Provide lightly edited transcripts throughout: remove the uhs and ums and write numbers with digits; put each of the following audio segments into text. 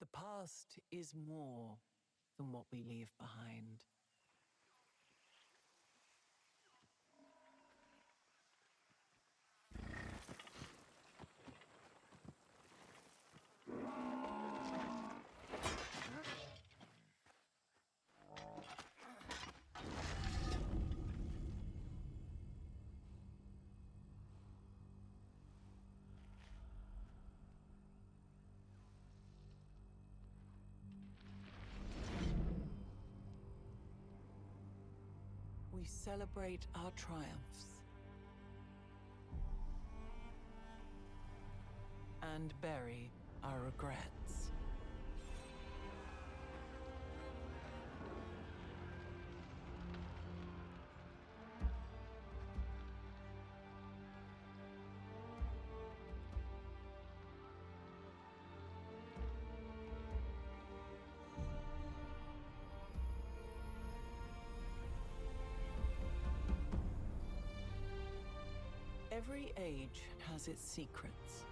The past is more than what we leave behind. We celebrate our triumphs and bury our regrets. Every age has its secrets.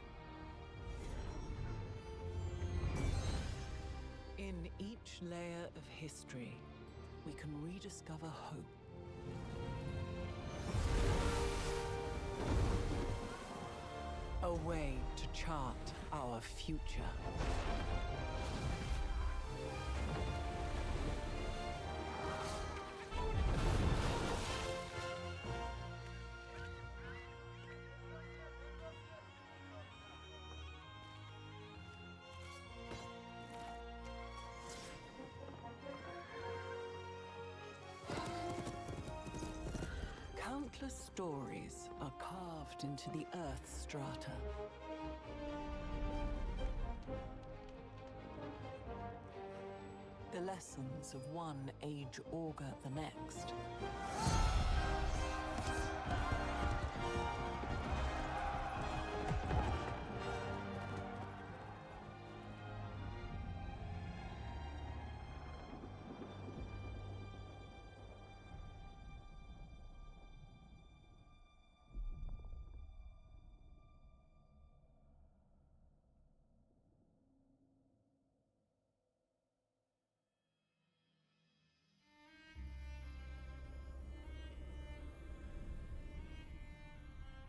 In each layer of history, we can rediscover hope. A way to chart our future. Countless stories are carved into the Earth's strata. The lessons of one age augur the next.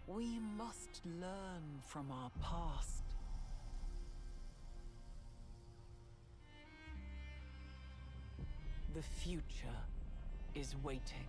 We must learn from our past. The future is waiting.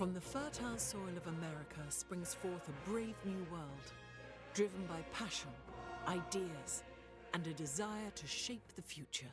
From the fertile soil of America springs forth a brave new world, driven by passion, ideas, and a desire to shape the future.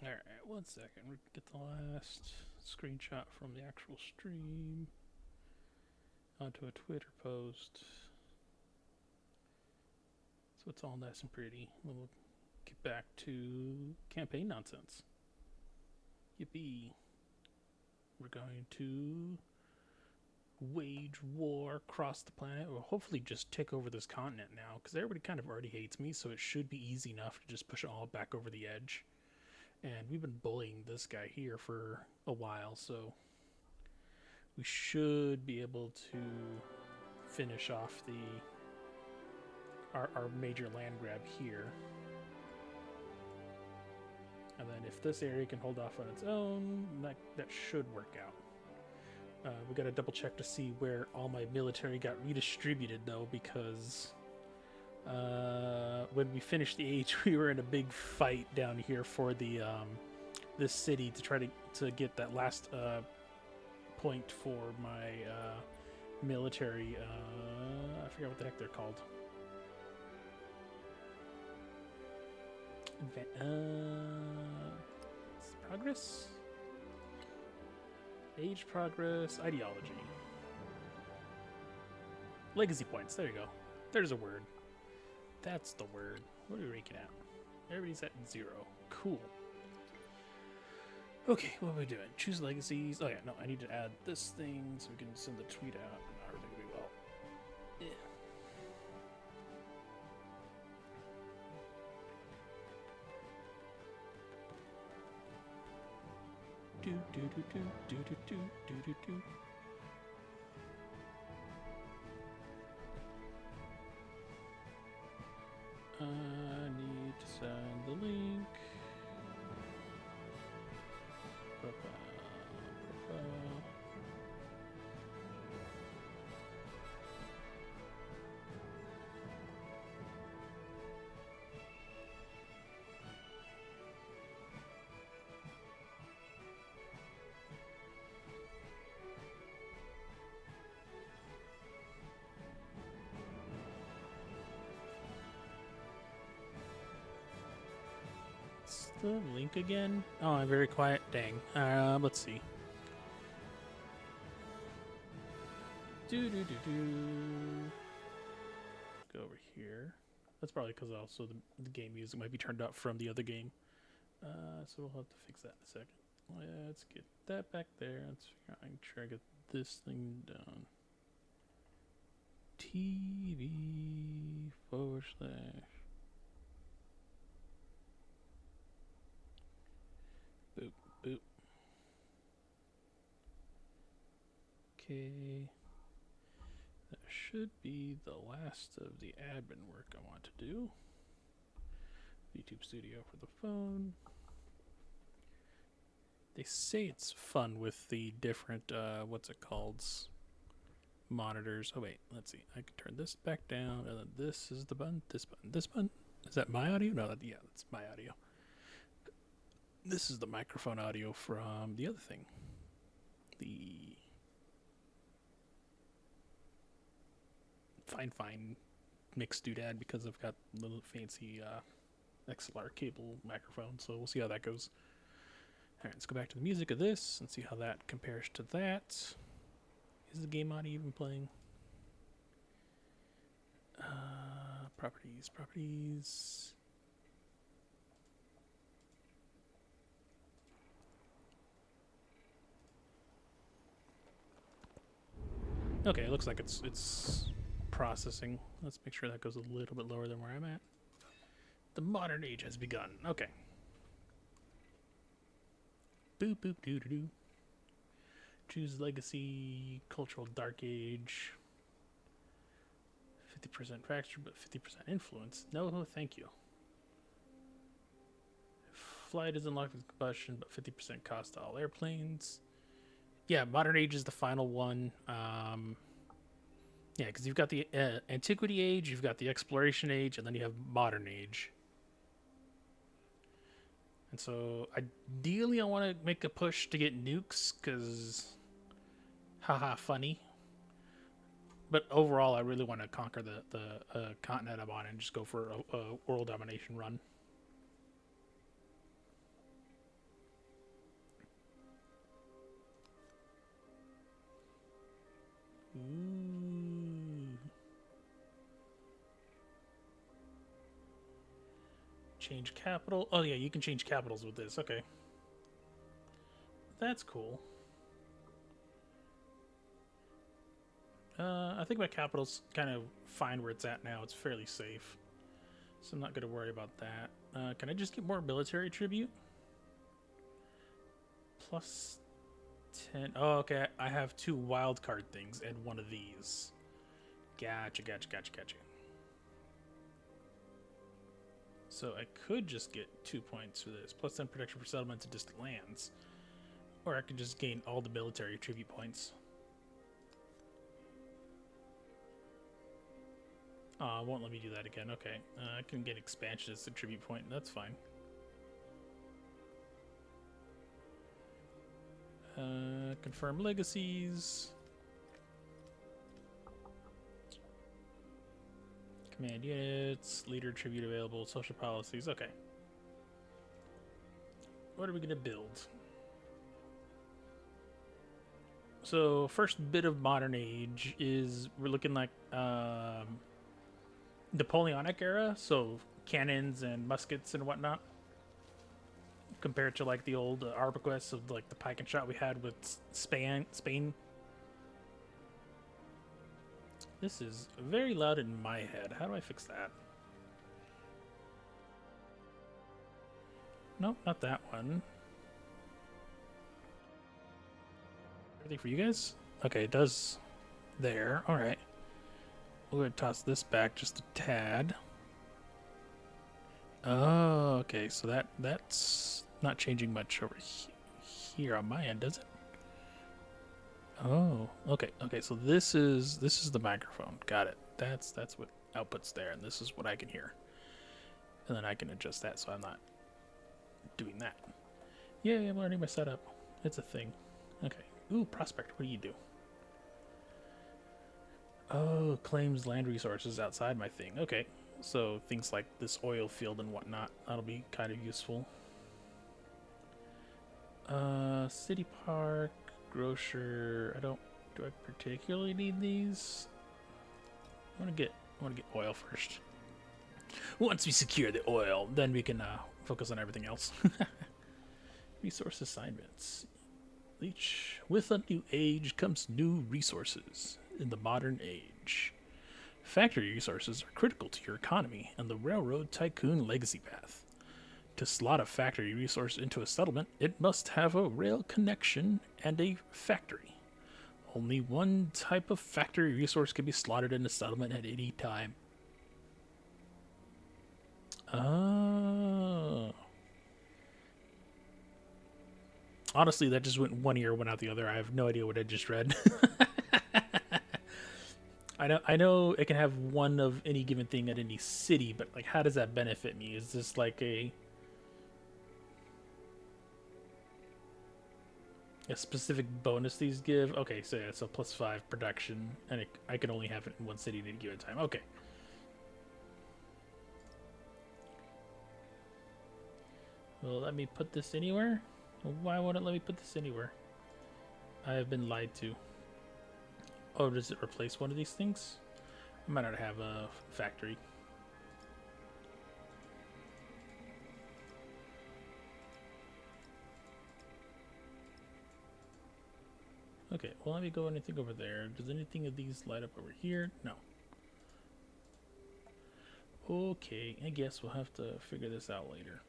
Alright, 1 second. We get the last screenshot from the actual stream onto a Twitter post. So it's all nice and pretty. We'll get back to campaign nonsense. Yippee. We're going to wage war across the planet. We'll hopefully just take over this continent now, because everybody kind of already hates me, so it should be easy enough to just push it all back over the edge. And we've been bullying this guy here for a while, so we should be able to finish off our major land grab here. And then if this area can hold off on its own, that should work out. We got to double check to see where all my military got redistributed, though, because when we finished the age, we were in a big fight down here for the this city to try to get that last point for my military. I forget what the heck they're called. Progress? Age, progress, ideology. Legacy points, there you go. There's a word. That's the word. What are we ranking at? Everybody's at 0. Cool. Okay, what are we doing? Choose legacies. Oh yeah, no, I need to add this thing so we can send the tweet out. Not everything will be well. Yeah. Do do do do do do do do do do. I need to send the link. Profile. The link again? Oh, I'm very quiet. Dang. Let's see. Go over here. That's probably because also the game music might be turned up from the other game. So we'll have to fix that in a second. Let's get that back there. Let's figure out, make sure I get this thing done. TV / boop boop. Okay. That should be the last of the admin work I want to do. YouTube Studio for the phone. They say it's fun with the different, what's it called? Monitors. Oh wait, let's see. I can turn this back down, and then this is the button, this button, this button. Is that my audio? No, yeah, that's my audio. This is the microphone audio from the other thing. The fine mixed doodad, because I've got a little fancy XLR cable microphone, so we'll see how that goes. Alright, let's go back to the music of this and see how that compares to that. Is the game audio even playing? Properties. Okay, it looks like it's processing. Let's make sure that goes a little bit lower than where I'm at. The modern age has begun. Okay. Boop boop doo doo doo. Choose legacy, cultural dark age. 50% fracture, but 50% influence. No, thank you. Flight is unlocked with combustion, but 50% cost to all airplanes. Yeah, modern age is the final one. Yeah, because you've got the antiquity age, you've got the exploration age, and then you have modern age. And so, ideally, I want to make a push to get nukes, because, haha, funny. But overall, I really want to conquer the continent I'm on and just go for a world domination run. Ooh. Change capital. Oh yeah, you can change capitals with this. Okay. That's cool. I think my capital's kind of fine where it's at now. It's fairly safe. So I'm not going to worry about that. Can I just get more military tribute? Plus 10. Oh, okay. I have 2 wildcard things and one of these. Gotcha. So I could just get 2 points for this. Plus 10 protection for settlements and distant lands. Or I could just gain all the military tribute points. It won't let me do that again. Okay. I can get expansion as a tribute point. That's fine. Confirm legacies. Command units. Leader tribute available. Social policies. Okay. What are we going to build? So, first bit of modern age is we're looking like Napoleonic era, so cannons and muskets and whatnot, compared to like the old arbaquests of like the pike and shot we had with Spain. This is very loud in my head. How do I fix that? Nope, not that one. Everything for you guys? Okay, it does there. All right. We're going to toss this back just a tad. Oh, okay. So that's not changing much over here on my end, does it? Oh, okay. Okay, so this is the microphone. Got it. That's what outputs there, and this is what I can hear. And then I can adjust that so I'm not doing that. Yeah, I'm learning my setup. It's a thing. Okay. Ooh, prospect. What do you do? Oh, claims land resources outside my thing. Okay, so things like this oil field and whatnot, that'll be kind of useful. City park, grocer, I don't Do I particularly need these? I want to get oil first. Once we secure the oil, then we can focus on everything else. Resource assignments. With a new age comes new resources in the modern age. Factory resources are critical to your economy and the railroad tycoon legacy path. To slot a factory resource into a settlement, it must have a rail connection and a factory. Only one type of factory resource can be slotted in a settlement at any time. Oh. Honestly, that just went one ear, went out the other. I have no idea what I just read. I know it can have one of any given thing at any city, but like, how does that benefit me? Is this like a specific bonus these give? Okay, so yeah, so +5 production, and I can only have it in one city at any given time. Okay. Well, let me put this anywhere? Why won't it let me put this anywhere? I have been lied to. Oh, does it replace one of these things? I might not have a factory. Okay, well, let me go anything over there. Does anything of these light up over here? No. Okay, I guess we'll have to figure this out later.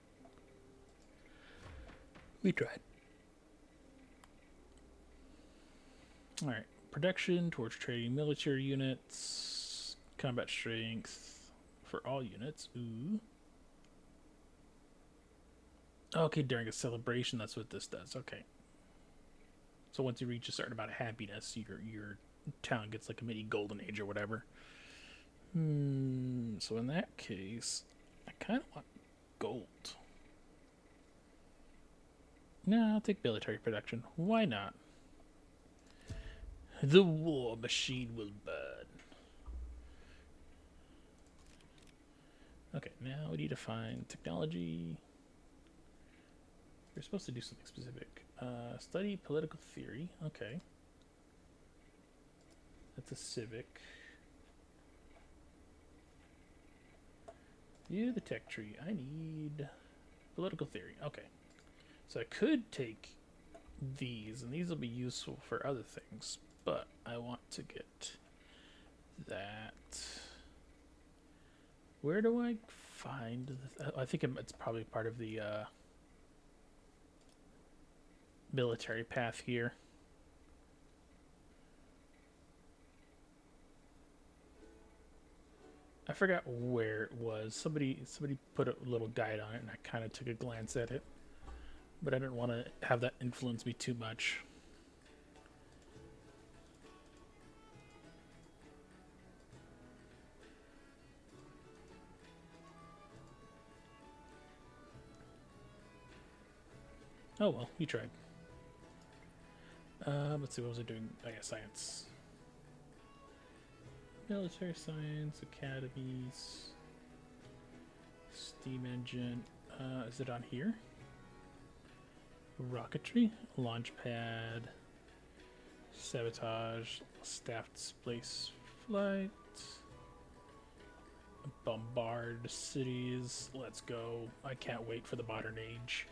We tried. Alright, production towards trading military units, combat strength for all units. Ooh. Okay, during a celebration, that's what this does. Okay. So once you reach a certain amount of happiness, your town gets like a mini golden age or whatever. So in that case, I kind of want gold. No, I'll take military production. Why not? The war machine will burn. Okay, now we need to find technology. We're supposed to do something specific. Study political theory. Okay. That's a civic. View the tech tree. I need political theory. Okay. So I could take these, and these will be useful for other things, but I want to get that. Where do I find I think it's probably part of the military path here. I forgot where it was. Somebody put a little guide on it, and I kind of took a glance at it, but I didn't want to have that influence me too much. Oh well, you tried. Let's see, what was I doing? I guess science. Military science, academies, steam engine. Is it on here? Rocketry, launch pad, sabotage, staffed space flight, bombard cities. Let's go. I can't wait for the modern age.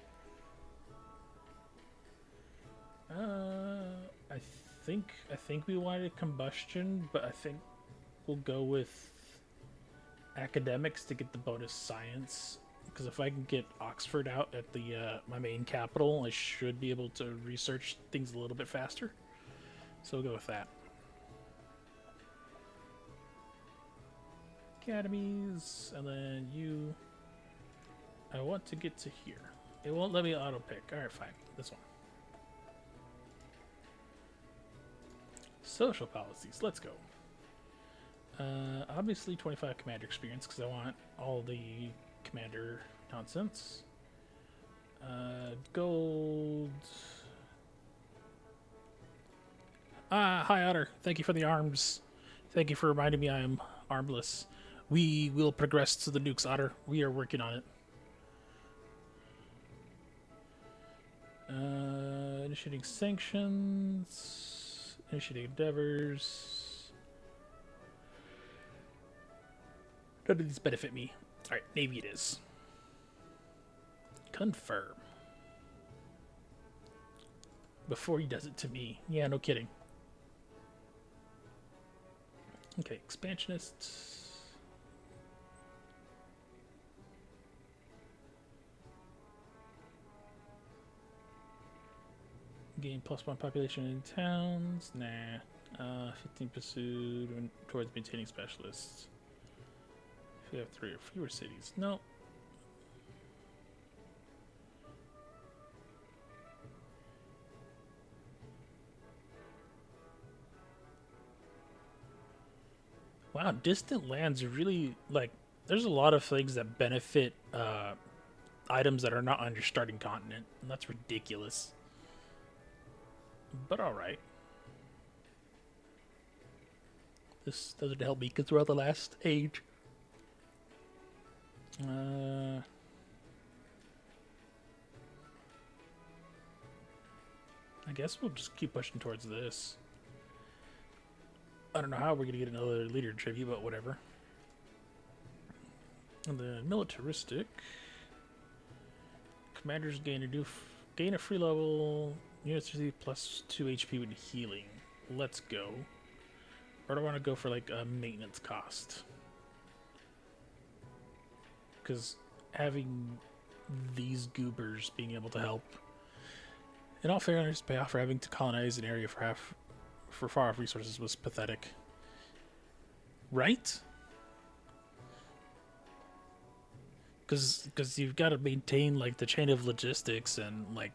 I think we wanted combustion, but I think we'll go with academics to get the bonus science. Because if I can get Oxford out at the my main capital, I should be able to research things a little bit faster. So we'll go with that. Academies, and then you. I want to get to here. It won't let me auto pick. Alright, fine. This one. Social policies. Let's go. Obviously 25 commander experience because I want all the commander nonsense. Gold. Hi Otter. Thank you for the arms. Thank you for reminding me I am armless. We will progress to the nukes, Otter. We are working on it. Initiating sanctions. Initiating endeavors. None of these benefit me. Alright, Navy it is. Confirm. Before he does it to me. Yeah, no kidding. Okay, expansionists. Gain +1 population in towns. Nah. 15 pursued towards maintaining specialists. If you have 3 or fewer cities. No. Wow, distant lands are really, like, there's a lot of things that benefit items that are not on your starting continent, and that's ridiculous. But alright. This doesn't help me because we're on the last age. I guess we'll just keep pushing towards this. I don't know how we're going to get another leader tribute, but whatever. And then militaristic. Commanders gain a free level. Units receive +2 HP with healing. Let's go. Or do I want to go for like a maintenance cost? Because having these goobers being able to help, in all fairness, pay off for having to colonize an area for far off resources was pathetic. Right? Because you've got to maintain like the chain of logistics and like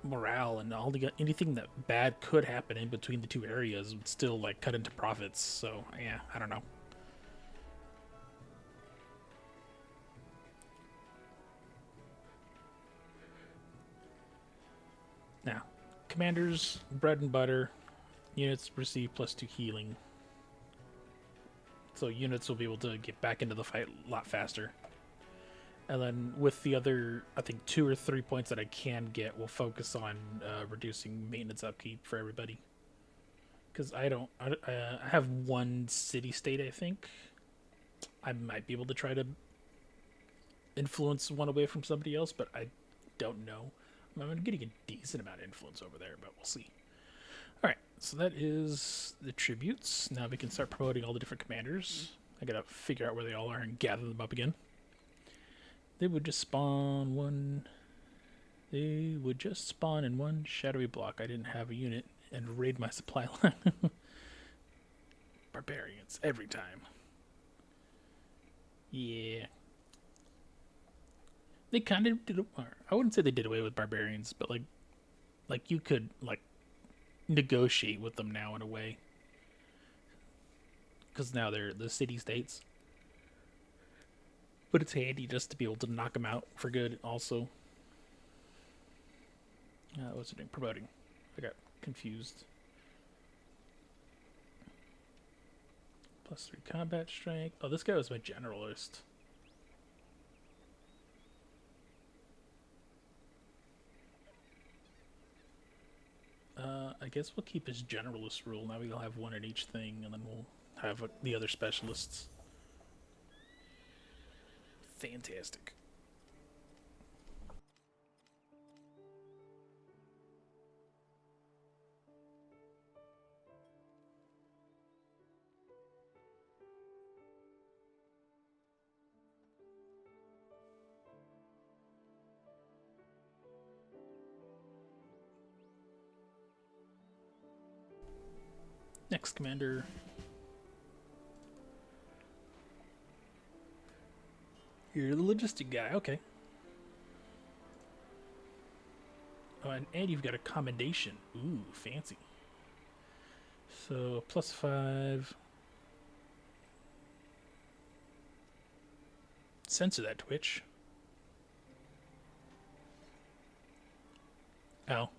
morale and anything that bad could happen in between the two areas would still like cut into profits. So yeah, I don't know. Now, commanders, bread and butter. Units receive +2 healing. So units will be able to get back into the fight a lot faster. And then with the other, I think 2 or 3 points that I can get, we'll focus on reducing maintenance upkeep for everybody. Because I have 1 city-state, I think. I might be able to try to influence one away from somebody else, but I don't know. I'm getting a decent amount of influence over there, but we'll see. Alright, so that is the tributes. Now we can start promoting all the different commanders. I gotta figure out where they all are and gather them up again. They would just spawn one. They would just spawn in one shadowy block. I didn't have a unit and raid my supply line. Barbarians every time. Yeah. They kind of did. I wouldn't say they did away with barbarians, but like you could like negotiate with them now in a way, because now they're the city states. But it's handy just to be able to knock them out for good. Also, what's it doing? Promoting. I got confused. +3 combat strength. Oh, this guy was my generalist. I guess we'll keep his generalist rule. Now we'll have 1 in each thing, and then we'll have the other specialists. Fantastic. Next commander. You're the logistic guy, okay. Oh, and you've got a commendation. Ooh, fancy. So, +5. Censor that, Twitch. Oh.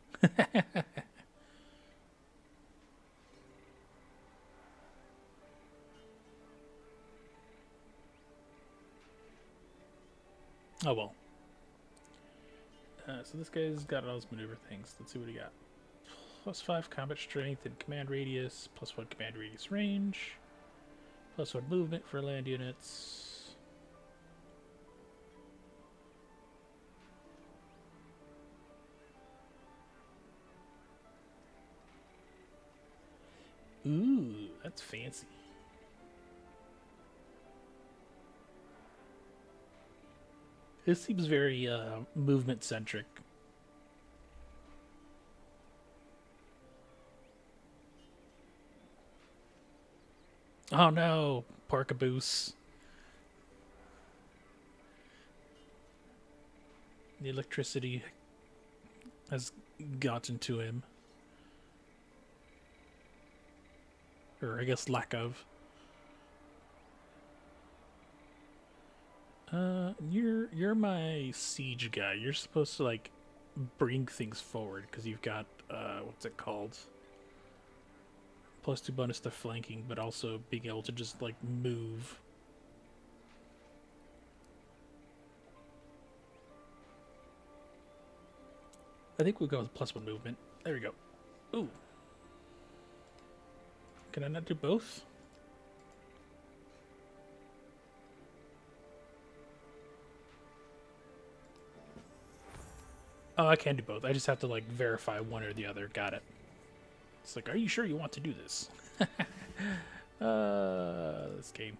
Oh well. So this guy's got all his maneuver things. Let's see what he got. +5 combat strength and command radius, +1 command radius range, +1 movement for land units. Ooh, that's fancy. This seems very movement centric. Oh no, poor Caboose. The electricity has gotten to him. Or I guess lack of. You're my siege guy. You're supposed to like bring things forward because you've got what's it called? +2 bonus to flanking, but also being able to just like move. I think we'll go with +1 movement. There we go. Ooh. Can I not do both? Oh, I can do both. I just have to like verify one or the other. Got it. It's like, are you sure you want to do this? This game.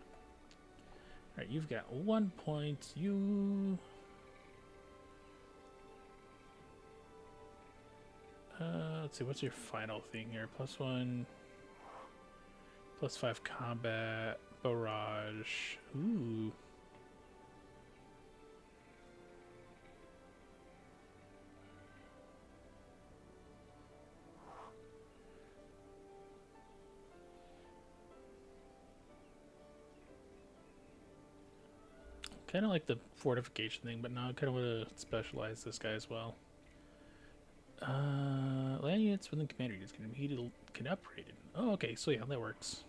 Alright, you've got 1 point. Let's see, what's your final thing here? +1, +5 combat, barrage. Ooh. Kind of like the fortification thing, but now I kind of want to specialize this guy as well. Land units within command radius can upgrade it. Oh, okay, so yeah, that works.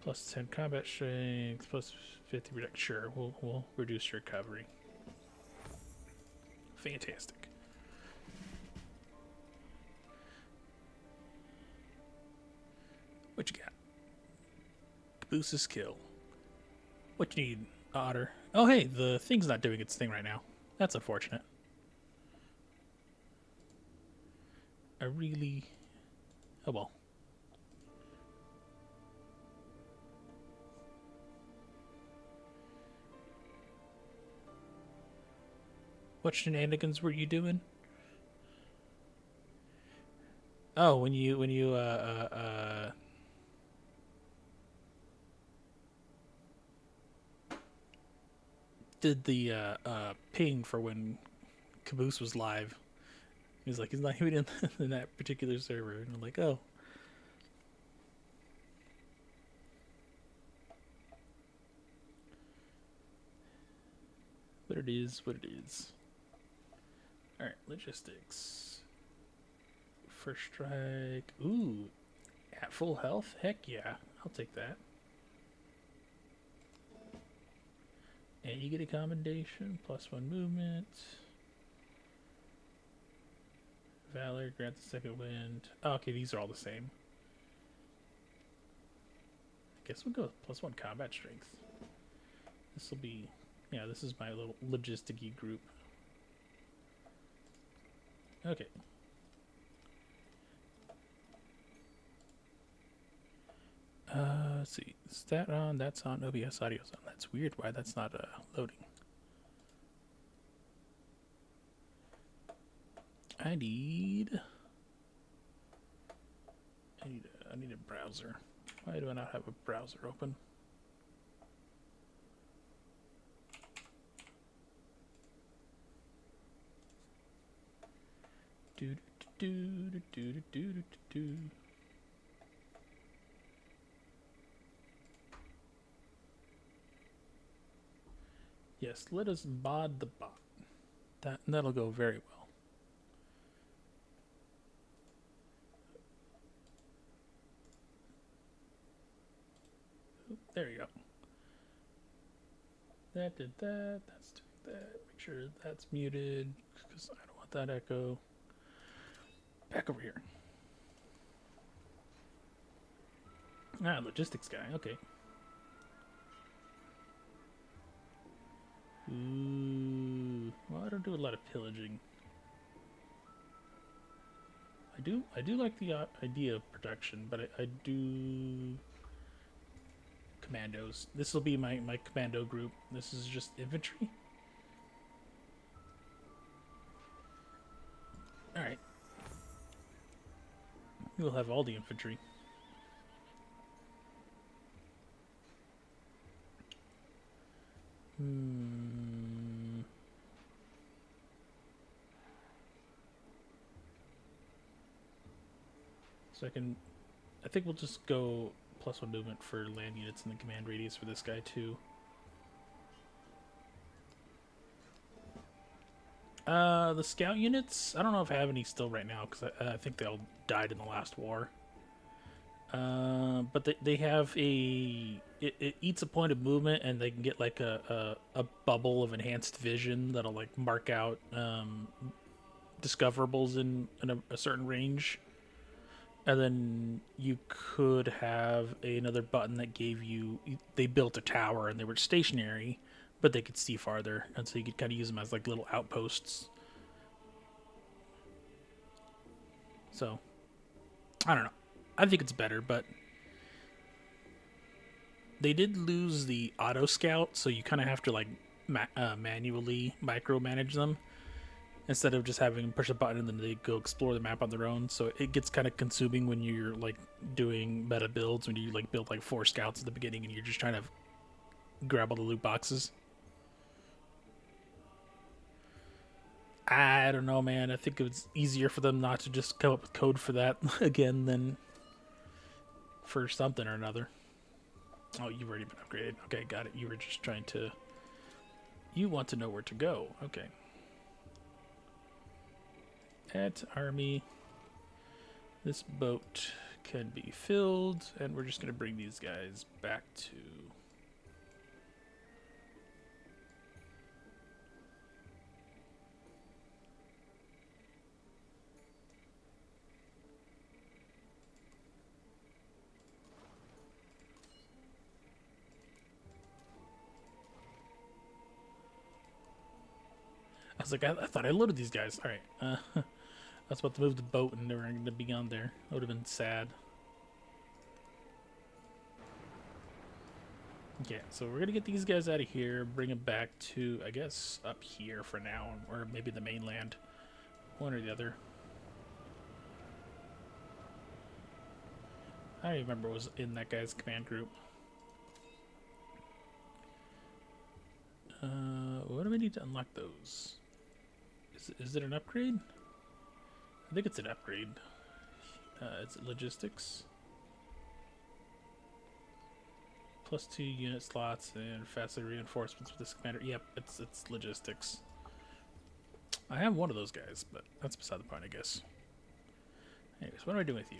+10 combat strength, +50 reduction. Sure, we'll reduce your recovery. Fantastic. What you got? Caboose's kill. What you need, Otter? Oh, hey, the thing's not doing its thing right now. That's unfortunate. I really... Oh, well. What shenanigans were you doing? Oh, when you did the ping for when Caboose was live. He's like, he's not even in that particular server. And I'm like, oh. But it is what it is. Alright, logistics. First strike. Ooh. At full health? Heck yeah. I'll take that. And you get a commendation, +1 movement. Valor, grant the second wind. Oh, okay, these are all the same. I guess we'll go with +1 combat strength. This will be, yeah, this is my little logistic-y group. Okay. Let's see. Is that on? That's on. OBS audio's on. That's weird. Why that's not loading. I need a browser. Why do I not have a browser open? Do do do do do do do do. Yes, let us mod the bot. That'll go very well. There you go. That did that. That's doing that. Make sure that's muted because I don't want that echo. Back over here. Ah, logistics guy. Okay. Ooh. Well, I don't do a lot of pillaging. I do like the idea of production, but I do commandos. This will be my commando group. This is just infantry. All right. We'll have all the infantry. So I think we'll just go +1 movement for land units in the command radius for this guy too. The scout units, I don't know if I have any still right now because I think they all died in the last war. But they have it eats a point of movement, and they can get like a bubble of enhanced vision that'll like mark out discoverables in a certain range. And then you could have another button that gave you, they built a tower and they were stationary, but they could see farther, and so you could kind of use them as like little outposts. So I don't know. I think it's better, but they did lose the auto scout, so you kind of have to like manually micromanage them instead of just having them push a button and then they go explore the map on their own. So it gets kind of consuming when you're like doing meta builds, when you like build like 4 scouts at the beginning and you're just trying to grab all the loot boxes. I don't know, man. I think it was easier for them not to just come up with code for that again than for something or another. Oh, you've already been upgraded. Okay, got it. You were just trying to... You want to know where to go. Okay. At army. This boat can be filled, and we're just going to bring these guys back to... I was like, I thought I loaded these guys. All right. I was about to move the boat, and they were going to be on there. That would have been sad. Okay, so we're going to get these guys out of here, bring them back to, I guess, up here for now, or maybe the mainland. One or the other. I don't remember what was in that guy's command group. What do we need to unlock those? Is it an upgrade? I think it's an upgrade. It's logistics. +2 unit slots and faster reinforcements with this commander. Yep, it's logistics. I have one of those guys, but that's beside the point, I guess. Anyways, what am I doing with you?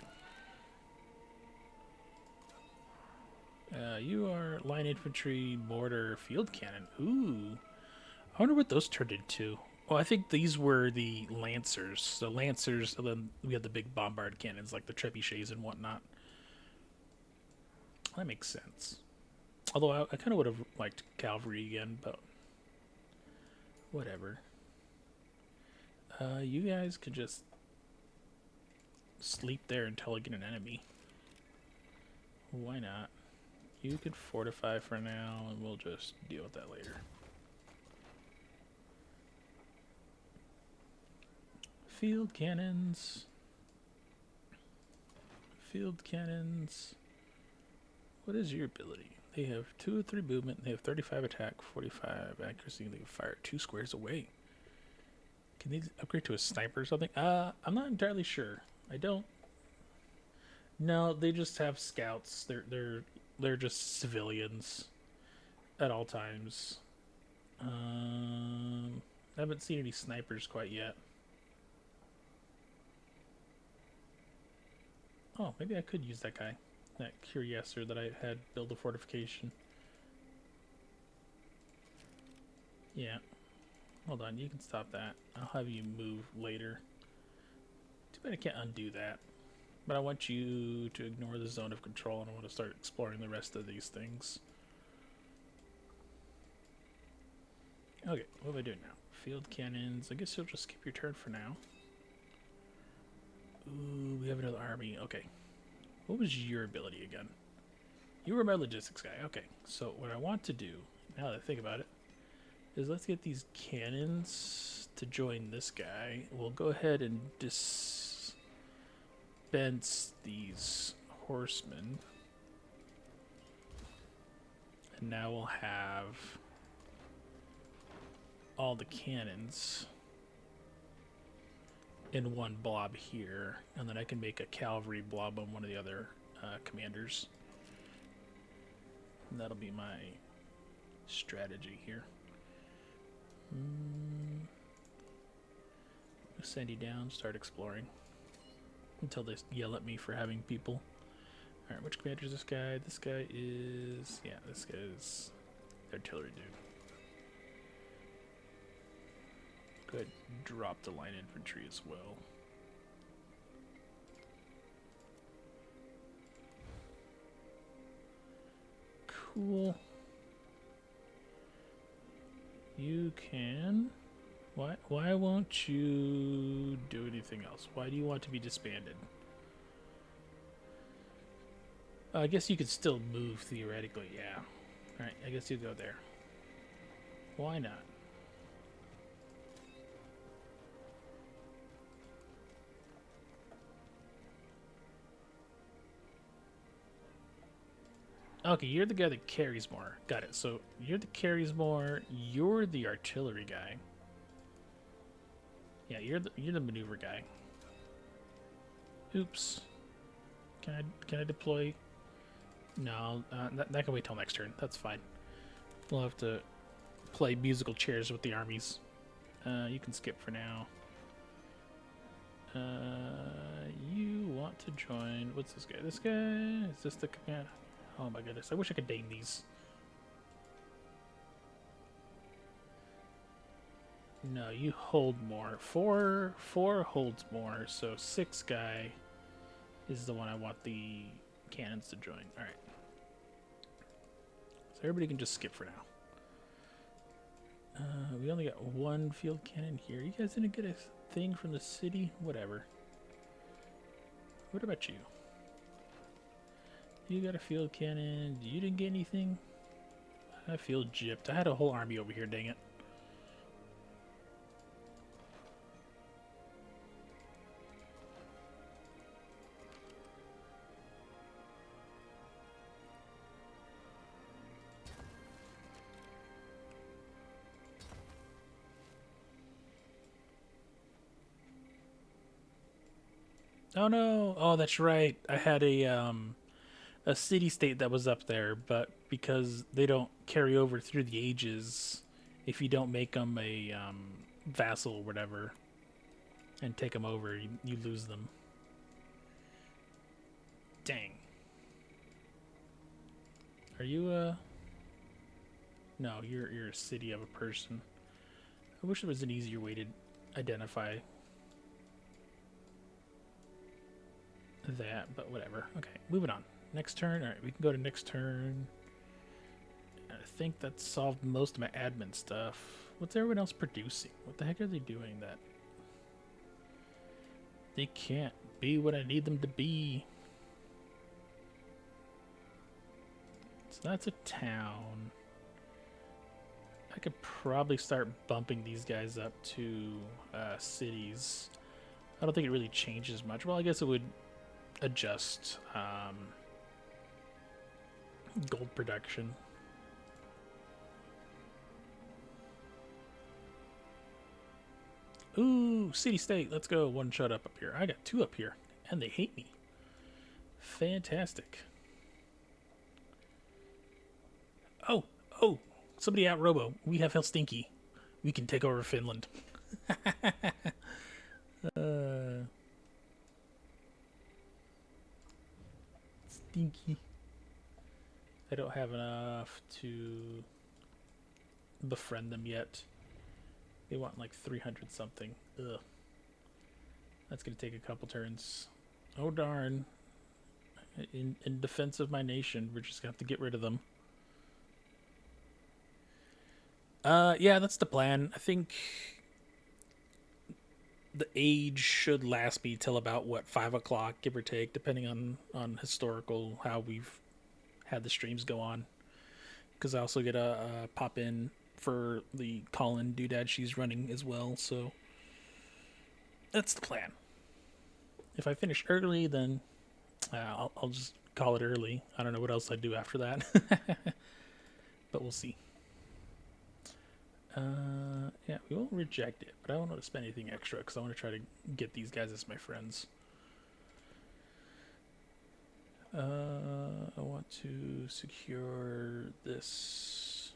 You are line infantry, mortar, field cannon. Ooh. I wonder what those turned into. Well, I think these were the lancers. So lancers, and then we had the big bombard cannons like the trebuchets and whatnot. That makes sense. Although I kind of would have liked cavalry again, but whatever. You guys could just sleep there until I get an enemy. Why not? You could fortify for now, and we'll just deal with that later. Field cannons. Field cannons. What is your ability? They have 2 or 3 movement. They have 35 attack, 45 accuracy. They can fire 2 squares away. Can they upgrade to a sniper or something? I'm not entirely sure. I don't. No, they just have scouts. They're just civilians at all times. I haven't seen any snipers quite yet. Oh, maybe I could use that guy. That Curiouser that I had build a fortification. Yeah. Hold on, you can stop that. I'll have you move later. Too bad I can't undo that. But I want you to ignore the zone of control, and I want to start exploring the rest of these things. Okay, what am I doing now? Field cannons. I guess you'll just skip your turn for now. Ooh, we have another army. Okay. What was your ability again? You were my logistics guy. Okay, so what I want to do, now that I think about it, is let's get these cannons to join this guy. We'll go ahead and dispense these horsemen. And now we'll have all the cannons in one blob here, and then I can make a cavalry blob on one of the other commanders. And that'll be my strategy here. Send you down, start exploring until they yell at me for having people. Alright, which commander is this guy? This guy is... yeah, this guy is the artillery dude. Go ahead and drop the line infantry as well. Cool. You can... Why won't you do anything else? Why do you want to be disbanded? I guess you could still move theoretically, yeah. Alright, I guess you go there. Why not? Okay, you're the guy that carries more. Got it. So you're the carries more. You're the artillery guy. Yeah, you're the maneuver guy. Oops. Can I deploy? No, that can wait till next turn. That's fine. We'll have to play musical chairs with the armies. You can skip for now. You want to join? What's this guy? This guy? Is this the command? Oh my goodness, I wish I could name these. No, you hold more. Four holds more, so 6 guy is the one I want the cannons to join. Alright. So everybody can just skip for now. We only got 1 field cannon here. You guys didn't get a thing from the city? Whatever. What about you? You got a field cannon. You didn't get anything? I feel gypped. I had a whole army over here, dang it. Oh no! Oh, that's right. I had a city-state that was up there, but because they don't carry over through the ages, if you don't make them a vassal or whatever and take them over, you lose them. Dang. Are you no, you're a city of a person. I wish there was an easier way to identify that, but whatever. Okay, moving on. Next turn. Alright, we can go to next turn. I think that solved most of my admin stuff. What's everyone else producing? What the heck are they doing that they can't be what I need them to be? So that's a town. I could probably start bumping these guys up to cities. I don't think it really changes much. Well, I guess it would adjust gold production. Ooh, city-state. Let's go. 1 shot up here. I got 2 up here, and they hate me. Fantastic. Oh, somebody out Robo. We have Helsinki. We can take over Finland. Stinky. I don't have enough to befriend them yet. They want like 300 something. Ugh. That's gonna take a couple turns. Oh darn. In defense of my nation, we're just gonna have to get rid of them. Yeah, that's the plan. I think the age should last me till about, what, 5 o'clock, give or take, depending on historical, how we've had the streams go on. Because I also get a pop in for the call-in doodad she's running as well, so that's the plan. If I finish early, then I'll just call it early. I don't know what else I'd do after that. But we'll see. Yeah, we won't reject it, but I don't want to spend anything extra because I want to try to get these guys as my friends. I want to secure this.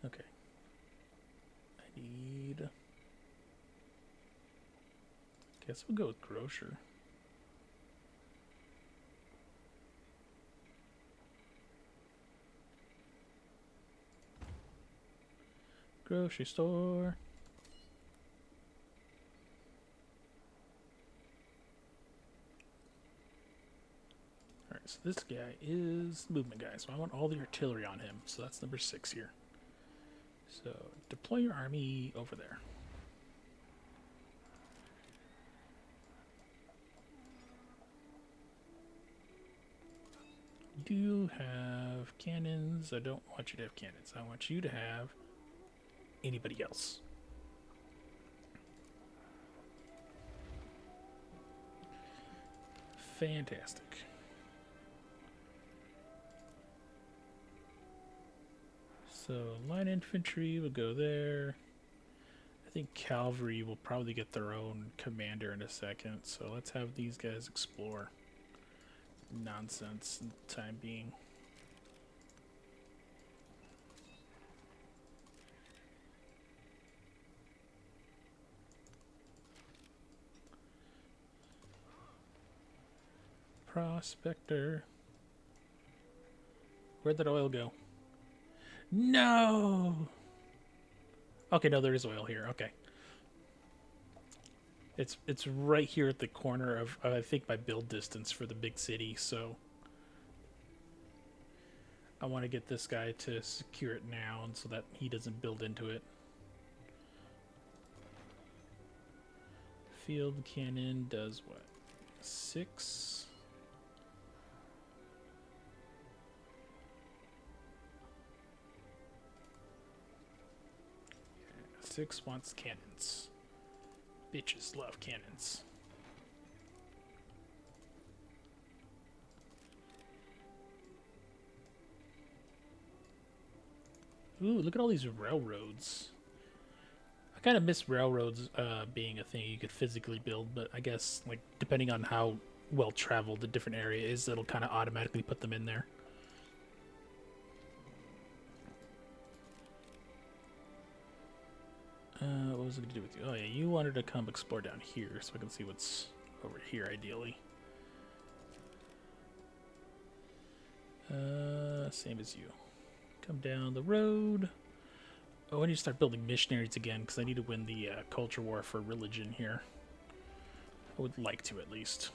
Okay. I need... Guess we'll go with grocer. Grocery store. Alright, so this guy is movement guy, so I want all the artillery on him. So that's number 6 here. So deploy your army over there. Do you have cannons? I don't want you to have cannons. I want you to have anybody else. Fantastic. So line infantry will go there. I think cavalry will probably get their own commander in a second. So let's have these guys explore. Nonsense in the time being. Prospector. Where'd that oil go? No! Okay, no, there is oil here. Okay. It's right here at the corner of, I think, my build distance for the big city, so I want to get this guy to secure it now and so that he doesn't build into it. Field cannon does what? 6? Yeah, 6 wants cannons. Bitches love cannons. Ooh, look at all these railroads. I kind of miss railroads being a thing you could physically build, but I guess, like, depending on how well traveled the different area is, it'll kind of automatically put them in there. What was I going to do with you? Oh yeah, you wanted to come explore down here so I can see what's over here, ideally. Same as you. Come down the road. Oh, I need to start building missionaries again because I need to win the culture war for religion here. I would like to, at least.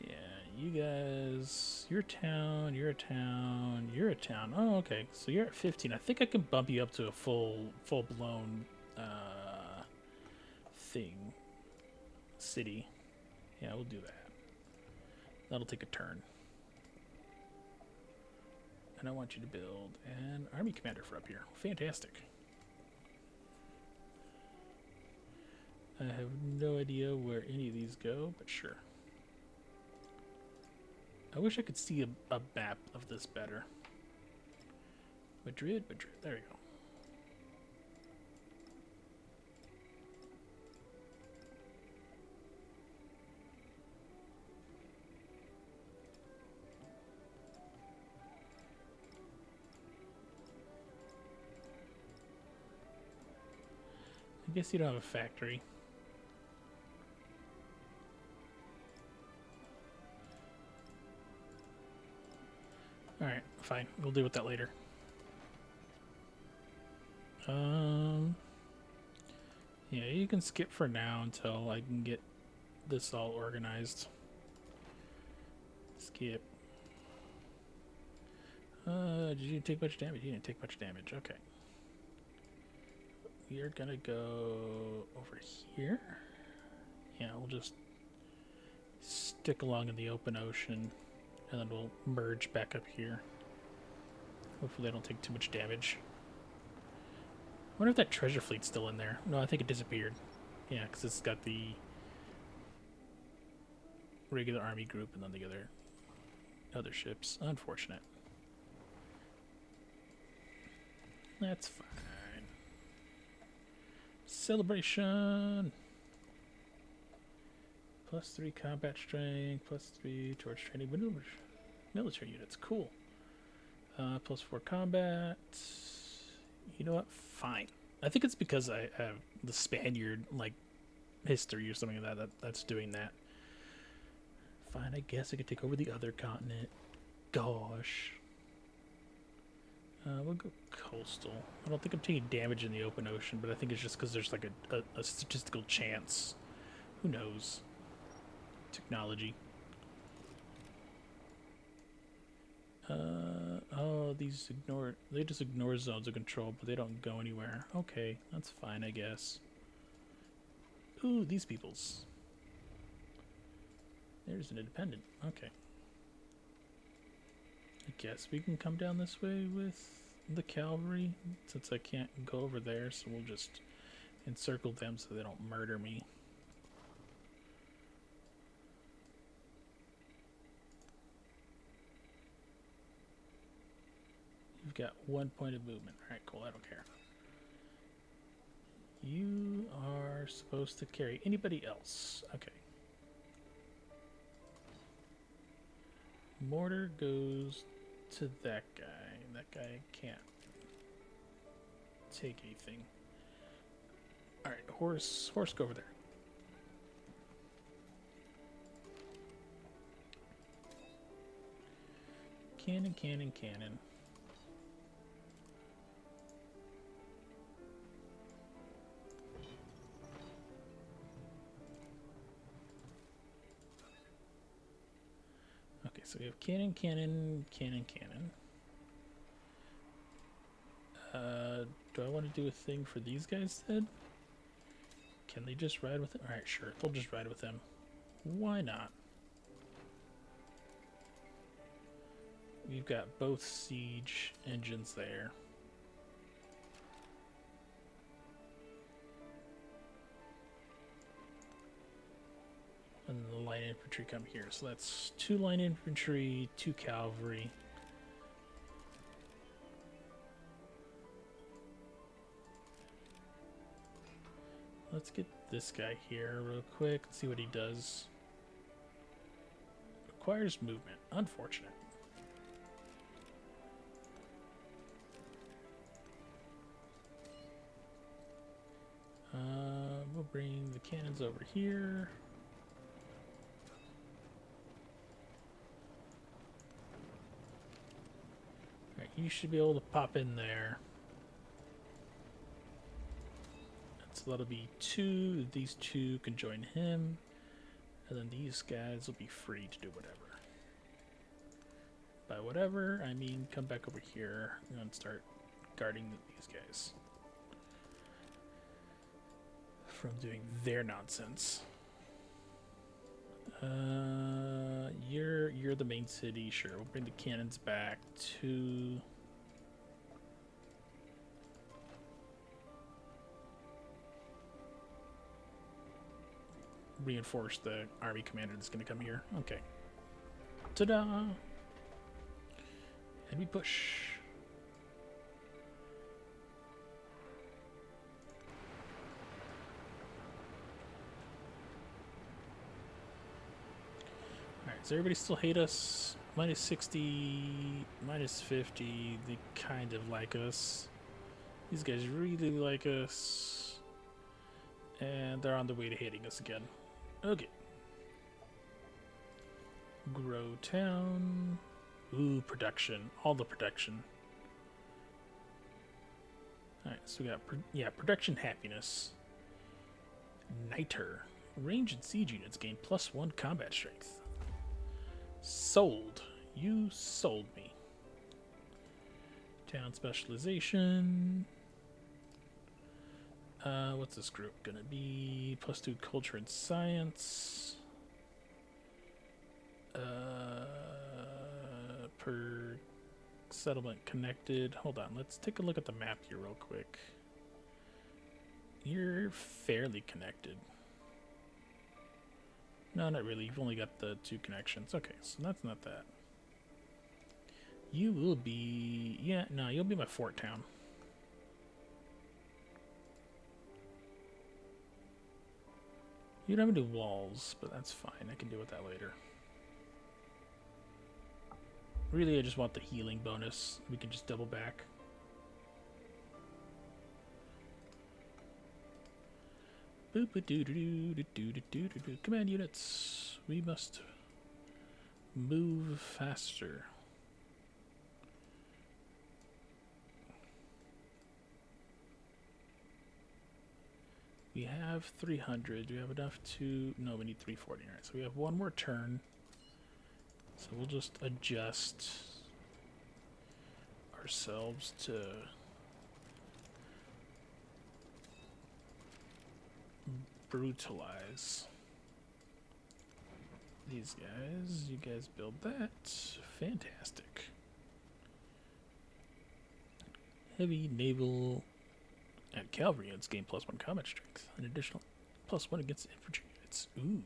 Yeah, you guys... You're a town, you're a town, you're a town. Oh, okay. So you're at 15. I think I can bump you up to a full-blown thing. City. Yeah, we'll do that. That'll take a turn. And I want you to build an army commander for up here. Fantastic. I have no idea where any of these go, but sure. I wish I could see a map of this better. Madrid, there you go. I guess you don't have a factory. Alright, fine. We'll deal with that later. Yeah, you can skip for now until I can get this all organized. Skip. Did you take much damage? You didn't take much damage. Okay. We're gonna go over here. Yeah, we'll just stick along in the open ocean, and then we'll merge back up here. Hopefully they don't take too much damage. I wonder if that treasure fleet's still in there. No, I think it disappeared. Yeah, because it's got the regular army group and then the other ships. Unfortunate. That's fine. Celebration! +3 combat strength, +3 towards training military units. Cool. +4 combat. You know what? Fine. I think it's because I have the Spaniard, like, history or something like that that's doing that. Fine, I guess I could take over the other continent. Gosh. We'll go coastal. I don't think I'm taking damage in the open ocean, but I think it's just because there's like a statistical chance. Who knows? Technology. Oh, they just ignore zones of control, but they don't go anywhere. Okay, that's fine, I guess. Ooh, these peoples. There's an independent. Okay. I guess we can come down this way with the cavalry, since I can't go over there, so we'll just encircle them so they don't murder me. You've got 1 point of movement. Alright, cool, I don't care. You are supposed to carry anybody else. Okay. Mortar goes to that guy. That guy can't take anything. Alright, horse go over there. Cannon, cannon, cannon. Okay, so we have cannon, cannon, cannon, cannon. Do I want to do a thing for these guys then? Can they just ride with it? Alright, sure. They'll just ride with them. Why not? We've got both siege engines there. And the light infantry come here. So that's 2 line infantry, 2 cavalry. Let's get this guy here real quick. Let's see what he does. Requires movement. Unfortunate. We'll bring the cannons over here. Alright, you should be able to pop in there. So that'll be 2. These 2 can join him. And then these guys will be free to do whatever. By whatever, I mean come back over here and start guarding these guys from doing their nonsense. You're the main city. Sure, we'll bring the cannons back to... reinforce the army commander that's going to come here. Okay. Ta-da! And we push. Alright, does everybody still hate us? Minus 60, minus 50, they kind of like us. These guys really like us. And they're on the way to hating us again. Okay. Grow town. Ooh, production. All the production. Alright, so we got, production happiness. Niter. Range and siege units gain +1 combat strength. Sold. You sold me. Town specialization. What's this group gonna be? +2 culture and science. Per settlement connected. Hold on, let's take a look at the map here real quick. You're fairly connected. No, not really. You've only got the 2 connections. Okay, so that's not that. You will be... Yeah, no, you'll be my fort town. You don't have any walls, but that's fine. I can deal with that later. Really, I just want the healing bonus. We can just double back. Command units, we must move faster. We have 300. Do we have enough to... No, we need 340. All right, so we have one more turn. So we'll just adjust ourselves to brutalize these guys. You guys build that. Fantastic. Heavy naval and cavalry units gain +1 combat strength. An additional +1 against infantry units. Ooh.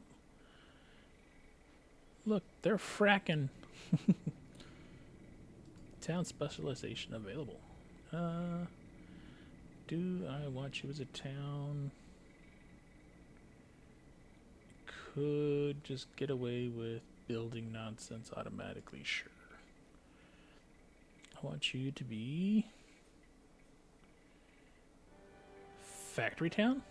Look, they're fracking. Town specialization available. Do I want you as a town? Could just get away with building nonsense automatically, sure. I want you to be factory town?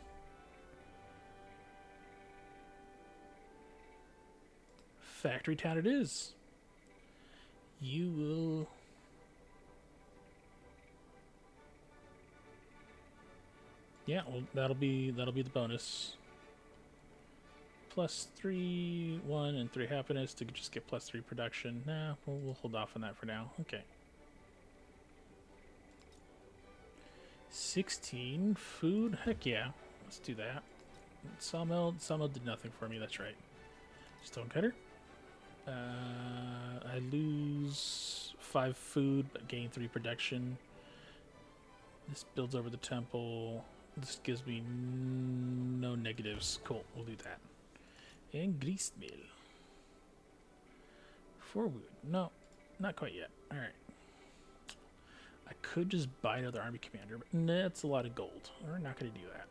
Factory town it is. You will... Yeah, well, that'll be the bonus. +3, 1, and 3 happiness to just get +3 production. Nah, we'll hold off on that for now. Okay. 16 food. Heck yeah, let's do that. Sawmill did nothing for me. That's right. Stonecutter. I lose 5 food but gain 3 production. This builds over the temple. This gives me no negatives. Cool, we'll do that. And grease mill. 4 wood. No, not quite yet. Alright. I could just buy another army commander, but that's a lot of gold. We're not going to do that.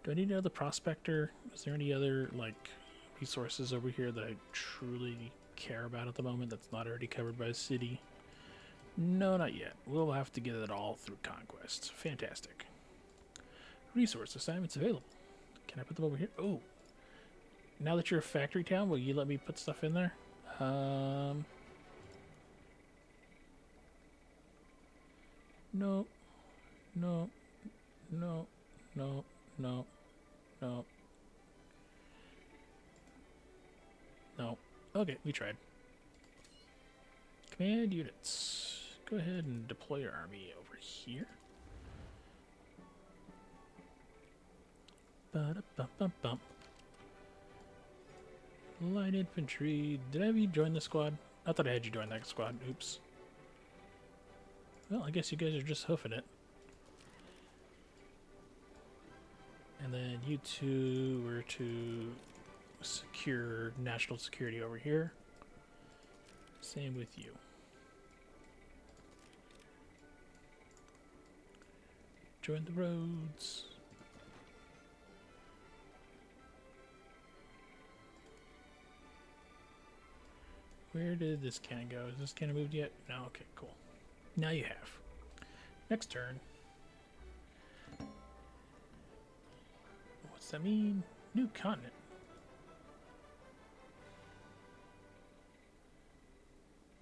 Do I need another prospector? Is there any other, like, resources over here that I truly care about at the moment that's not already covered by the city? No, not yet. We'll have to get it all through conquest. Fantastic. Resource assignments available. Can I put them over here? Oh. Now that you're a factory town, will you let me put stuff in there? No. No. No. No. No. No. No. Okay, we tried. Command units. Go ahead and deploy your army over here. Ba-da-bum-bum-bum. Light infantry. Did I have you join the squad? I thought I had you join that squad. Oops. Well, I guess you guys are just hoofing it. And then you two were to secure national security over here. Same with you. Join the roads. Where did this cannon go? Is this cannon moved yet? No? Okay, cool. Now you have. Next turn. What's that mean? New continent.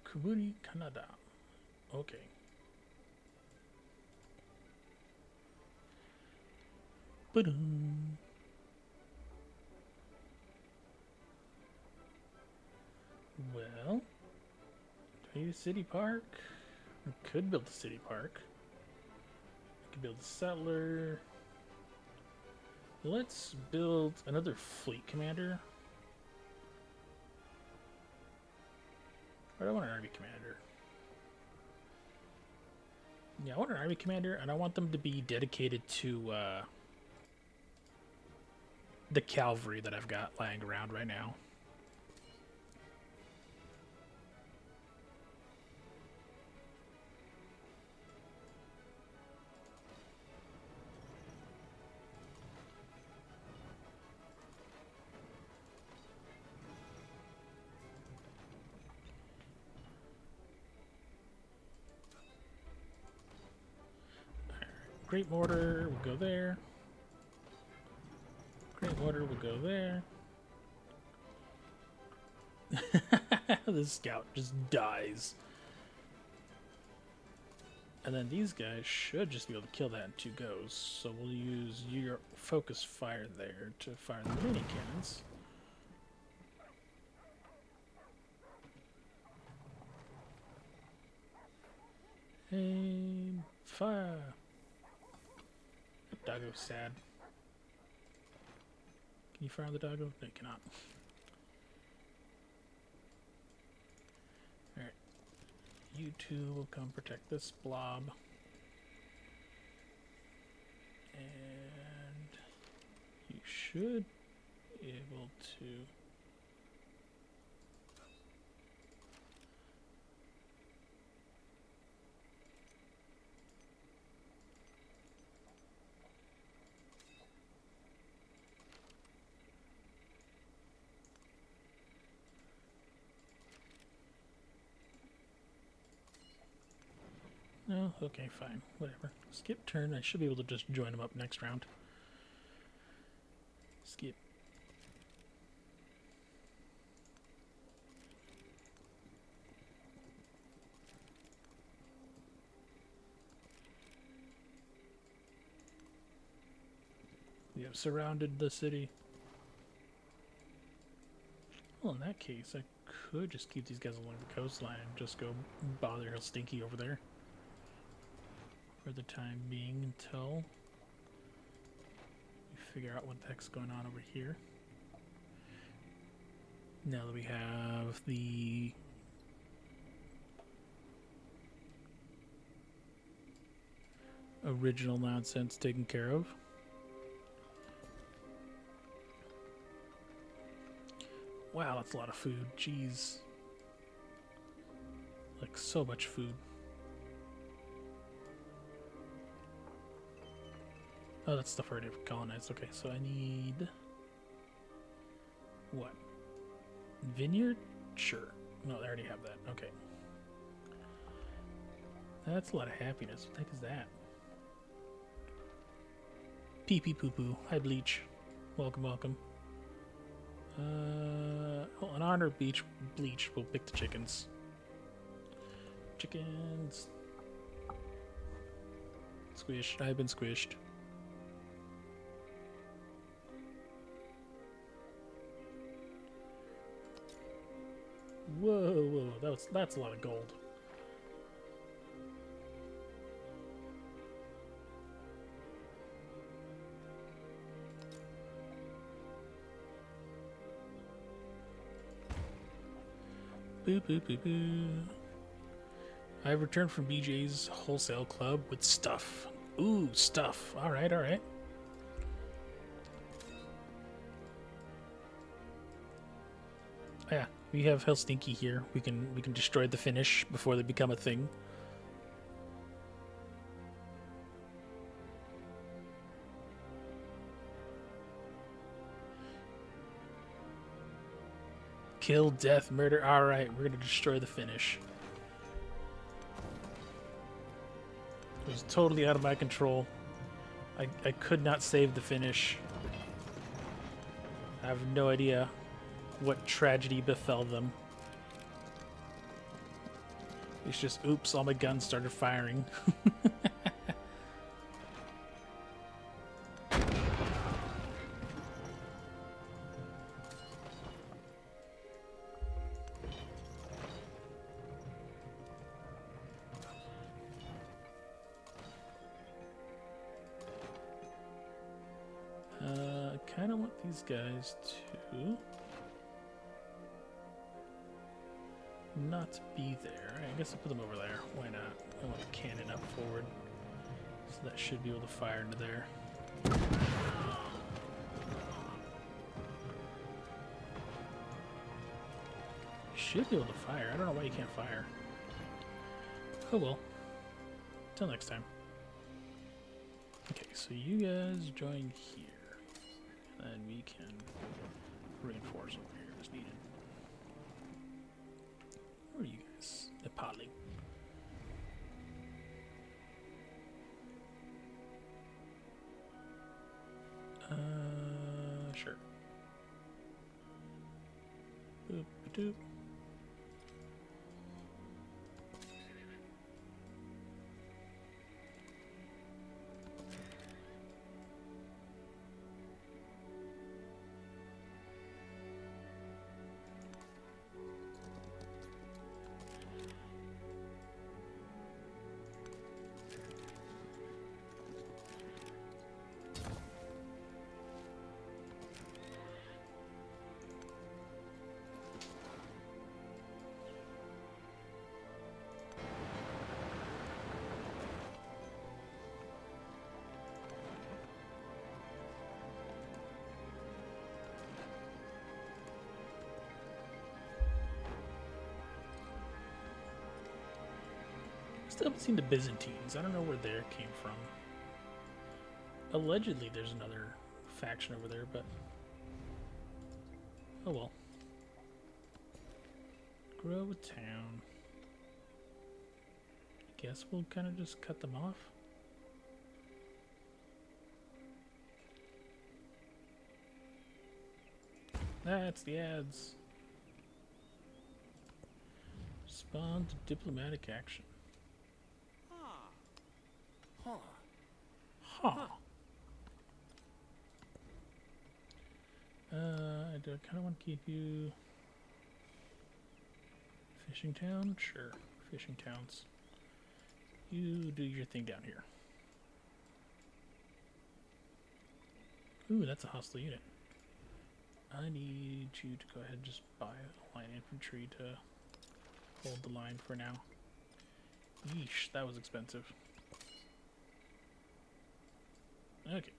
Kuburi, Canada. Okay. Ba-dum. Okay, city park. We could build a city park. We could build a settler. Let's build another fleet commander. Or do I want an army commander? Yeah, I want an army commander, and I want them to be dedicated to the cavalry that I've got lying around right now. Great mortar will go there. Great mortar will go there. The scout just dies. And then these guys should just be able to kill that in 2 goes. So we'll use your focus fire there to fire the mini cannons. Aim, fire. That doggo's sad. Can you fire the doggo? No, you cannot. Alright. You two will come protect this blob. And you should be able to... No, okay, fine, whatever. Skip turn, I should be able to just join them up next round. Skip. We have surrounded the city. Well, in that case, I could just keep these guys along the coastline and just go bother Helsinki over there. For the time being until we figure out what the heck's going on over here. Now that we have the original nonsense taken care of. Wow, that's a lot of food. Jeez. Like, so much food. Oh, that's stuff already colonized. Okay, so I need... what? Vineyard? Sure. No, I already have that. Okay. That's a lot of happiness. What the heck is that? Pee pee poo poo. Hi, Bleach. Welcome, welcome. Well, in honor of Bleach, we'll pick the chickens. Chickens. Squished. I've been squished. Whoa, whoa, that's a lot of gold. Boo, boo, boo, boo. I've returned from BJ's Wholesale Club with stuff. Ooh, stuff. All right, all right. Yeah, we have Helsinki here. We can destroy the Finnish before they become a thing. Kill, death, murder. All right, we're gonna destroy the Finnish. It was totally out of my control. I could not save the Finnish. I have no idea what tragedy befell them. It's just, oops, all my guns started firing. these guys to not be there. I guess I'll put them over there. Why not? I want a cannon up forward. So that should be able to fire into there. Should be able to fire. I don't know why you can't fire. Oh well. Till next time. Okay, so you guys join here. And we can reinforce over here as needed. Where are you guys? Nepali. Sure. Boop doop. Still haven't seen the Byzantines. I don't know where they came from. Allegedly, there's another faction over there, but oh well. Grow a town. I guess we'll kind of just cut them off. That's the ads. Respond to diplomatic action. Huh. I kind of want to keep you fishing town. Sure, fishing towns. You do your thing down here. Ooh, that's a hostile unit. I need you to go ahead and just buy line infantry to hold the line for now. Yeesh, that was expensive. Okay.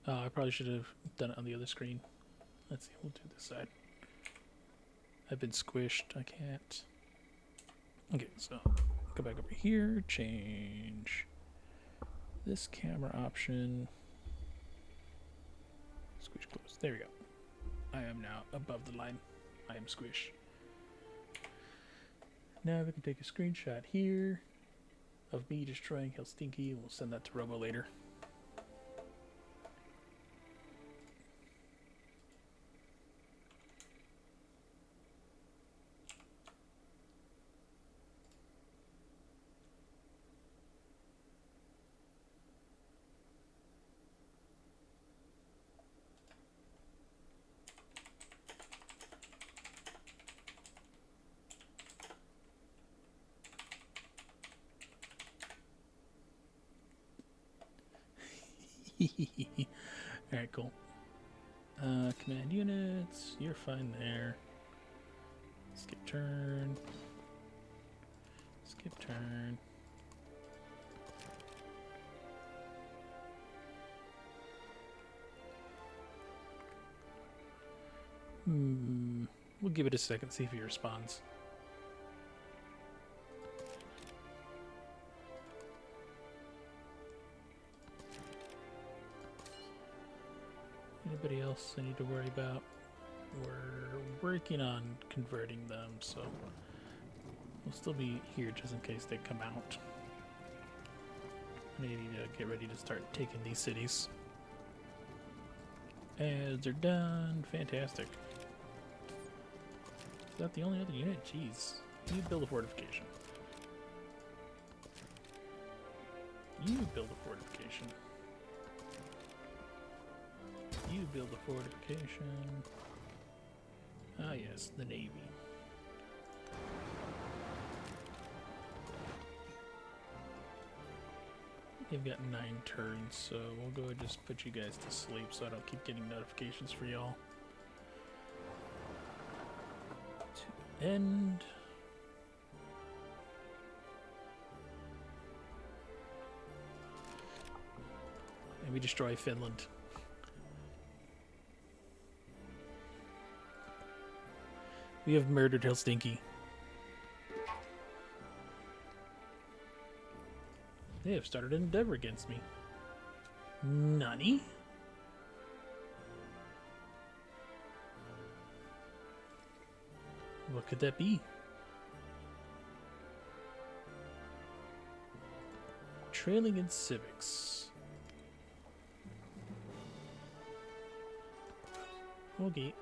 Oh, I probably should have done it on the other screen. Let's see, we'll do this side. I've been squished, I can't. Okay, so go back over here, change this camera option. Squish close, there we go. I am now above the line. I am squish. Now we can take a screenshot here of me destroying Helsinki, and we'll send that to Robo later. Alright, cool. Command units, you're fine there. Skip turn. Skip turn. We'll give it a second, see if he responds. Anybody else I need to worry about? We're working on converting them, so we'll still be here just in case they come out. need to get ready to start taking these cities. As they're done, fantastic. Is that the only other unit? Jeez. You build a fortification. You build a fortification. You build a fortification. Ah yes, the Navy. You've got 9 turns, so we'll go ahead and just put you guys to sleep so I don't keep getting notifications for y'all. To end. And we destroy Finland. We have murdered Helsinki. They have started an endeavor against me. Nani? What could that be? Trailing in civics. Okay.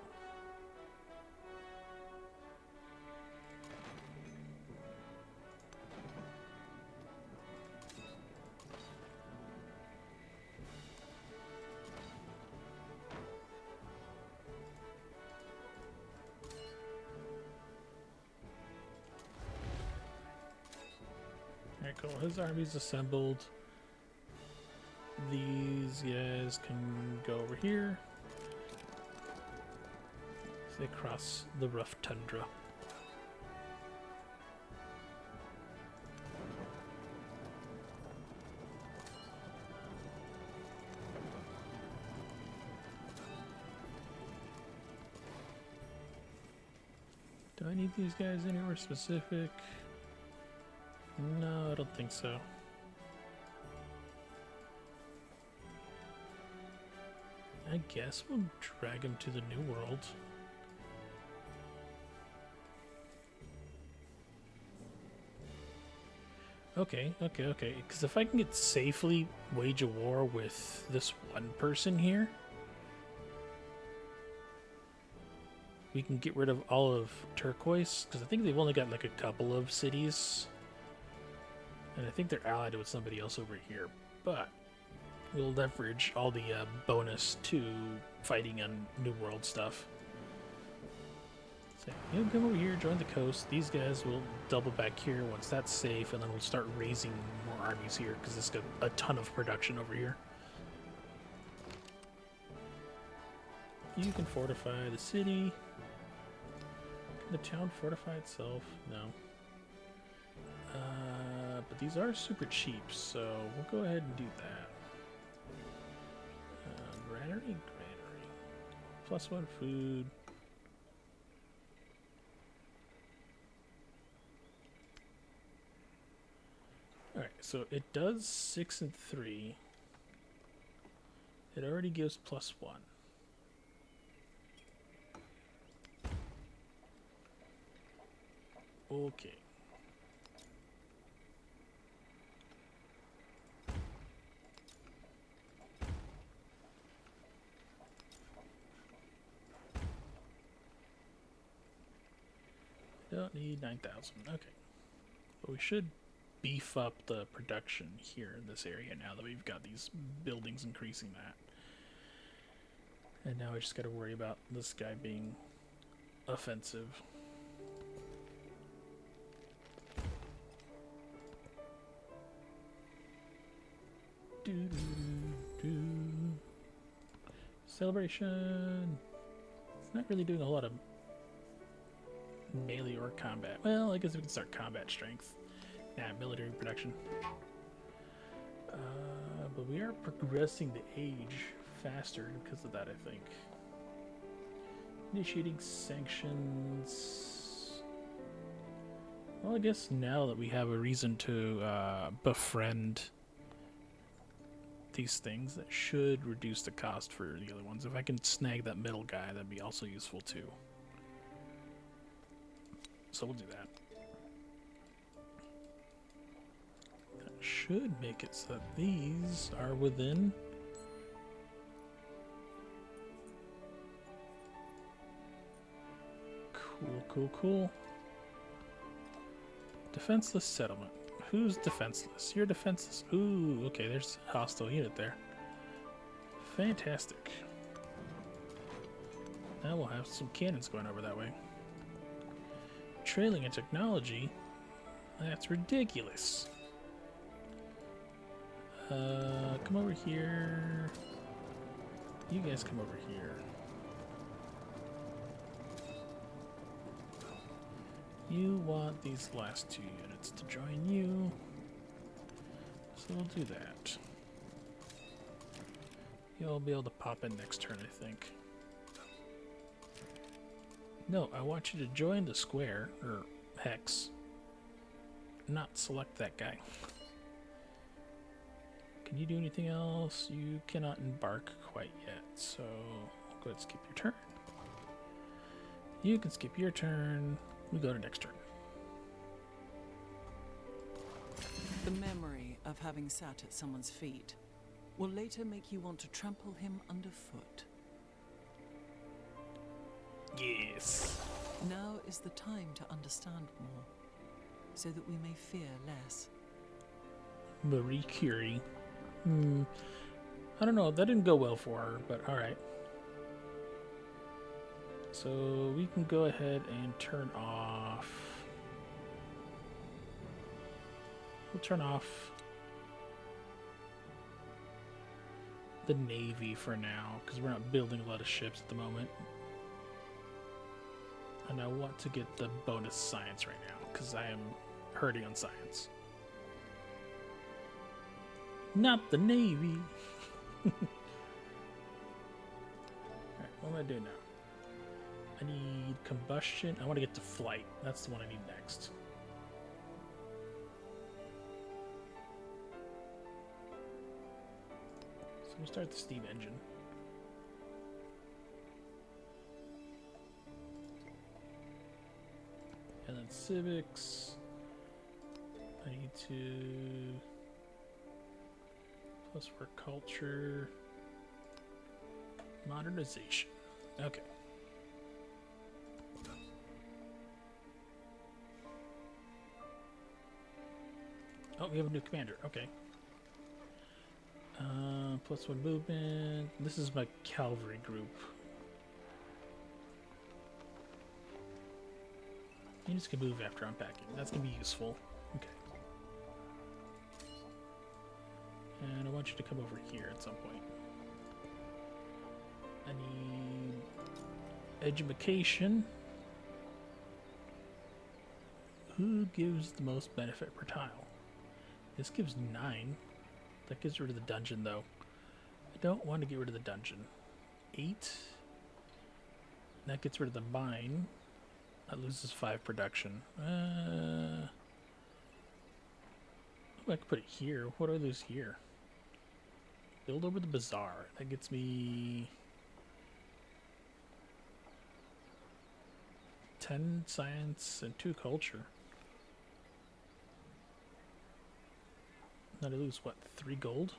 Alright, cool. His army's assembled. These guys can go over here. They cross the rough tundra. Do I need these guys anywhere specific? No, I don't think so. I guess we'll drag him to the New World. Okay. Because if I can get safely wage a war with this one person here, we can get rid of all of Turquoise, because I think they've only got like a couple of cities. And I think they're allied with somebody else over here. But we'll leverage all the bonus to fighting on New World stuff. So you come over here, join the coast. These guys will double back here once that's safe, and then we'll start raising more armies here, because it's got a ton of production over here. You can fortify the city. Can the town fortify itself? No. But these are super cheap, so we'll go ahead and do that. Granary? +1 food. Alright, so it does 6 and 3. It already gives +1. Okay. Don't need 9,000. Okay. But we should beef up the production here in this area now that we've got these buildings increasing that. And now I just got to worry about this guy being offensive. Celebration. It's not really doing a lot of melee or combat. Well, I guess we can start combat strength. Nah, military production. But we are progressing the age faster because of that, I think. Initiating sanctions. Well, I guess now that we have a reason to befriend these things, that should reduce the cost for the other ones. If I can snag that middle guy, that'd be also useful too. So we'll do that. should make it so that these are within. Cool. Defenseless settlement. Who's defenseless? You're defenseless. Ooh, okay, there's a hostile unit there. Fantastic. Now we'll have some cannons going over that way. Trailing in technology? That's ridiculous. Come over here. You guys come over here. You want these last two units to join you. So we'll do that. You'll be able to pop in next turn, I think. No, I want you to join the square, or hex. Not select that guy. Can you do anything else? You cannot embark quite yet, so go ahead and skip your turn. You can skip your turn. We go to next turn. The memory of having sat at someone's feet will later make you want to trample him underfoot. Yes. Now is the time to understand more, so that we may fear less. Marie Curie. I don't know. That didn't go well for her, but alright. So we can go ahead and turn off. We'll turn off the Navy for now, because we're not building a lot of ships at the moment. And I want to get the bonus science right now, because I am hurting on science. Not the Navy! Alright, what am I doing now? I need combustion. I want to get to flight. That's the one I need next. So we'll start the steam engine. And then civics. I need to plus for culture. Modernization. Okay. Oh, we have a new commander. Okay. +1 movement. This is my cavalry group. Units can move after unpacking. That's going to be useful. Okay. And I want you to come over here at some point. I need education. Who gives the most benefit per tile? This gives 9. That gets rid of the dungeon, though. I don't want to get rid of the dungeon. 8. That gets rid of the mine. That loses 5 production. Oh, I could put it here. What do I lose here? Build over the bazaar. That gets me 10 science and 2 culture. Now I lose, what, 3 gold?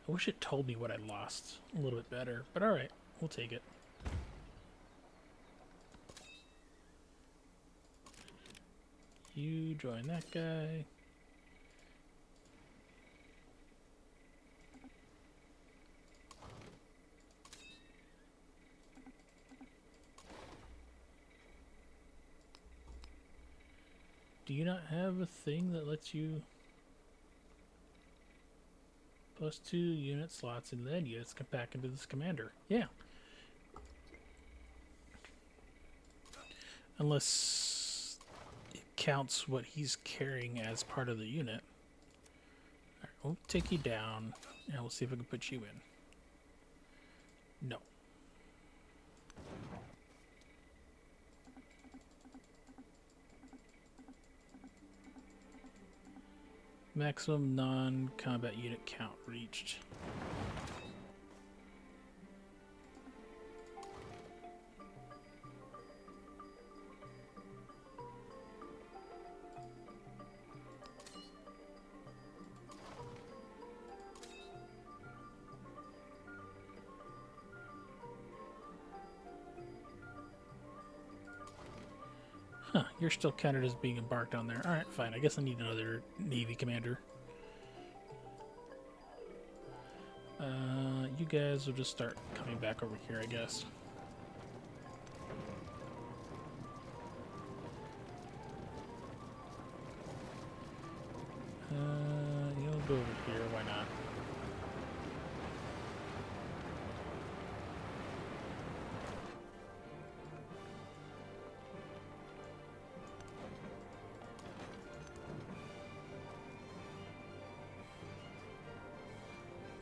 I wish it told me what I lost a little bit better, but alright, we'll take it. You join that guy. Do you not have a thing that lets you +2 unit slots and then units come back into this commander? Yeah. Unless it counts what he's carrying as part of the unit. Alright, we'll take you down and we'll see if we can put you in. No. Maximum non-combat unit count reached. Huh, you're still counted as being embarked on there. Alright, fine. I guess I need another Navy commander. You guys will just start coming back over here, I guess. You'll go over here, why not?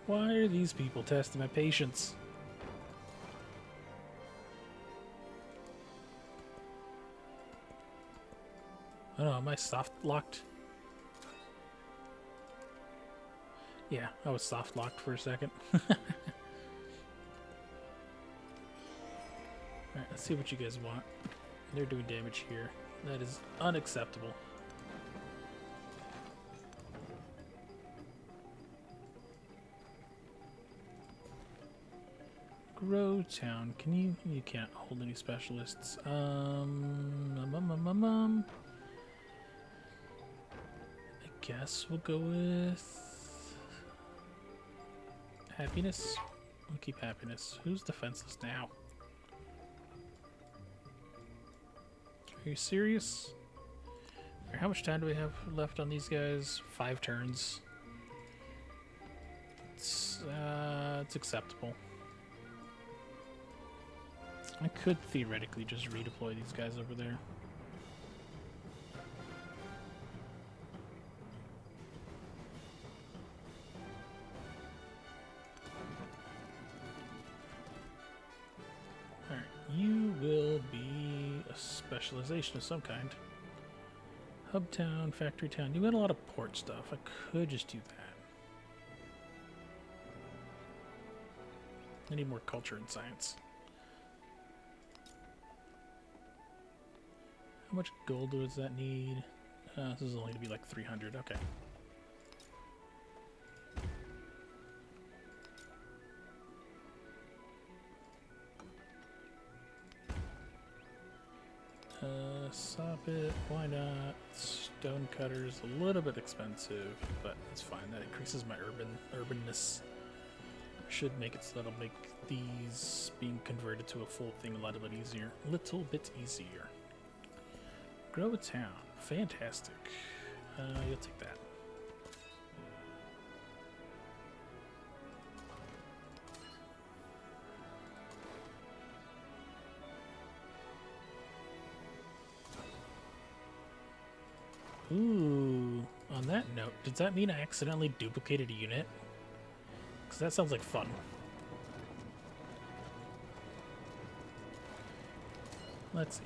Why are these people testing my patience? Oh no, am I soft locked? Yeah, I was soft locked for a second. Alright, let's see what you guys want. They're doing damage here. That is unacceptable. Grow Town. Can you? You can't hold any specialists. I guess we'll go with happiness. We'll keep happiness. Who's defenseless now? Are you serious? Right, how much time do we have left on these guys? 5 turns. It's acceptable. I could theoretically just redeploy these guys over there. Alright, you will be a specialization of some kind. Hub town, factory town. You got a lot of port stuff. I could just do that. I need more culture and science. How much gold does that need? This is only to be like 300. Okay. Soppet, why not? Stone cutter's a little bit expensive, but it's fine. That increases my urbanness. Should make it so that'll make these being converted to a full thing a little bit easier. Little bit easier. Grow a town. Fantastic. You'll take that. Ooh. On that note, does that mean I accidentally duplicated a unit? Because that sounds like fun. Let's see.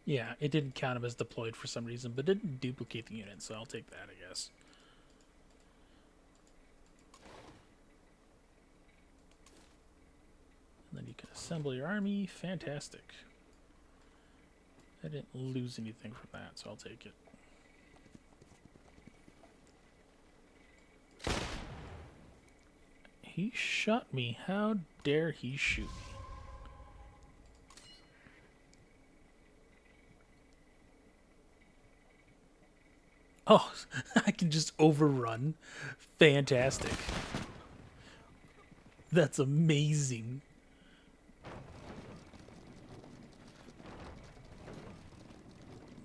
Yeah, it didn't count him as deployed for some reason, but didn't duplicate the unit, so I'll take that, I guess. And then you can assemble your army. Fantastic. I didn't lose anything from that, so I'll take it. He shot me. How dare he shoot me? Oh, I can just overrun. Fantastic. That's amazing.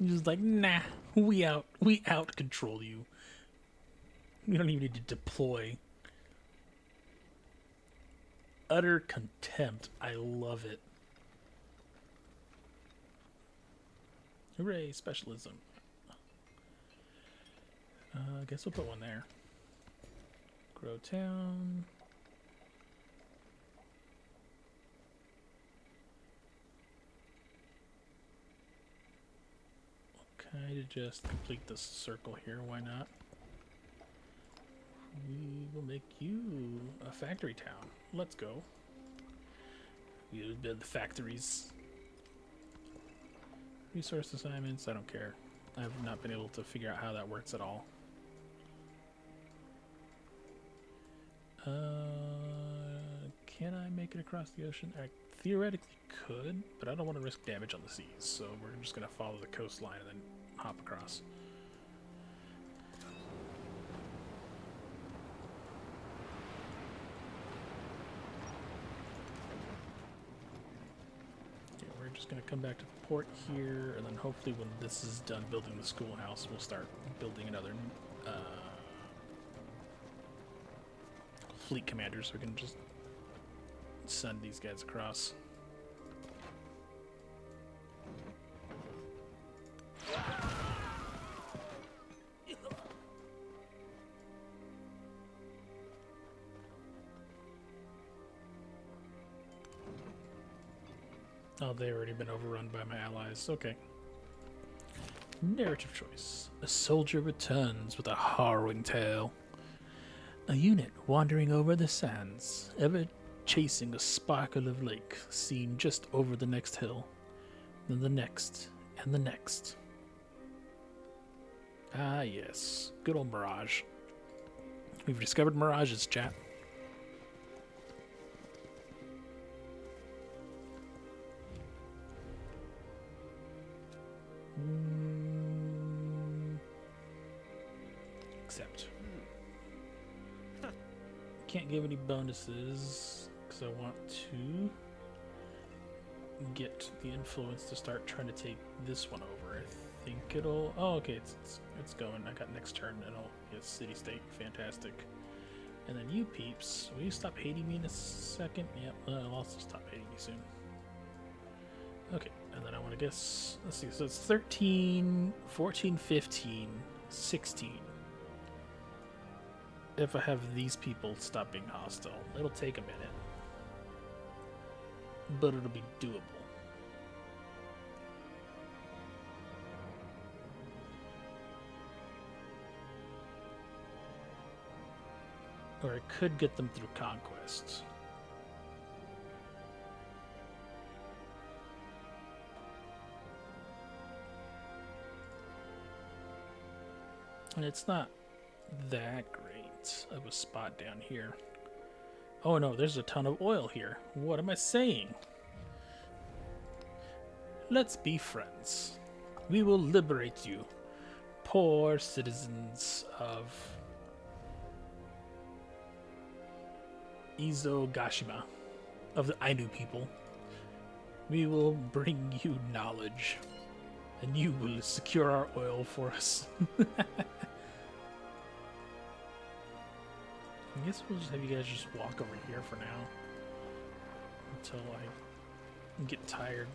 Just like, nah, we out control you. We don't even need to deploy. Utter contempt. I love it. Hooray, specialism. I guess we'll put one there. Grow town. Kind of just complete this circle here. Why not? We will make you a factory town. Let's go. We build the factories. Resource assignments, I don't care. I've not been able to figure out how that works at all. Can I make it across the ocean? I theoretically could, but I don't want to risk damage on the seas, so we're just going to follow the coastline and then hop across. Okay, we're just going to come back to the port here, and then hopefully when this is done building the schoolhouse, we'll start building another fleet commander, so we can just send these guys across. Oh, they've already been overrun by my allies. Okay. Narrative choice. A soldier returns with a harrowing tale. A unit wandering over the sands, ever chasing a sparkle of lake seen just over the next hill, then the next, and the next. Ah, yes. Good old Mirage. We've discovered mirages, chat. Accept. Can't give any bonuses because I want to get the influence to start trying to take this one over. I think it'll... Oh, okay, it's going. I got next turn and it'll get city-state. Fantastic. And then you peeps, will you stop hating me in a second? Yep, I'll also stop hating you soon. Okay, and then I want to guess... Let's see, so it's 13, 14, 15, 16. If I have these people stop being hostile. It'll take a minute. But it'll be doable. Or I could get them through conquest. And it's not that great of a spot down here. Oh no, there's a ton of oil here. What am I saying? Let's be friends. We will liberate you, poor citizens of Izogashima, of the Ainu people. We will bring you knowledge, and you will secure our oil for us. I guess we'll just have you guys just walk over here for now until I get tired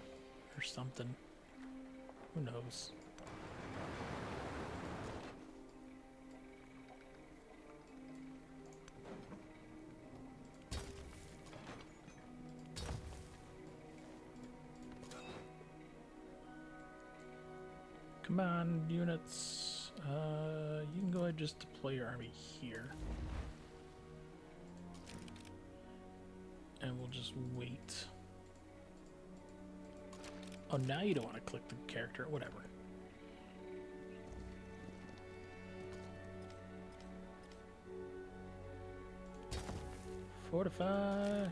or something. Who knows? Command units. You can go ahead and just deploy your army here. And we'll just wait. Oh, now you don't want to click the character. Whatever. Fortify.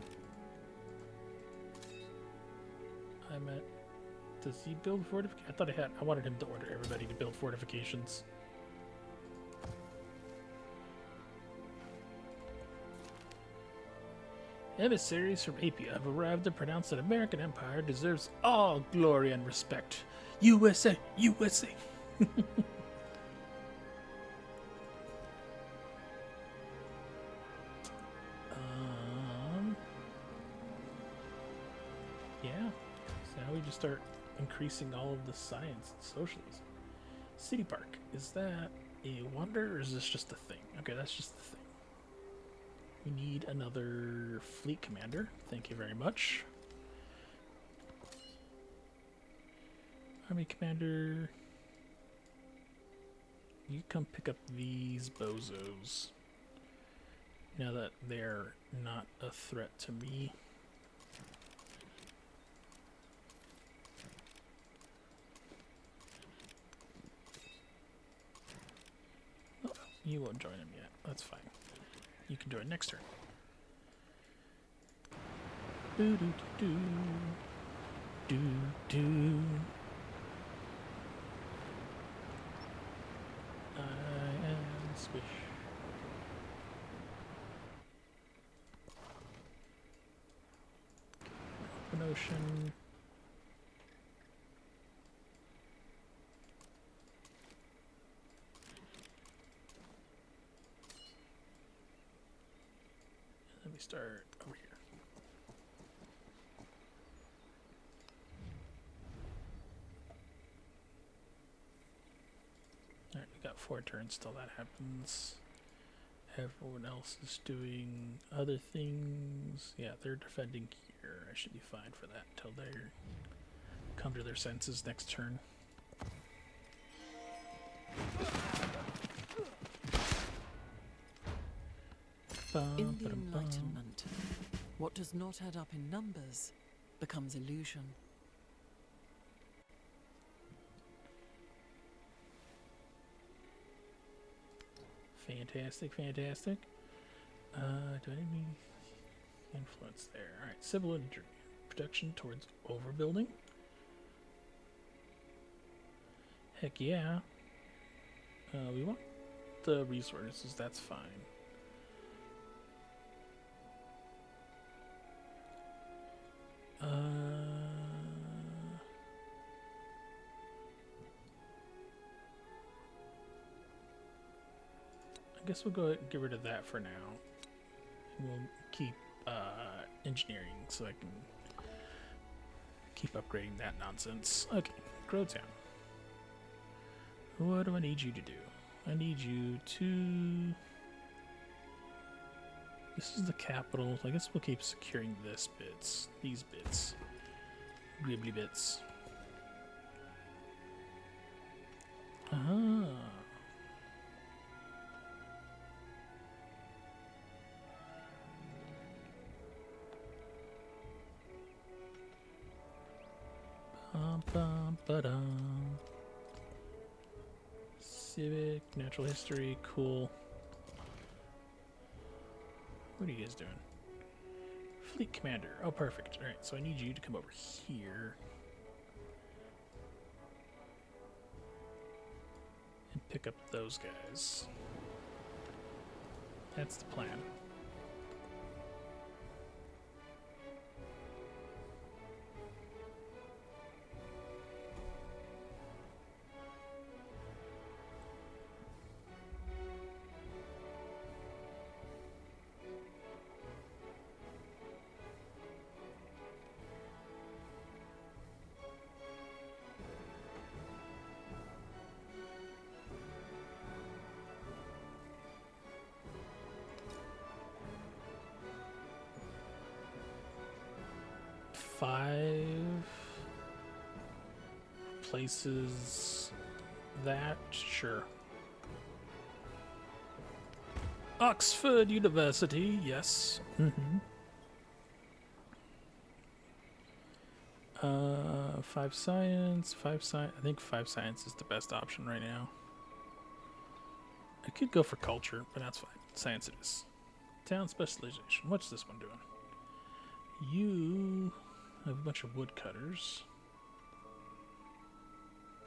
I meant... Does he build fortifications? I wanted him to order everybody to build fortifications. Emissaries from Apia have arrived to pronounce that American Empire deserves all glory and respect. USA! USA! Yeah. So now we just start increasing all of the science and socialism. City Park. Is that a wonder or is this just a thing? Okay, that's just the thing. We need another fleet commander. Thank you very much. Army commander. You come pick up these bozos. Now that they're not a threat to me. You won't join him yet. That's fine. You can join next turn. Do do do do do. I am Swish. Open ocean. Let me start over here. Alright, we got 4 turns till that happens. Everyone else is doing other things. Yeah, they're defending here. I should be fine for that until they come to their senses next turn. In the Enlightenment, what does not add up in numbers becomes illusion. Fantastic, fantastic. Do I need any influence there? Alright, civil injury. Protection towards overbuilding. Heck yeah. We want the resources, that's fine. I guess we'll go ahead and get rid of that for now. And we'll keep engineering so I can keep upgrading that nonsense. Okay, grow town. What do I need you to do? I need you to... This is the capital. I guess we'll keep securing these bits. Gribbly bits. Ah. Bum, civic, natural history, cool. What are you guys doing? Fleet commander. Oh, perfect. Alright, so I need you to come over here. And pick up those guys. That's the plan. Five places that, sure. Oxford University, yes. 5 science, I think 5 science is the best option right now. I could go for culture, but that's fine. Science it is. Town specialization. What's this one doing? You have a bunch of woodcutters.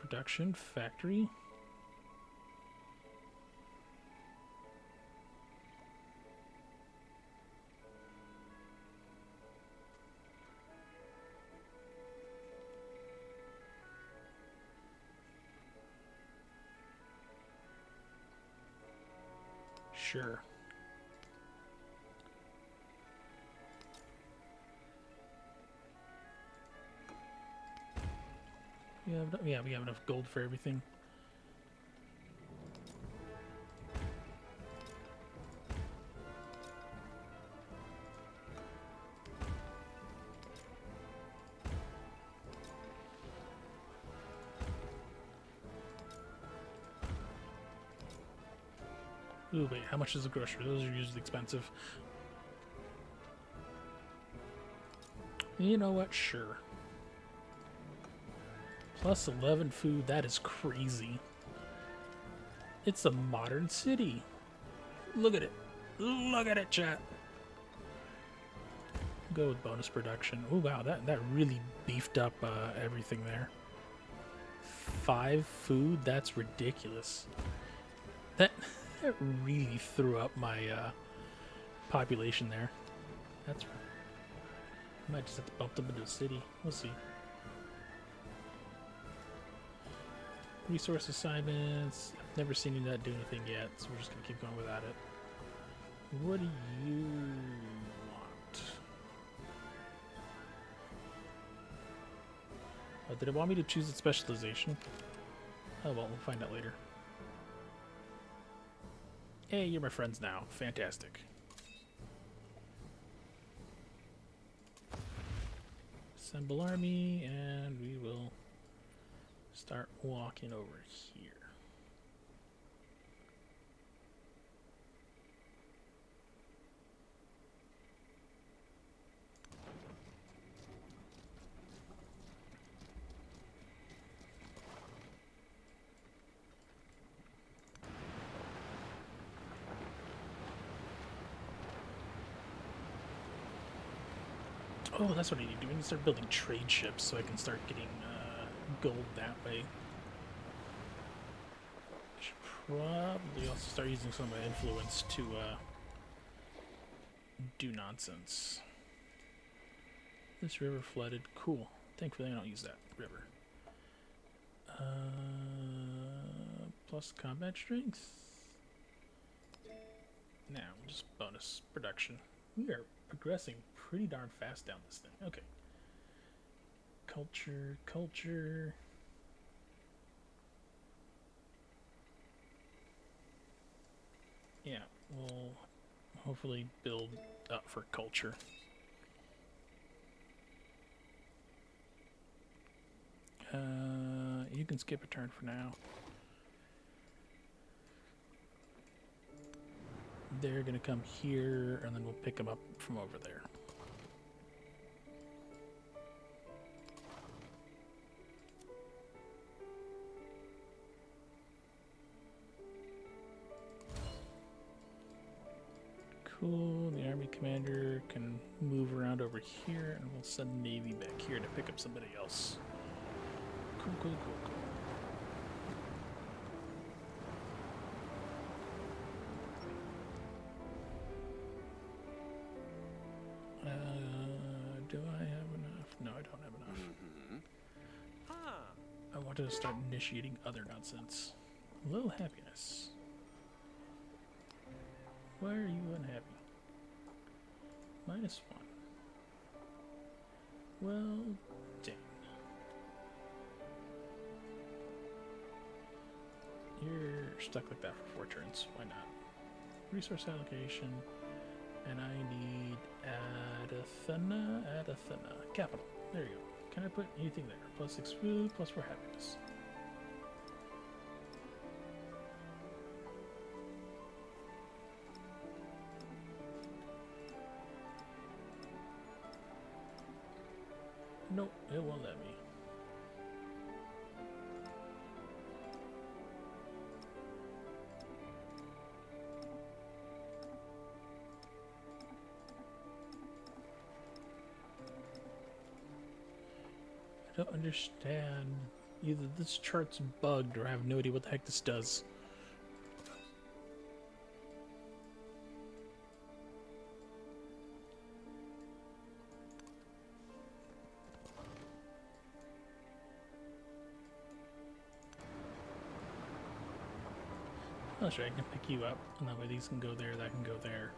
Production, factory. Sure. Yeah, we have enough gold for everything. Ooh, wait, how much is the grocery? Those are usually expensive. You know what? Sure. Plus 11 food, that is crazy. It's a modern city. Look at it. Look at it, chat. Go with bonus production. Oh, wow. That really beefed up everything there. 5 food? That's ridiculous. That really threw up my population there. That's right. Might just have to bump them into a city. We'll see. Resource assignments. I've never seen that do anything yet, so we're just going to keep going without it. What do you want? Oh, did it want me to choose its specialization? Oh, well, we'll find out later. Hey, you're my friends now. Fantastic. Assemble army, and we will start walking over here. Oh, that's what I need to do. I need to start building trade ships so I can start getting gold that way. Should probably also start using some of my influence to do nonsense. This river flooded. Cool. Thankfully I don't use that river. Plus combat strength. Now, just bonus production. We are progressing pretty darn fast down this thing. Okay. Culture. Yeah, we'll hopefully build up for culture. You can skip a turn for now. They're gonna come here, and then we'll pick them up from over there. Cool, the army commander can move around over here, and we'll send Navy back here to pick up somebody else. Cool. Do I have enough? No, I don't have enough. I wanted to start initiating other nonsense. A little happiness. Why are you unhappy? -1. Well, dang. You're stuck like that for 4 turns. Why not? Resource allocation. And I need Adathana. Capital. There you go. Can I put anything there? +6 food, +4 happiness. Nope, it won't let me. I don't understand. Either this chart's bugged or I have no idea what the heck this does. Oh, sure, I can pick you up, and that way these can go there, that can go there.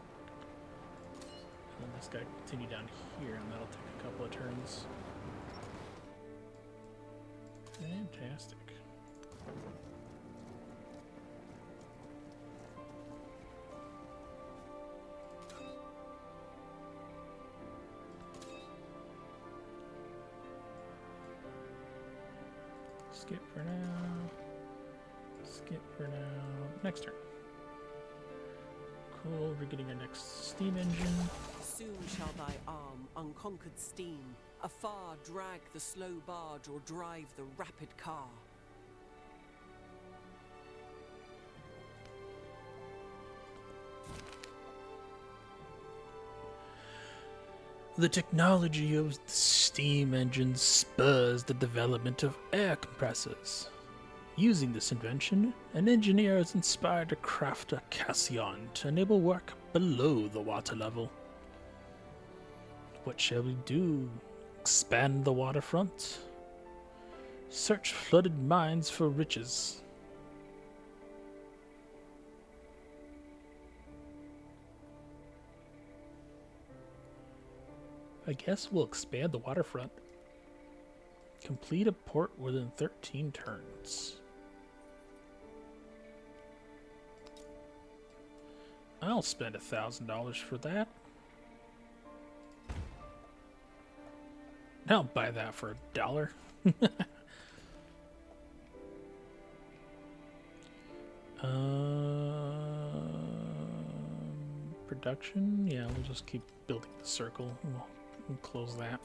And then this guy can continue down here, and that'll take a couple of turns. Fantastic. Skip for now. Skip for now. Next turn. Cool, we're getting our next steam engine. Soon shall thy arm, unconquered steam, afar drag the slow barge or drive the rapid car. The technology of the steam engine spurs the development of air compressors. Using this invention, an engineer is inspired to craft a caisson to enable work below the water level. What shall we do? Expand the waterfront? Search flooded mines for riches. I guess we'll expand the waterfront. Complete a port within 13 turns. I'll spend $1,000 for that. I'll buy that for $1. Production? Yeah, we'll just keep building the circle. We'll close that.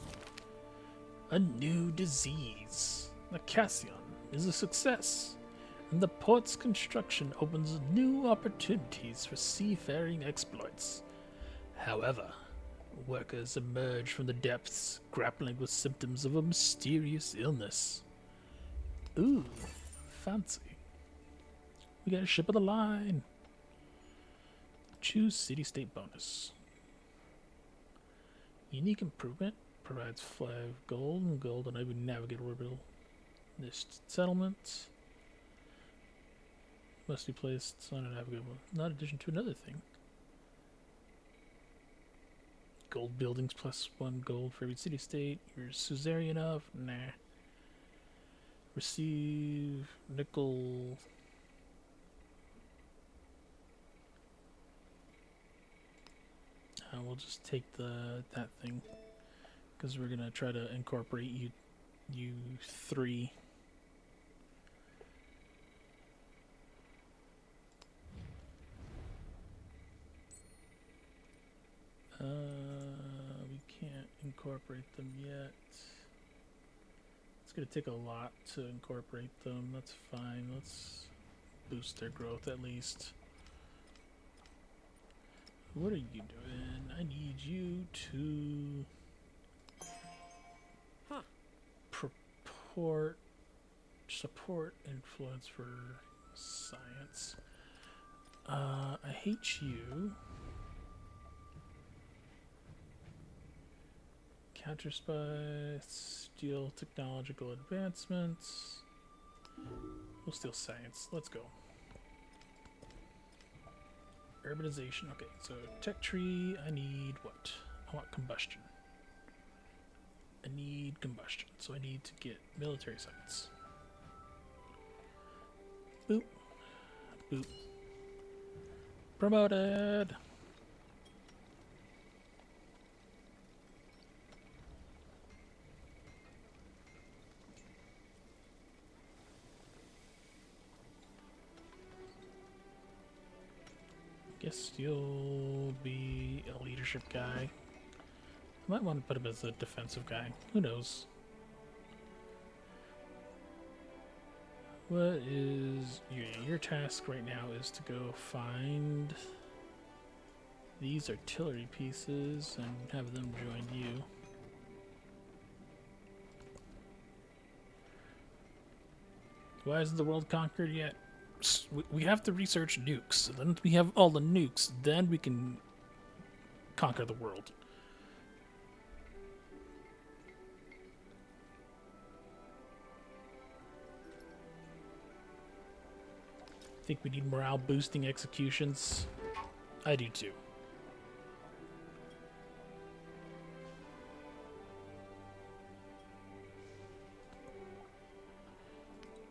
A new disease. The caisson is a success, and the port's construction opens new opportunities for seafaring exploits. However, workers emerge from the depths, grappling with symptoms of a mysterious illness. Ooh, fancy. We got a ship of the line. Choose city-state bonus. Unique improvement provides 5 gold and gold on every navigate orbital. This settlement must be placed on a navigable, not in addition to another thing. Gold buildings plus 1 gold for every city-state. You're Suzerain enough? Nah. Receive nickel. We'll just take that thing because we're gonna try to incorporate you 3. We can't incorporate them yet. It's gonna take a lot to incorporate them. That's fine. Let's boost their growth at least. What are you doing? I need you to support influence for science. I hate you. Counter spy, steal technological advancements. We'll steal science. Let's go. Urbanization. Okay, so tech tree, I need what? I want combustion. I need combustion, so I need to get military sites. Boop. Boop. Promoted! Guess you'll be a leadership guy. I might want to put him as a defensive guy. Who knows? What is your task right now is to go find these artillery pieces and have them join you. Why isn't the world conquered yet? We have to research nukes. And then we have all the nukes. Then we can conquer the world. Think we need morale boosting executions? I do too.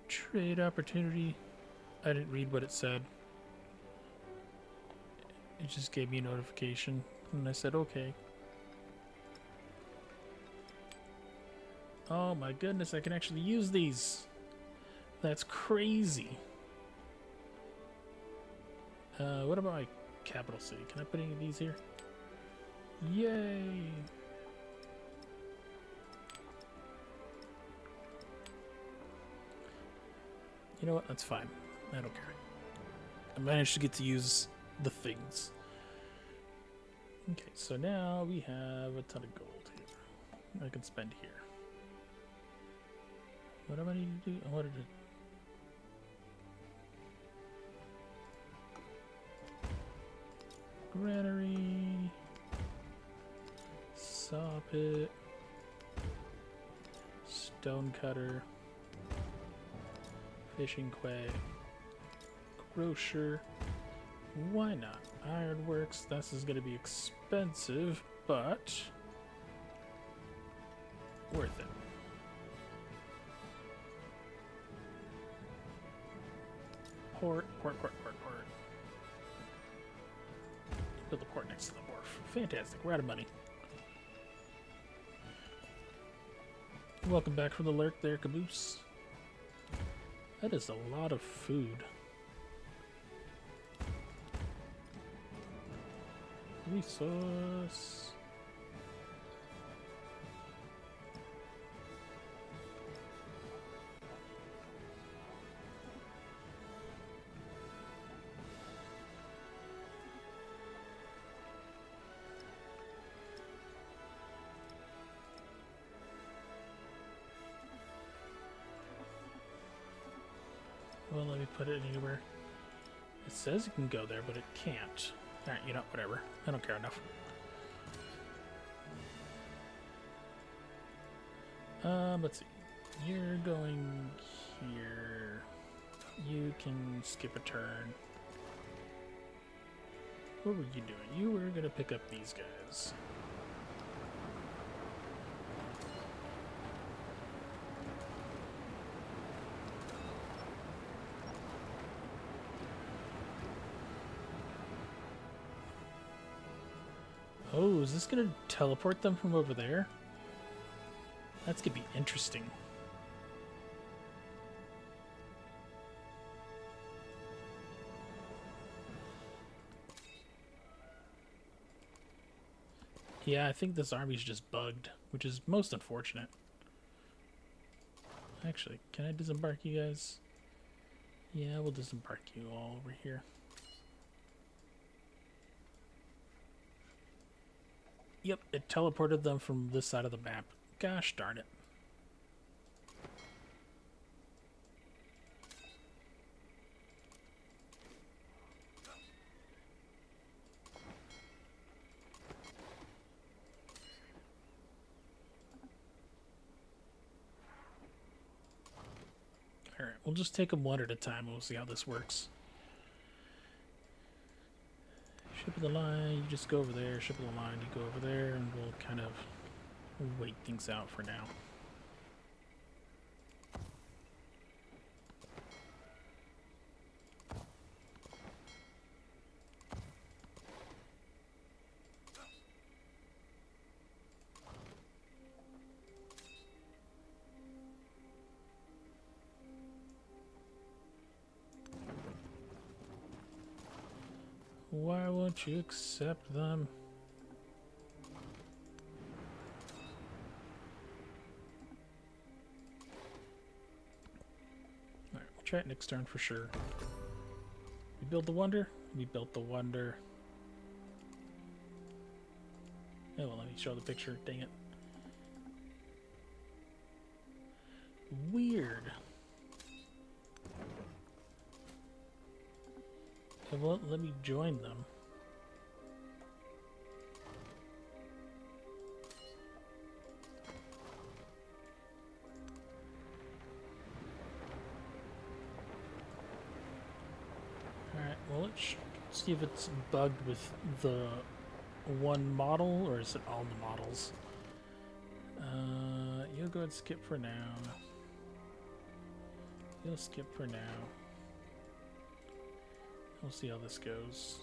Trade opportunity. I didn't read what it said. It just gave me a notification, and I said, okay. Oh my goodness, I can actually use these. That's crazy. What about my capital city? Can I put any of these here? Yay! You know what? That's fine. I don't care. I managed to get to use the things. Okay, so now we have a ton of gold here. I can spend here. What do I need to do? I wanted to... Granary. Saw pit. Stone cutter. Fishing quay. Grocer. Why not? Ironworks. This is going to be expensive, but worth it. Port. Build a port next to the wharf. Fantastic. We're out of money. Welcome back from the lurk there, Caboose. That is a lot of food. Resource. Well, let me put it anywhere. It says it can go there, but it can't. Alright, you know, whatever. I don't care enough. Let's see. You're going here. You can skip a turn. What were you doing? You were gonna pick up these guys. Oh, is this gonna teleport them from over there? That's gonna be interesting. Yeah, I think this army's just bugged, which is most unfortunate. Actually, can I disembark you guys? Yeah, we'll disembark you all over here. Yep, it teleported them from this side of the map. Gosh darn it. Alright, we'll just take them one at a time and we'll see how this works. Ship of the line, you just go over there. Ship of the line, you go over there, and we'll kind of wait things out for now. Why won't you accept them? Alright, we'll try it next turn for sure. We build the Wonder? We built the Wonder. Oh, well, let me show the picture. Dang it. Weird. It won't let me join them. Alright, well, let's see if it's bugged with the one model, or is it all the models? You'll go and skip for now. You'll skip for now. We'll see how this goes.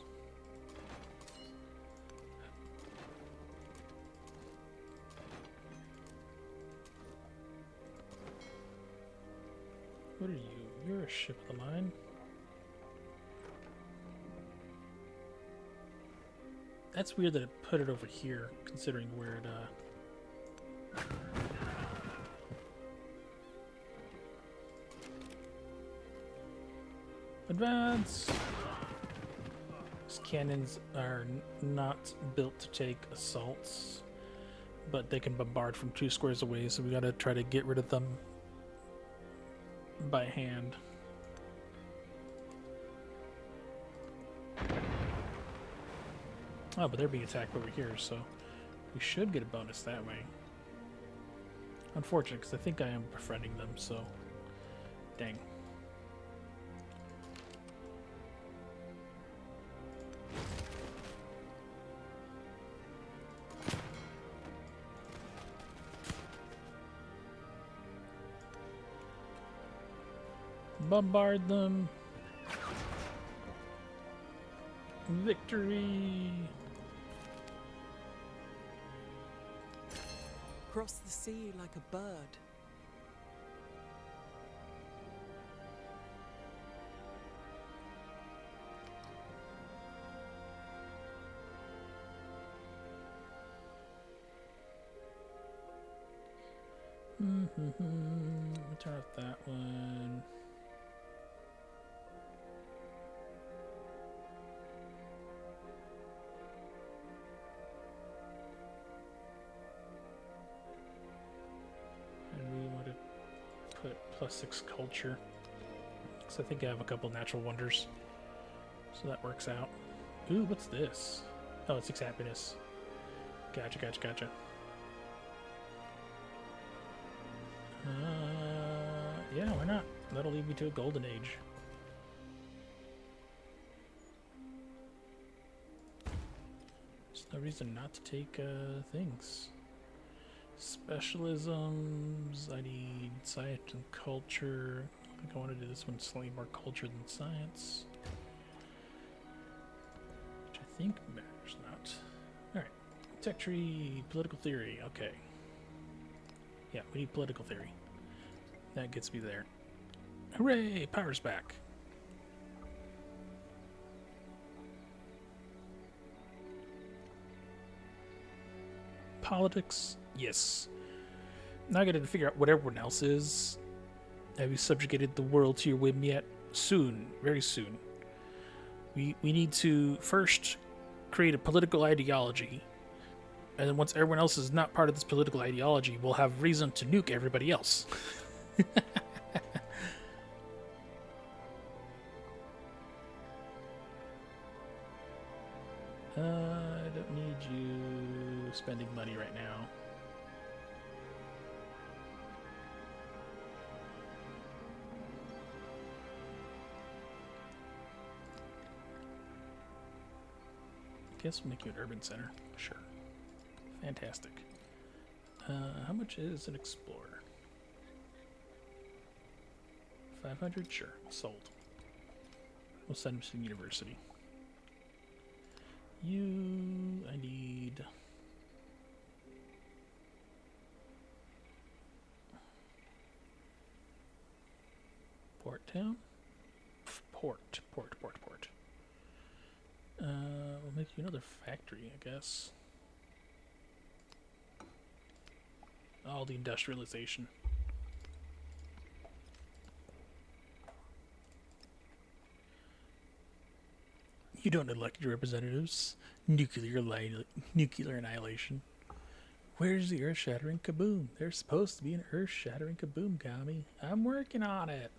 What are you? You're a ship of the line. That's weird that it put it over here, considering where it, Advance! These cannons are not built to take assaults, but they can bombard from 2 squares away, so we gotta try to get rid of them by hand. Oh, but they're being attacked over here, so we should get a bonus that way. Unfortunate, because I think I am befriending them, so dang. Bombard them. Victory. Cross the sea like a bird. Turn off that one. And we want to put +6 culture. Because I think I have a couple natural wonders. So that works out. Ooh, what's this? Oh, it's 6 happiness. Gotcha, gotcha, gotcha. Yeah, why not? That'll lead me to a golden age. There's no reason not to take things. Specialisms, I need science and culture. I think I want to do this one slightly more culture than science. Which I think matters not. Alright. Tech tree, political theory, okay. Yeah, we need political theory. That gets me there. Hooray! Power's back. Politics? Yes. Now I gotta figure out what everyone else is. Have you subjugated the world to your whim yet? Soon. Very soon. We need to first create a political ideology. And then once everyone else is not part of this political ideology, we'll have reason to nuke everybody else. I don't need you spending money right now. Guess we'll make you an urban center. Sure. Fantastic. How much is an explorer? 500? Sure. Sold. We'll send him to the university. I need... Port town? Port. We'll make you another factory, I guess. All the industrialization. You don't elect your representatives. Nuclear annihilation. Where's the earth-shattering kaboom? There's supposed to be an earth-shattering kaboom, Kami. I'm working on it.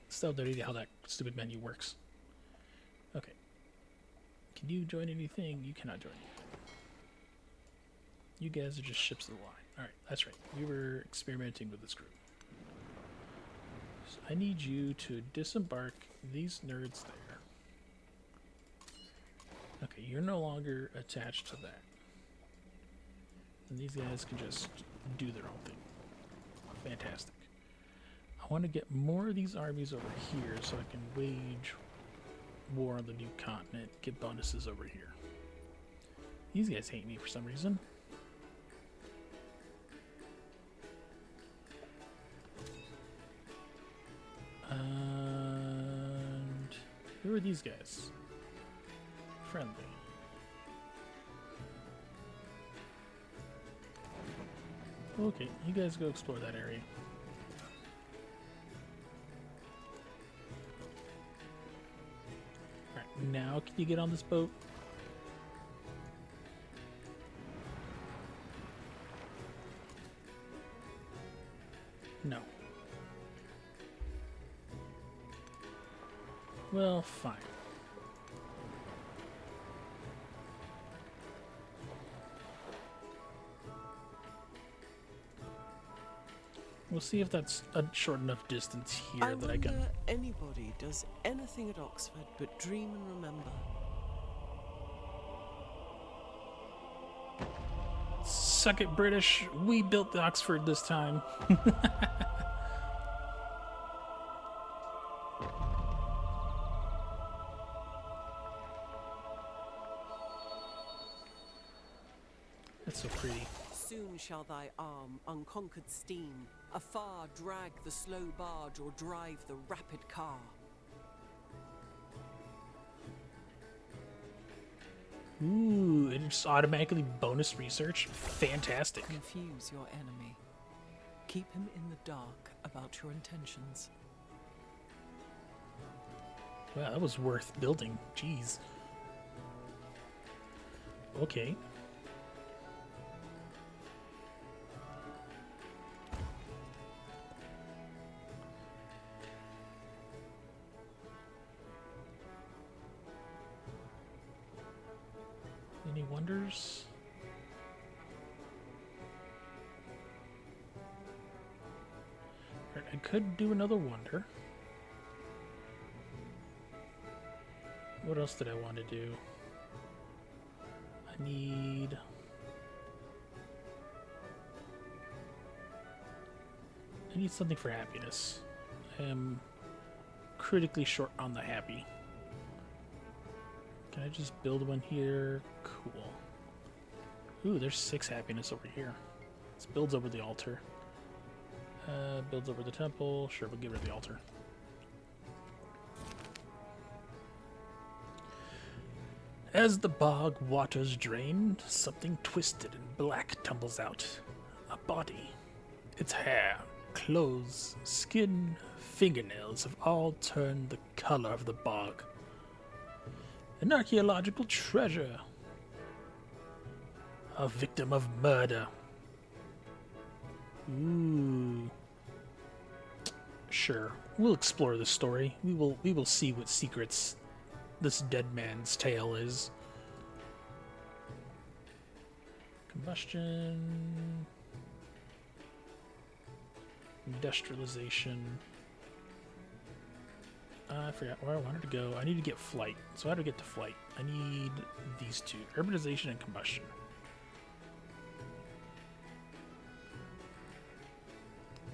Still don't know how that stupid menu works. Okay. Can you join anything? You cannot join anything. You guys are just ships of the line. Alright, that's right. We were experimenting with this group. So I need you to disembark these nerds there. Okay, you're no longer attached to that. And these guys can just do their own thing. Fantastic. I want to get more of these armies over here so I can wage war on the new continent, get bonuses over here. These guys hate me for some reason. And who are these guys? Friendly. Okay, you guys go explore that area. Alright, now can you get on this boat? No. Well, fine. We'll see if that's a short enough distance here that I can... wonder anybody does anything at Oxford but dream and remember. Suck it, British. We built Oxford this time. That's so pretty. Soon shall thy arm, unconquered steam, afar drag the slow barge or drive the rapid car. Ooh, it just automatically bonus research. Fantastic. Confuse your enemy. Keep him in the dark about your intentions. Wow, that was worth building. Jeez. Okay. Any wonders? Right, I could do another wonder. What else did I want to do? I need... something for happiness. I am critically short on the happy. Can I just build one here? Cool. Ooh, there's 6 happiness over here. This builds over the altar. Builds over the temple. Sure, we'll get rid of the altar. As the bog waters drain, something twisted and black tumbles out. A body. Its hair, clothes, skin, fingernails have all turned the color of the bog. An archaeological treasure. A victim of murder. Ooh. Sure, we'll explore the story. We will see what secrets this dead man's tale is. Combustion. Industrialization. I forgot where I wanted to go. I need to get flight. So how do I get to flight? I need these two. Urbanization and combustion.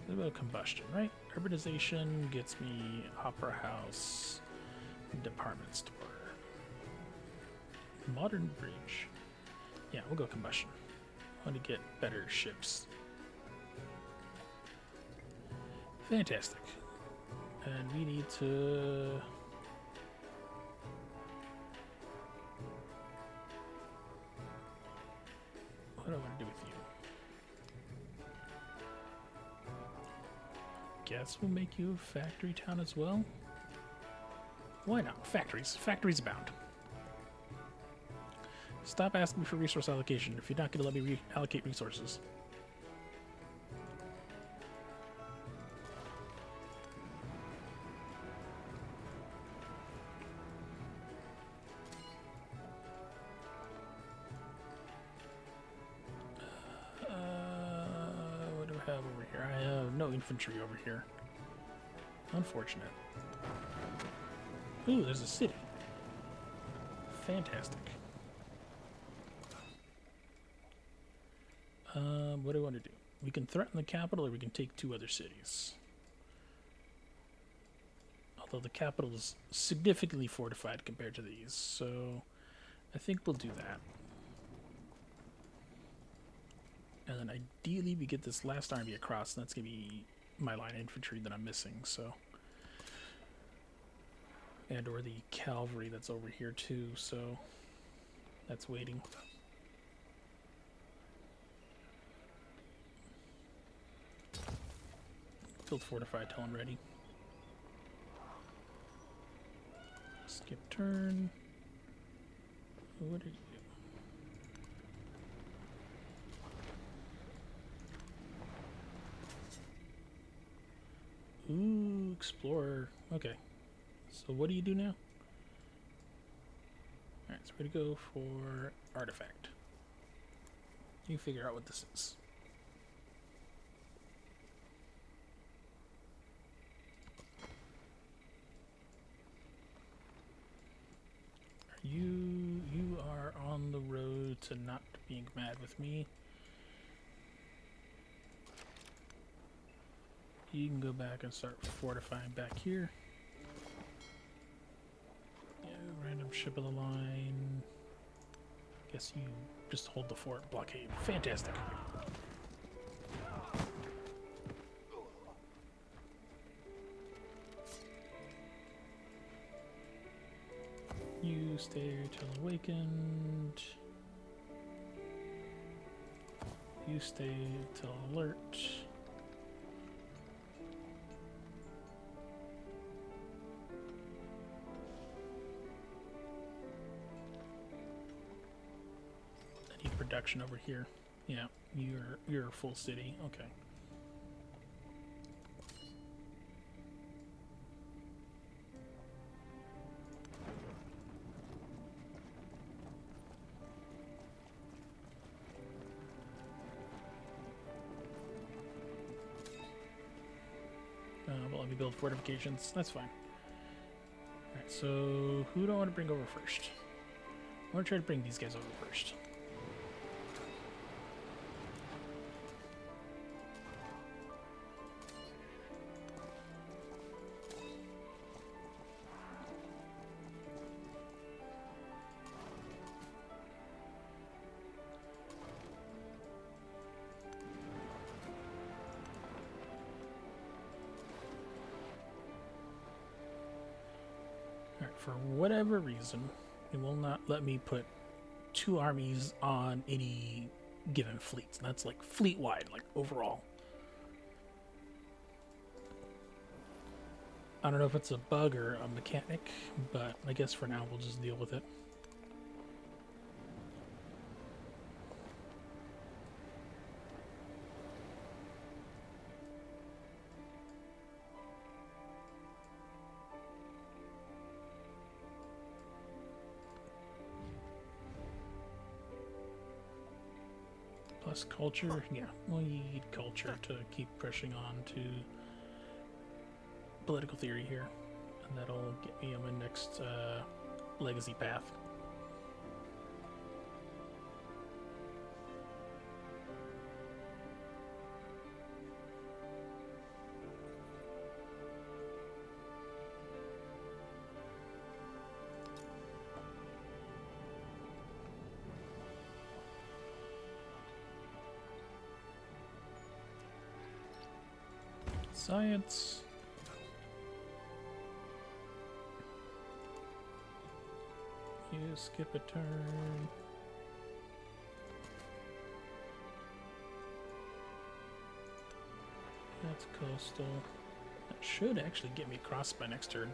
What about combustion, right? Urbanization gets me Opera House, department store. Modern bridge. Yeah, we'll go combustion. I want to get better ships. Fantastic. And we need to... What do I want to do with you? Guess we'll make you a factory town as well. Why not? Factories. Factories abound. Stop asking me for resource allocation if you're not going to let me allocate resources. What do I have over here? I have no infantry over here. Unfortunate. Ooh, there's a city. Fantastic. What do I want to do? We can threaten the capital, or we can take 2 other cities. Although the capital is significantly fortified compared to these, so I think we'll do that. And then ideally we get this last army across, and that's going to be my line of infantry that I'm missing, so... And or the cavalry that's over here too, so that's waiting. Build fortify till I'm ready. Skip turn. What did you do? Ooh, explorer. Okay. So what do you do now? Alright, so we're going to go for artifact. You figure out what this is. You are on the road to not being mad with me. You can go back and start fortifying back here. Yeah, random ship of the line. Guess you just hold the fort blockade. Fantastic. You stay till awakened. You stay till alert. I need production over here. Yeah, you're a full city. Okay. Well, let me build fortifications. That's fine. Alright, so who do I want to bring over first? I want to try to bring these guys over first. For whatever reason, it will not let me put 2 armies on any given fleets. That's like fleet-wide, like overall. I don't know if it's a bug or a mechanic, but I guess for now we'll just deal with it. Plus culture, yeah, we'll need culture to keep pushing on to political theory here, and that'll get me on my next legacy path. Science. You skip a turn. That's coastal. That should actually get me across by next turn.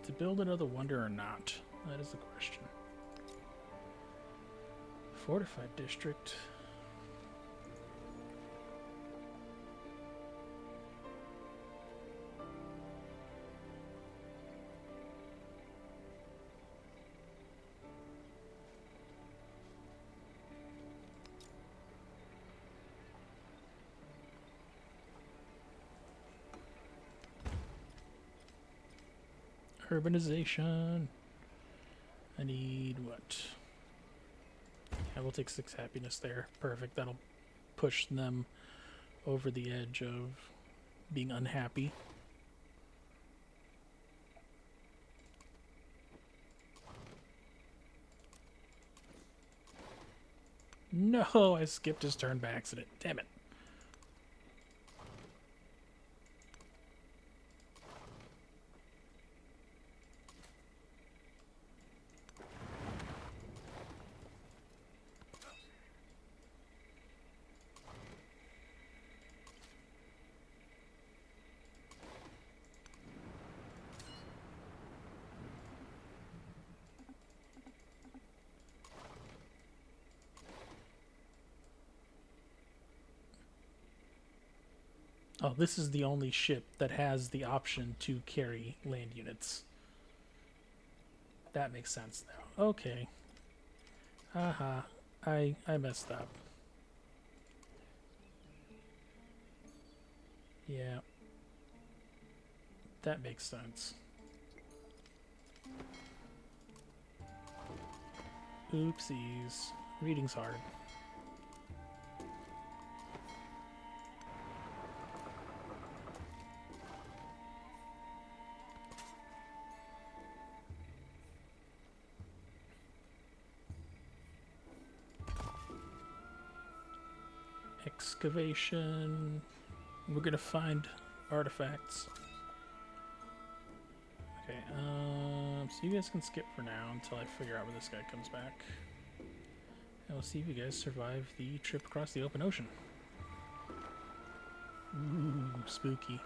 To build another wonder or not? That is the question. Fortified district. Urbanization. I need what? Yeah, we'll take 6 happiness there. Perfect. That'll push them over the edge of being unhappy. No, I skipped his turn by accident. Damn it. Oh, this is the only ship that has the option to carry land units. That makes sense now. Okay. Haha. I messed up. Yeah. That makes sense. Oopsies. Reading's hard. Excavation. We're gonna find artifacts. Okay, so you guys can skip for now until I figure out where this guy comes back. And we'll see if you guys survive the trip across the open ocean. Ooh, spooky.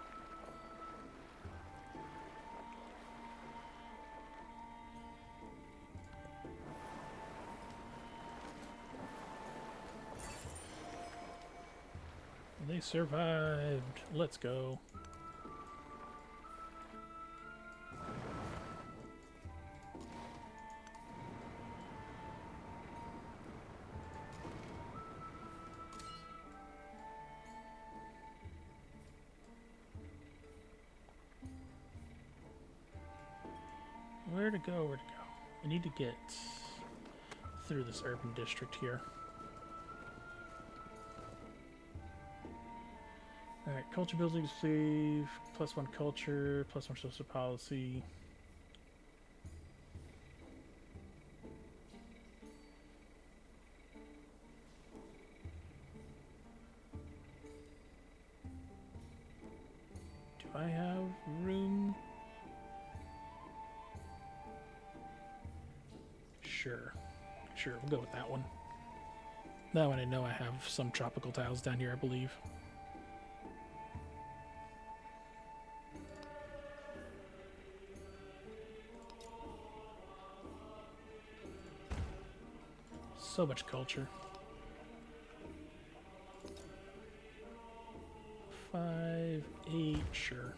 They survived. Let's go. Where to go? Where to go? I need to get through this urban district here. Alright, culture buildings, please. +1 culture, +1 social policy. Do I have room? Sure. Sure, we'll go with that one. That one I know I have some tropical tiles down here, I believe. So much culture. 5, 8, sure.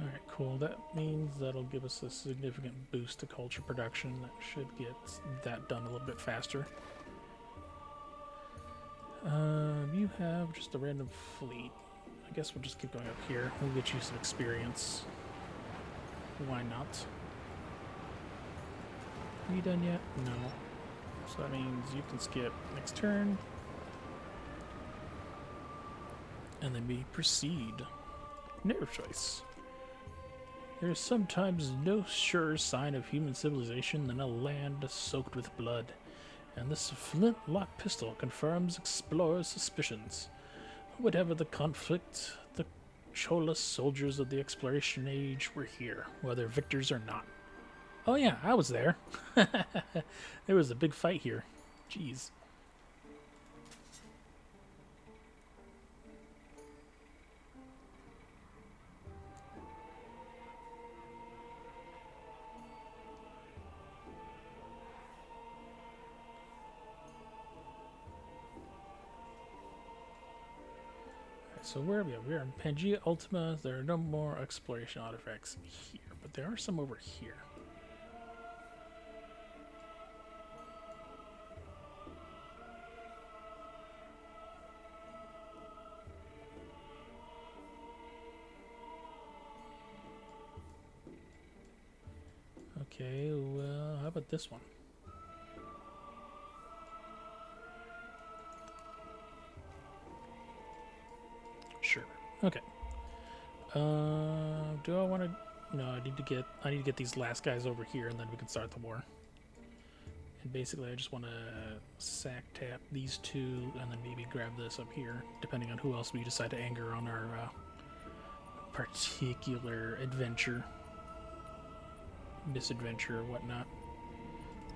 Alright, cool. That means that'll give us a significant boost to culture production. That should get that done a little bit faster. You have just a random fleet. I guess we'll just keep going up here. We'll get you some experience. Why not? Are you done yet? No. So that means you can skip next turn. And then we proceed. Narrative choice. There is sometimes no surer sign of human civilization than a land soaked with blood, and this flintlock pistol confirms explorers' suspicions. Whatever the conflict, the Chola soldiers of the exploration age were here, whether victors or not. Oh yeah, I was there. There was a big fight here. Jeez. so where are we? We're in Pangea Ultima. There are no more exploration artifacts here, but there are some over here. Okay, well, how about this one? Sure. Okay. Do I want to? No, I need to get these last guys over here, and then we can start the war. And basically, I just want to sack tap these two, and then maybe grab this up here, depending on who else we decide to anger on our particular adventure, misadventure, or whatnot.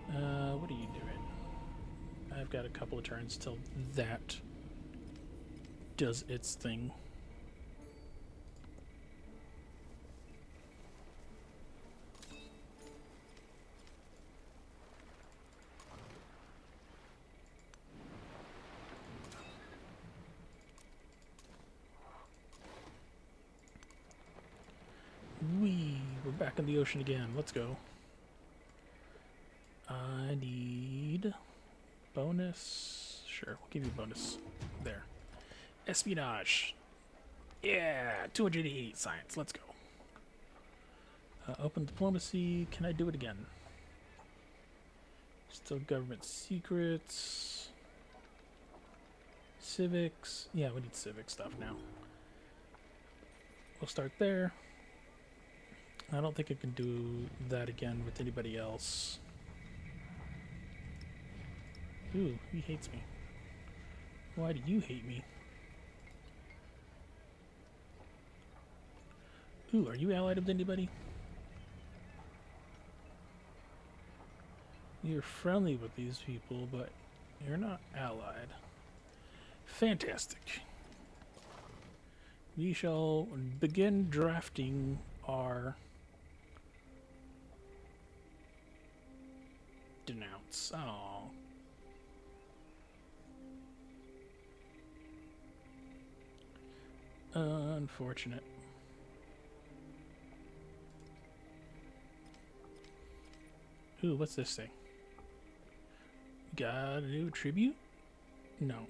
What are you doing? I've got a couple of turns till that does its thing. We're back in the ocean again. Let's go. I need bonus. Sure, we'll give you a bonus. There. Espionage. Yeah, 288 science. Let's go. Open diplomacy. Can I do it again? Still government secrets. Civics. Yeah, we need civic stuff now. We'll start there. I don't think I can do that again with anybody else. Ooh, he hates me. Why do you hate me? Ooh, are you allied with anybody? You're friendly with these people, but you're not allied. Fantastic. We shall begin drafting our denounce. Oh. Unfortunate. Ooh, what's this thing? Got a new tribute? No.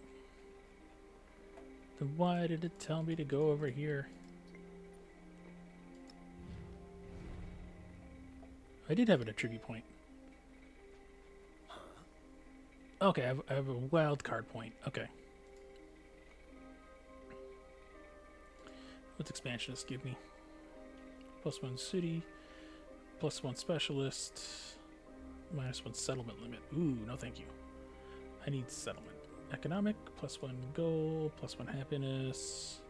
Then why did it tell me to go over here? I did have an attribute point. Okay, I have a wild card point. Okay. What's expansionist give me? +1 city, +1 specialist, -1 settlement limit. Ooh, no thank you. I need settlement. Economic, +1 goal, +1 happiness.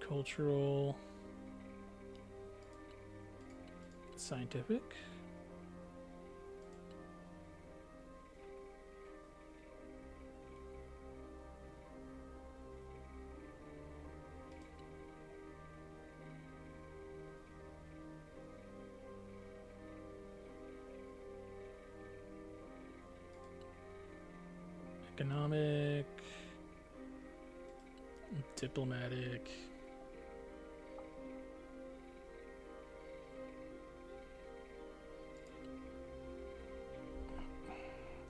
Cultural. Scientific. Economic, diplomatic,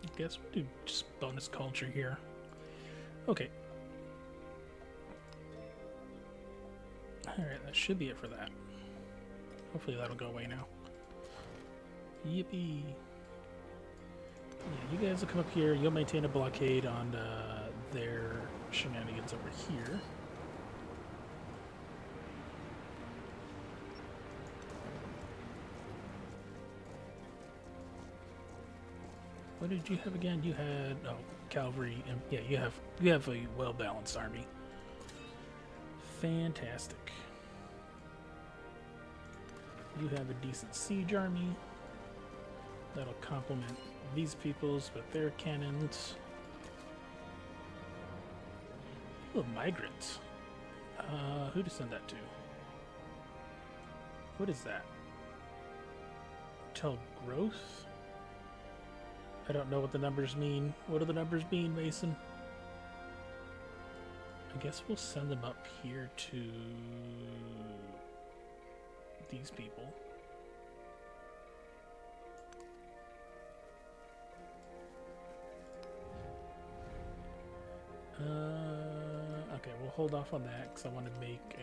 I guess we'll do just bonus culture here. Okay. Alright, that should be it for that. Hopefully that'll go away now. Yippee! Yeah, you guys will come up here. You'll maintain a blockade on their shenanigans over here. What did you have again? You had cavalry, and yeah, you have a well-balanced army. Fantastic. You have a decent siege army that'll complement these people's with their cannons. Ooh, migrants. Who to send that to? What is that? Tell growth? I don't know what the numbers mean. What do the numbers mean, Mason? I guess we'll send them up here to these people. Okay, we'll hold off on that because I want to make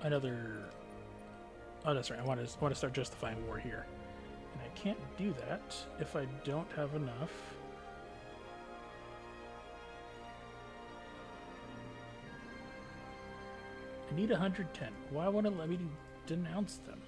another. Oh, that's right. I want to start justifying war here, and I can't do that if I don't have enough. I need 110. Why won't it let me denounce them?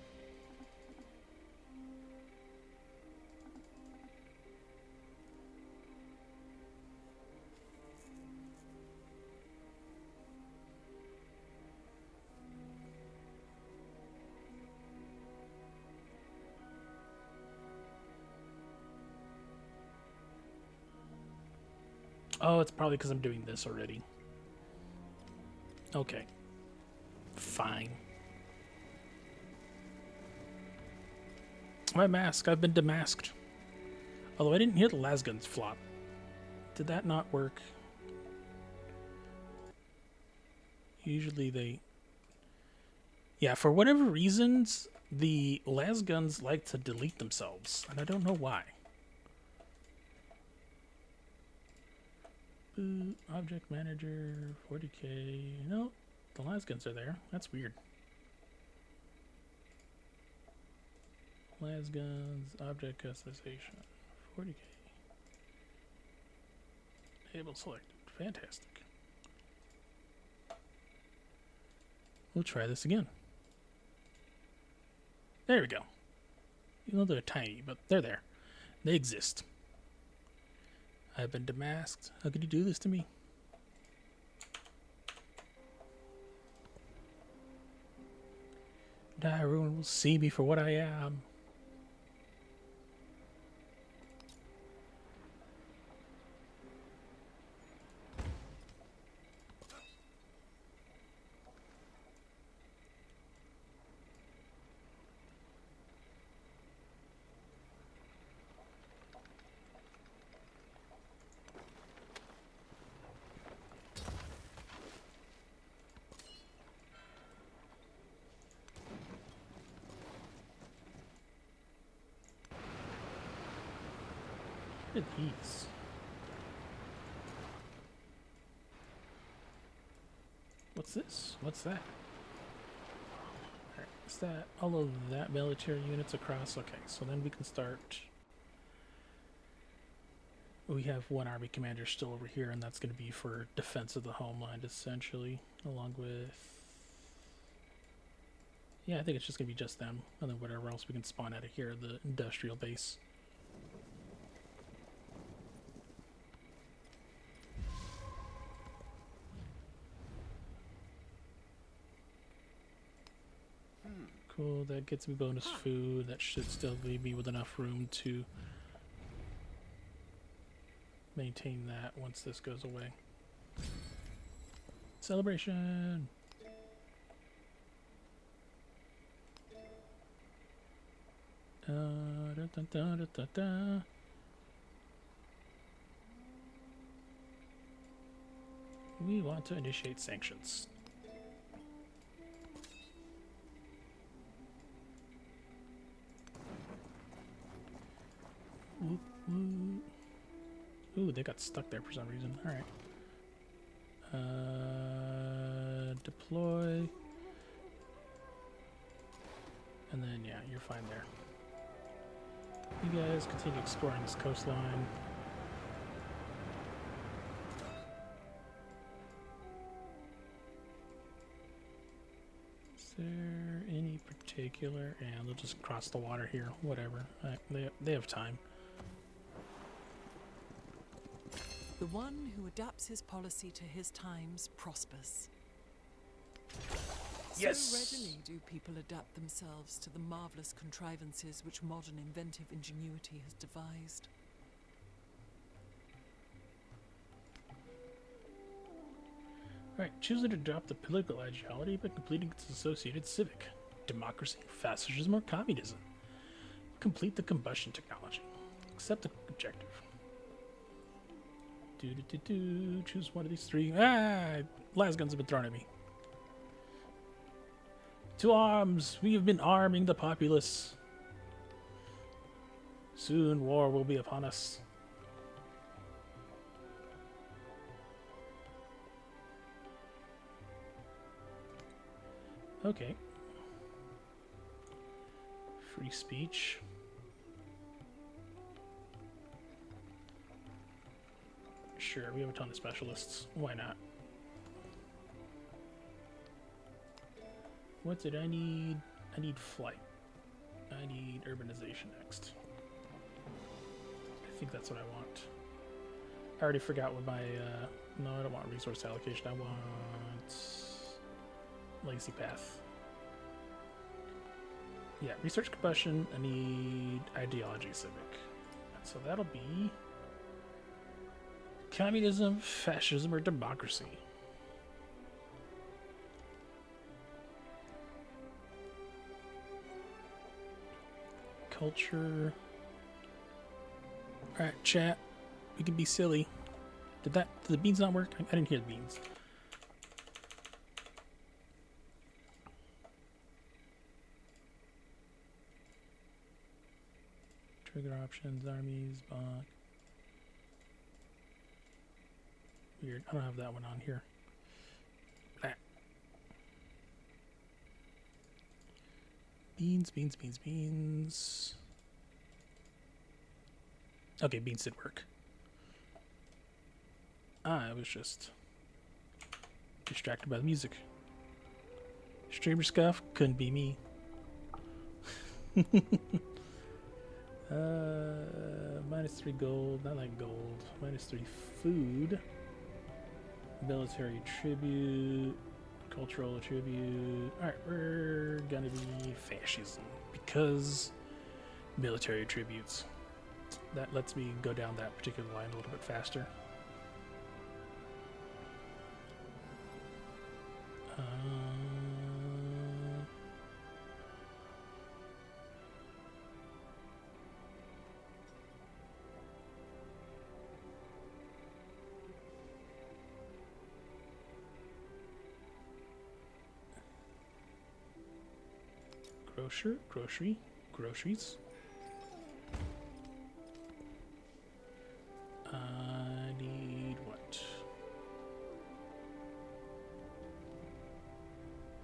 Oh, it's probably because I'm doing this already. Okay. Fine. My mask. I've been demasked. Although I didn't hear the lasguns flop. Did that not work? Usually they... Yeah, for whatever reasons, the lasguns like to delete themselves. And I don't know why. Boot, object manager, 40k. No, the lasguns are there. That's weird. Lasguns, object customization, 40k. Enable selected. Fantastic. We'll try this again. There we go. Even though they're tiny, but they're there. They exist. I've been demasked. How could you do this to me? Everyone will see me for what I am. What are these? What's this? What's that? Alright, is that all of that military units across? Okay, so then we can start. We have one army commander still over here, and that's going to be for defense of the homeland, essentially, along with... Yeah, I think it's just going to be just them, and then whatever else we can spawn out of here, the industrial base. Cool, that gets me bonus food. That should still leave me with enough room to maintain that once this goes away. Celebration! We want to initiate sanctions. Ooh, they got stuck there for some reason. Alright. Deploy. And then, yeah, you're fine there. You guys continue exploring this coastline. Is there any particular... Yeah, they'll just cross the water here. Whatever. They have time. The one who adapts his policy to his times prospers. Yes! So readily do people adapt themselves to the marvelous contrivances which modern inventive ingenuity has devised. Alright, choosing to adopt the political ideology by completing its associated civic. Democracy, fascism, or communism. Complete the combustion technology. Accept the objective. Choose one of these three. Ah! Lasguns have been thrown at me. To arms! We have been arming the populace. Soon war will be upon us. Okay. Free speech. Sure, we have a ton of specialists. Why not? What did I need? I need flight. I need urbanization next. I think that's what I want. I already forgot what my... no, I don't want resource allocation. I want... Legacy path. Yeah, research combustion. I need ideology civic. So that'll be... communism, fascism, or democracy. Culture. Alright, chat. We can be silly. Did the beans not work? I didn't hear the beans. Trigger options, armies, bot. Weird. I don't have that one on here. Ah. Beans, beans, beans, beans. Okay, beans did work. I was just distracted by the music. Streamer scuff couldn't be me. -3 gold. I like gold. -3 food. Military tribute. Cultural tribute. Alright, we're gonna be fascism. Because military tributes. That lets me go down that particular line a little bit faster. Groceries. I need what?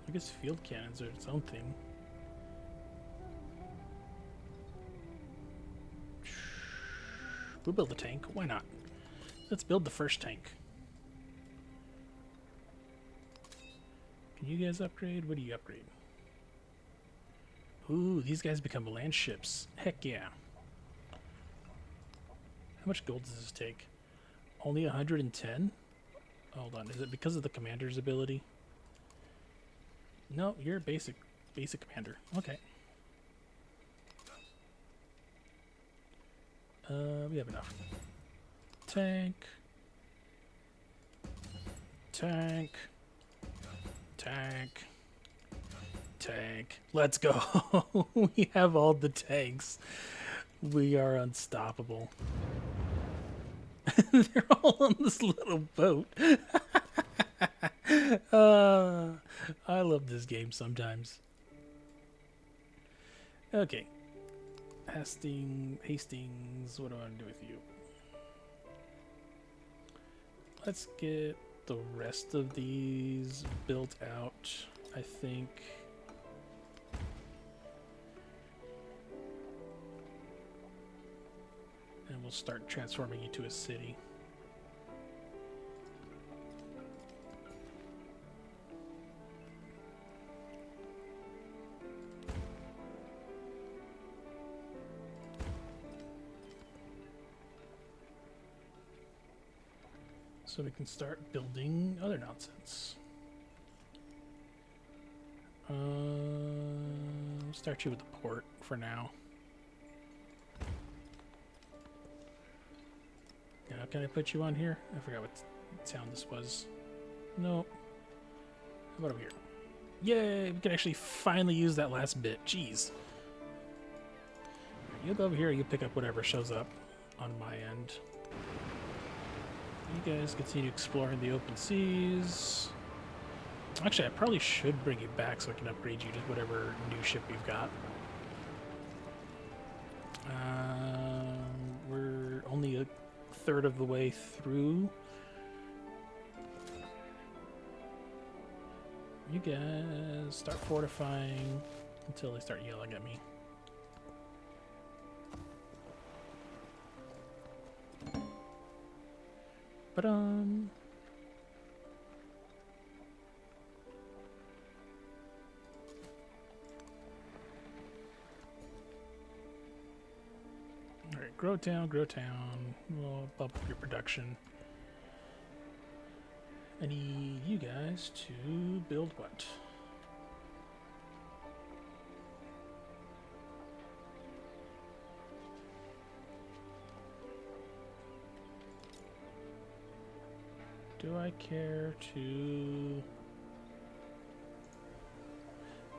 I guess field cannons are its own thing. We'll build a tank. Why not? Let's build the first tank. Can you guys upgrade? What do you upgrade? Ooh, these guys become land ships. Heck yeah. How much gold does this take? Only 110? Hold on, is it because of the commander's ability? No, you're a basic commander. Okay. We have enough. Tank. Let's go. We have all the tanks. We are unstoppable. They're all on this little boat. I love this game sometimes. Okay. Hastings, what do I want to do with you? Let's get the rest of these built out, I think. And we'll start transforming into a city. So we can start building other nonsense. I'll start you with the port for now. Now, can I put you on here? I forgot what sound this was. No. How about over here? Yay! We can actually finally use that last bit. Jeez. You go over here, you pick up whatever shows up. on my end. You guys continue exploring the open seas. Actually, I probably should bring you back so I can upgrade you to whatever new ship you've got. We're only a third of the way through. You guys start fortifying until they start yelling at me. But alright, grow town, grow town. We'll bump up your production. I need you guys to build what? Do I care to...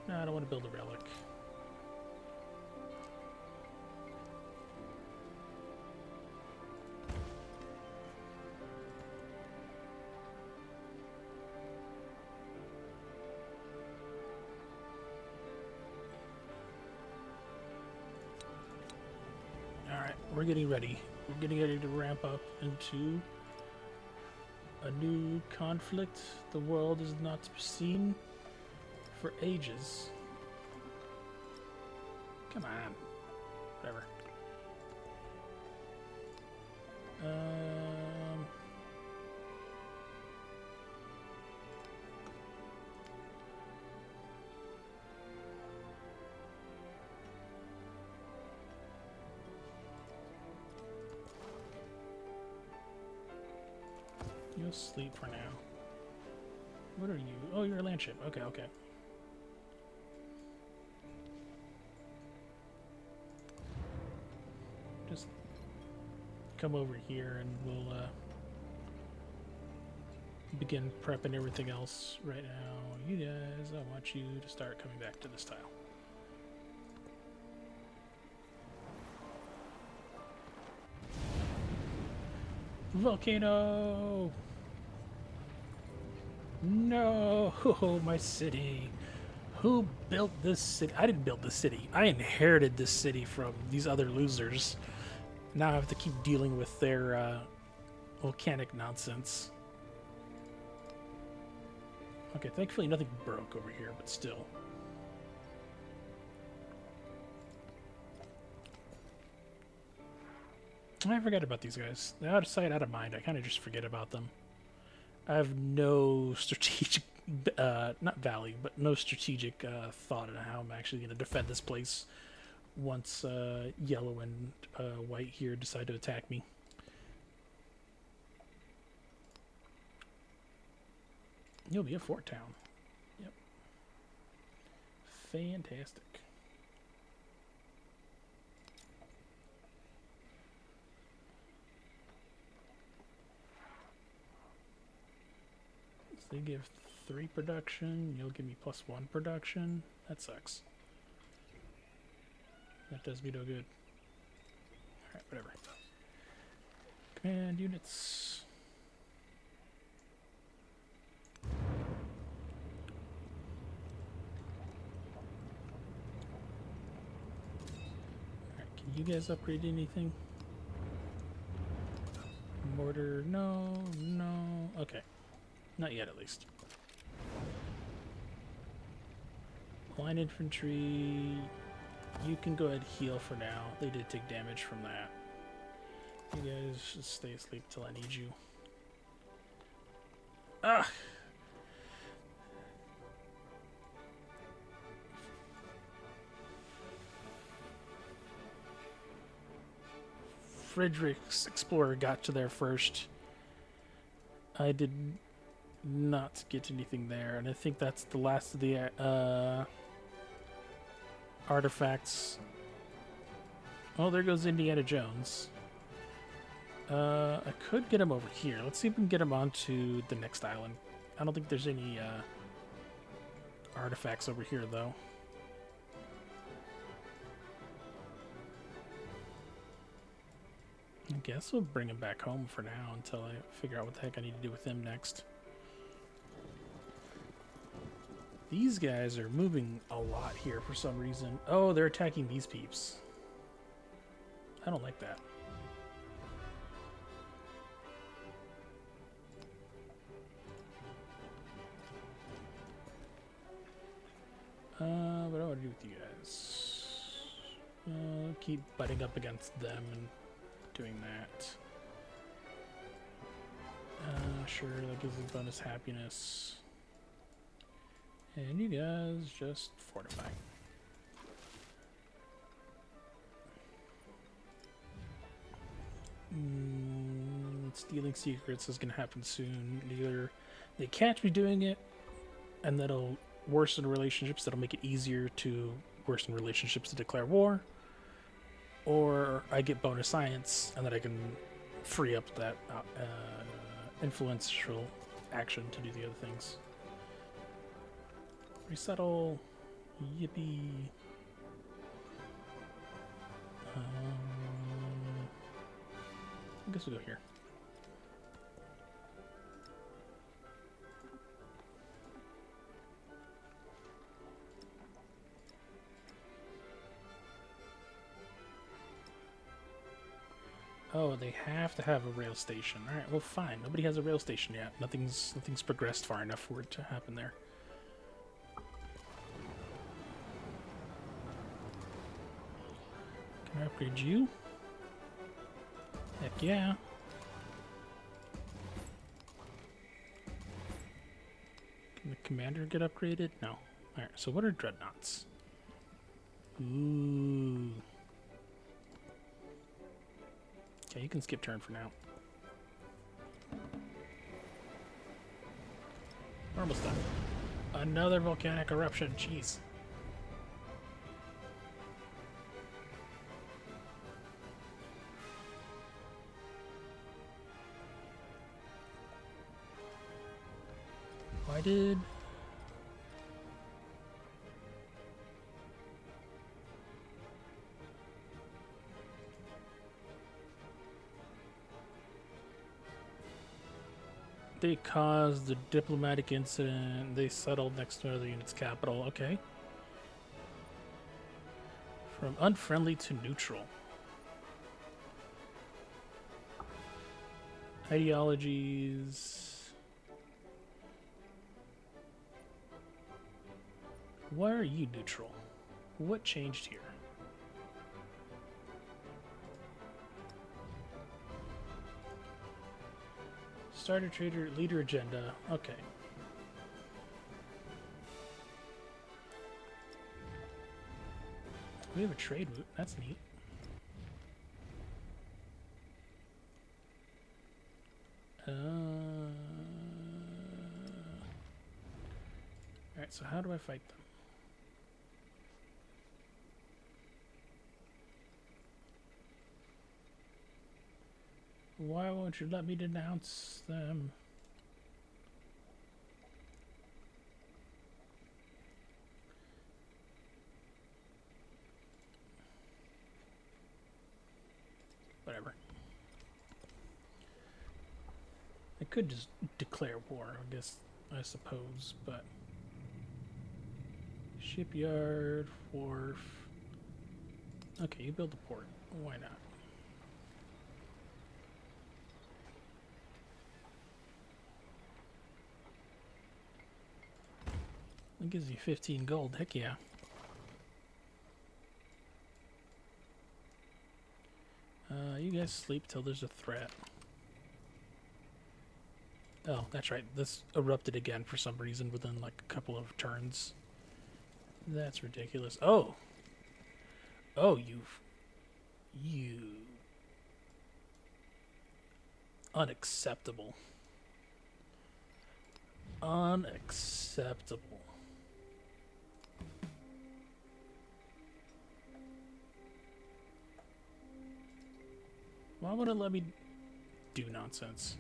No, I don't want to build a relic. Alright, we're getting ready. We're getting ready to ramp up into a new conflict the world has not seen for ages. Come on. Whatever. You'll sleep for now. What are you? Oh, you're a land ship. Okay, okay. Just come over here and we'll begin prepping everything else right now. You guys, I want you to start coming back to this tile. Volcano! No, my city. Who built this city? I didn't build this city. I inherited this city from these other losers. Now I have to keep dealing with their volcanic nonsense. Okay, thankfully nothing broke over here, but still. I forgot about these guys. They're out of sight, out of mind. I kind of just forget about them. I have no strategic, not value, but no strategic thought on how I'm actually going to defend this place once yellow and white here decide to attack me. You'll be a fort town. Yep. Fantastic. They give 3 production, you'll give me +1 production. That sucks. That does me no good. Alright, whatever. Command units. Alright, can you guys upgrade anything? Mortar, no, no. Okay. Not yet, at least. Line infantry, you can go ahead and heal for now. They did take damage from that. You guys should stay asleep till I need you. Ah! Frederick's Explorer got to there first. I did not get anything there, and I think that's the last of the artifacts. Oh, there goes Indiana Jones. I could get him over here. Let's see if we can get him onto the next island. I don't think there's any artifacts over here, though. I guess we'll bring him back home for now until I figure out what the heck I need to do with him next. These guys are moving a lot here for some reason. Oh, they're attacking these peeps. I don't like that. What do I want to do with you guys? Keep butting up against them and doing that. Sure, that gives us bonus happiness. And you guys just fortify. Stealing secrets is going to happen soon. Either they catch me doing it, and that'll worsen relationships, that'll make it easier to worsen relationships to declare war, or I get bonus science, and then I can free up that influential action to do the other things. Resettle. Yippee. I guess we'll go here. Oh, they have to have a rail station. All right, well, fine. Nobody has a rail station yet. Nothing's progressed far enough for it to happen there. Can I upgrade you? Heck yeah. Can the commander get upgraded? No. Alright, so what are dreadnoughts? Ooh. Okay, you can skip turn for now. We're almost done. Another volcanic eruption, jeez. Why did... They caused a diplomatic incident. They settled next to another unit's capital. Okay. From unfriendly to neutral. Ideologies. Why are you neutral? What changed here? Starter trader, leader agenda. Okay. We have a trade route. That's neat. Alright, so how do I fight them? Why won't you let me denounce them? Whatever. I could just declare war, I suppose, but... Shipyard, wharf... Okay, you build a port. Why not? It gives you 15 gold, heck yeah. You guys sleep till there's a threat. Oh, that's right. This erupted again for some reason within like a couple of turns. That's ridiculous. Oh! Oh, you... Unacceptable. Unacceptable. Why would it let me do nonsense?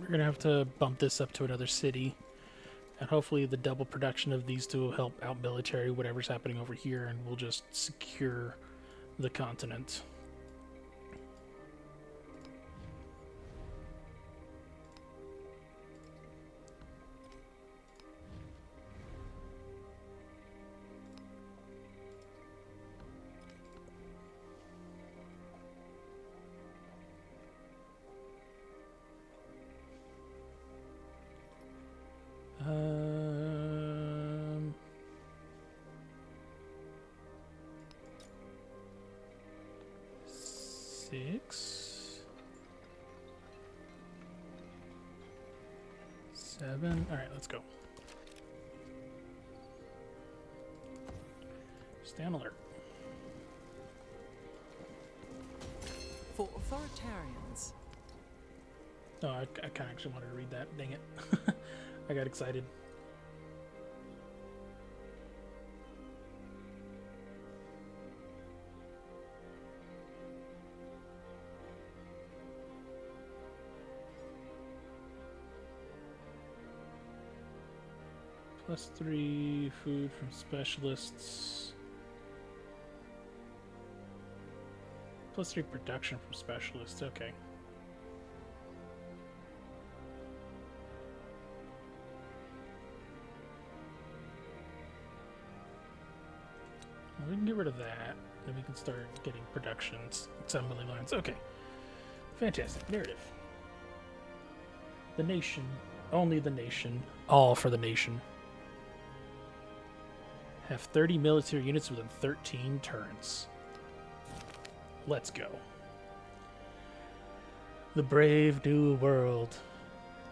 we're gonna have to bump this up to another city. And hopefully the double production of these two will help out military, whatever's happening over here, and we'll just secure the continent. Six, 7. All right, let's go. Stay on alert. For authoritarians, No, I kind of actually wanted to read that. Dang it. I got excited. +3 food from specialists. +3 production from specialists. Okay. Well, we can get rid of that. Then we can start getting productions, assembly lines. Okay. Fantastic. Narrative. The nation. Only the nation. All for the nation. Have 30 military units within 13 turns. Let's go. The brave new world.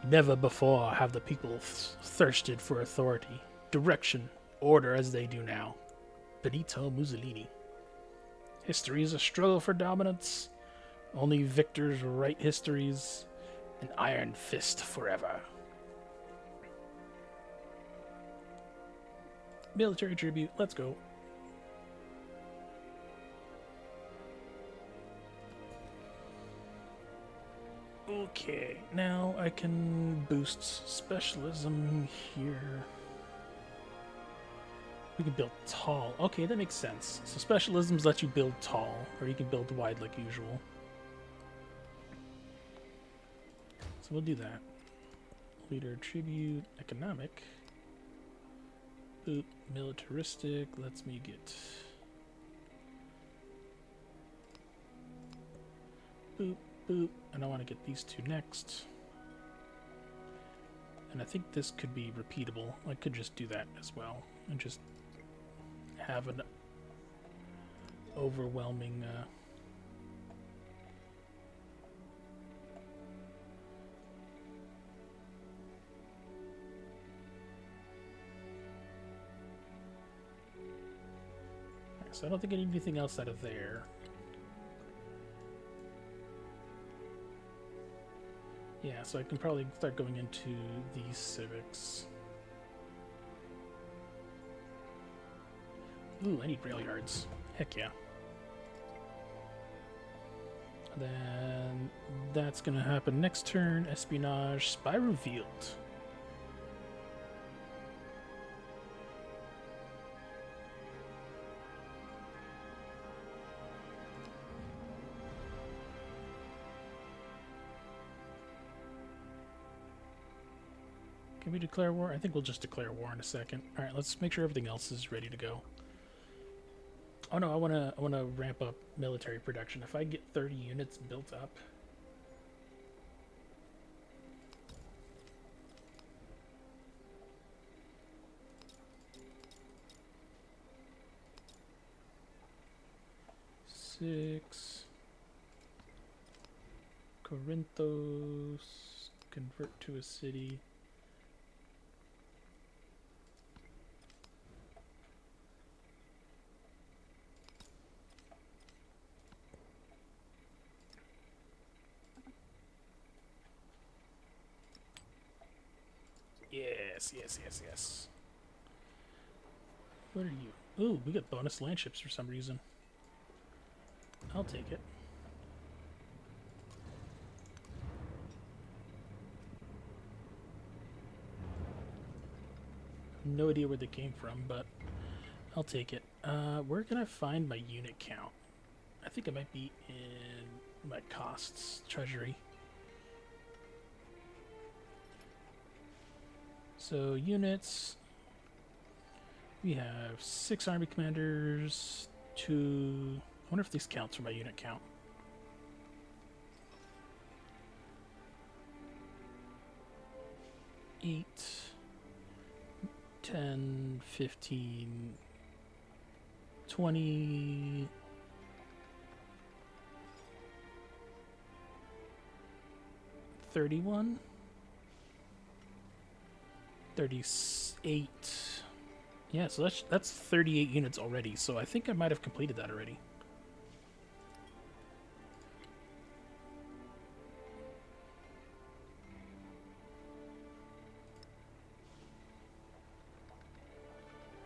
Never before have the people thirsted for authority, direction, order as they do now. Benito Mussolini. History is a struggle for dominance. Only victors write histories. An iron fist forever. Military tribute. Let's go. Okay, now I can boost specialism here. We can build tall. Okay, that makes sense. So specialisms let you build tall, or you can build wide like usual. So we'll do that. Leader, tribute, economic. Boop, militaristic. Lets me get... Boop, boop. And I want to get these two next. And I think this could be repeatable. I could just do that as well. And just have an overwhelming... So I don't think I need anything else out of there. Yeah, so I can probably start going into these civics. Ooh, I need rail yards. Heck yeah. Then that's gonna happen next turn. Espionage, spy revealed. Can we declare war? I think we'll just declare war in a second. All right, let's make sure everything else is ready to go. Oh no, I wanna ramp up military production. If I get 30 units built up, six. Corinthos, convert to a city. Yes. What are you? Ooh, we got bonus land ships for some reason. I'll take it. No idea where they came from, but I'll take it. Where can I find my unit count? I think it might be in my costs treasury. So units, we have 6 army commanders, 2. I wonder if this counts for my unit count. Eight, 10, 15, 20, 31, 38. Yeah, so that's 38 units already. So I think I might have completed that already.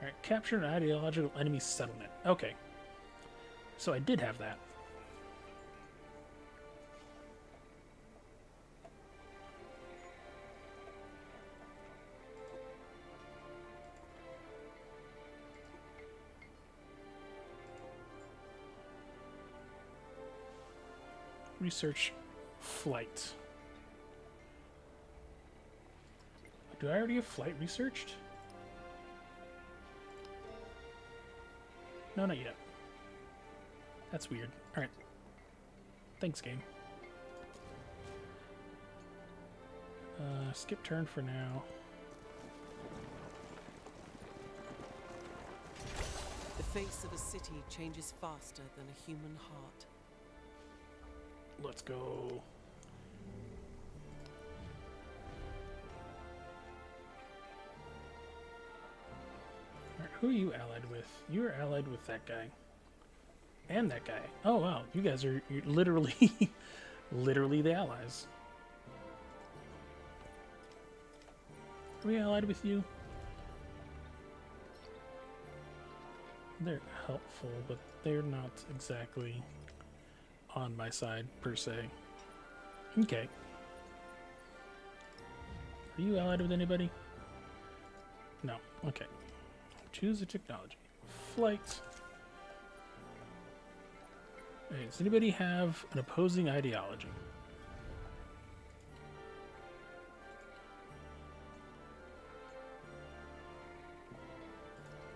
All right, capture an ideological enemy settlement. Okay, so I did have that. Research flight. Do I already have flight researched? No, not yet. That's weird. Alright. Thanks, game. Skip turn for now. The face of a city changes faster than a human heart. Let's go. Alright, who are you allied with? You're allied with that guy. And that guy. Oh wow, you guys are you're literally literally the allies. Are we allied with you? They're helpful, but they're not exactly on my side, per se. Okay. Are you allied with anybody? No. Okay. Choose a technology. Flight. Okay, does anybody have an opposing ideology?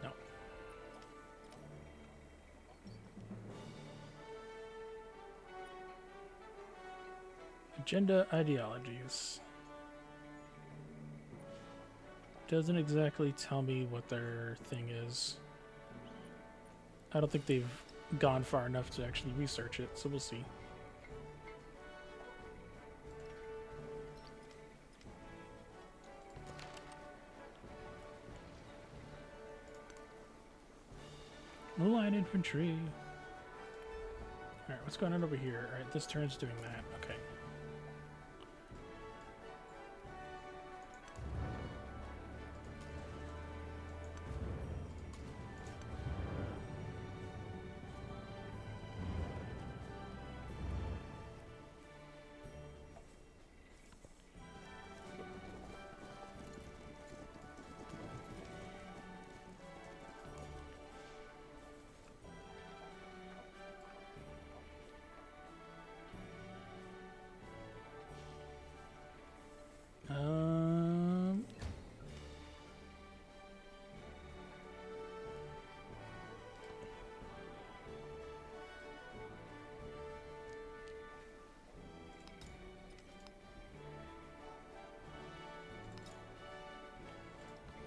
No. Agenda ideologies. Doesn't exactly tell me what their thing is. I don't think they've gone far enough to actually research it, so we'll see. Line infantry. Alright, what's going on over here? Alright, this turn's doing that. Okay.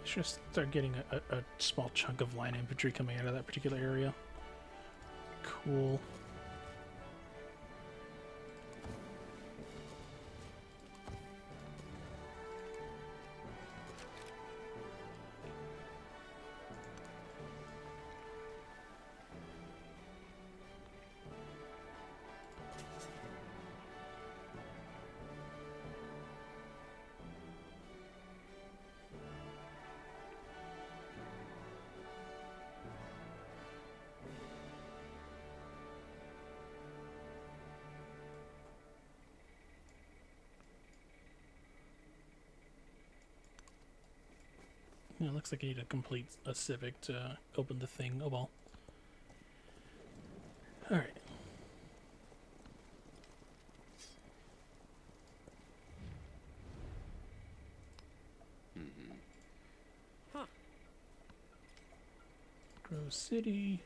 Should start getting a small chunk of line infantry coming out of that particular area. Cool. Yeah, it looks like I need to complete a civic to open the thing. Oh well. Alright. Grove City.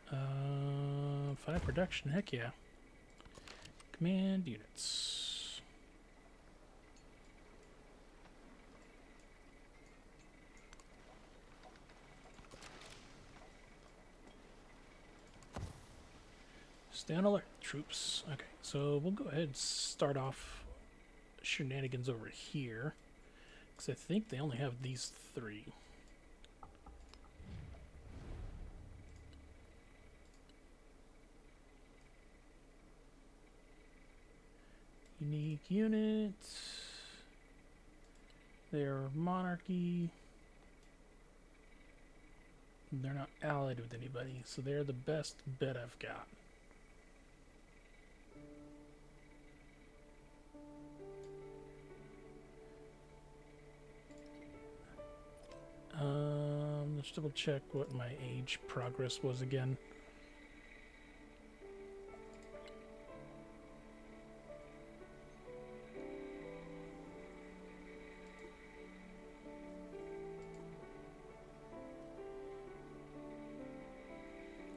5 production, heck yeah. Command units. Stay on alert, troops. Okay, so we'll go ahead and start off shenanigans over here. Because I think they only have these 3. Unique units. They're monarchy. They're not allied with anybody, so they're the best bet I've got. Let's double check what my age progress was again.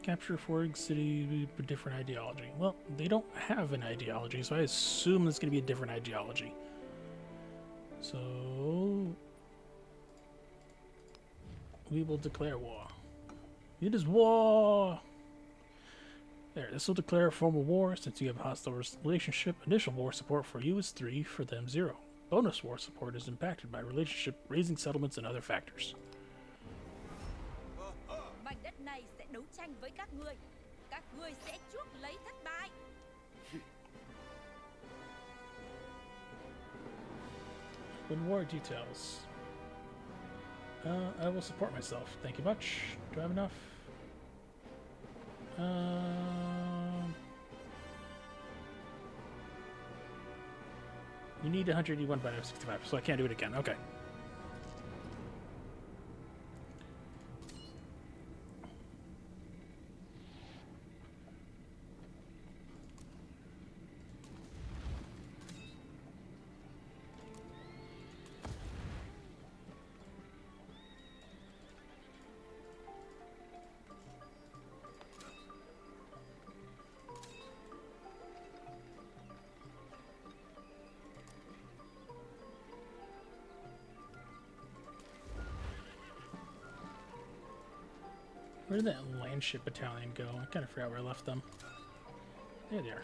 Capture Forg City with a different ideology. Well, they don't have an ideology, so I assume it's going to be a different ideology. So we will declare war. It is war! There, this will declare a formal war since you have a hostile relationship. Initial war support for you is 3, for them 0. Bonus war support is impacted by relationship, raising settlements, and other factors. Mảnh đất này sẽ đấu tranh với các ngươi. Các ngươi sẽ chuốc lấy thất bại. Open war details. I will support myself. Thank you much. Do I have enough? You need 181, but I have 65, so I can't do it again. Okay. Where did that landship battalion go? I kind of forgot where I left them. There they are.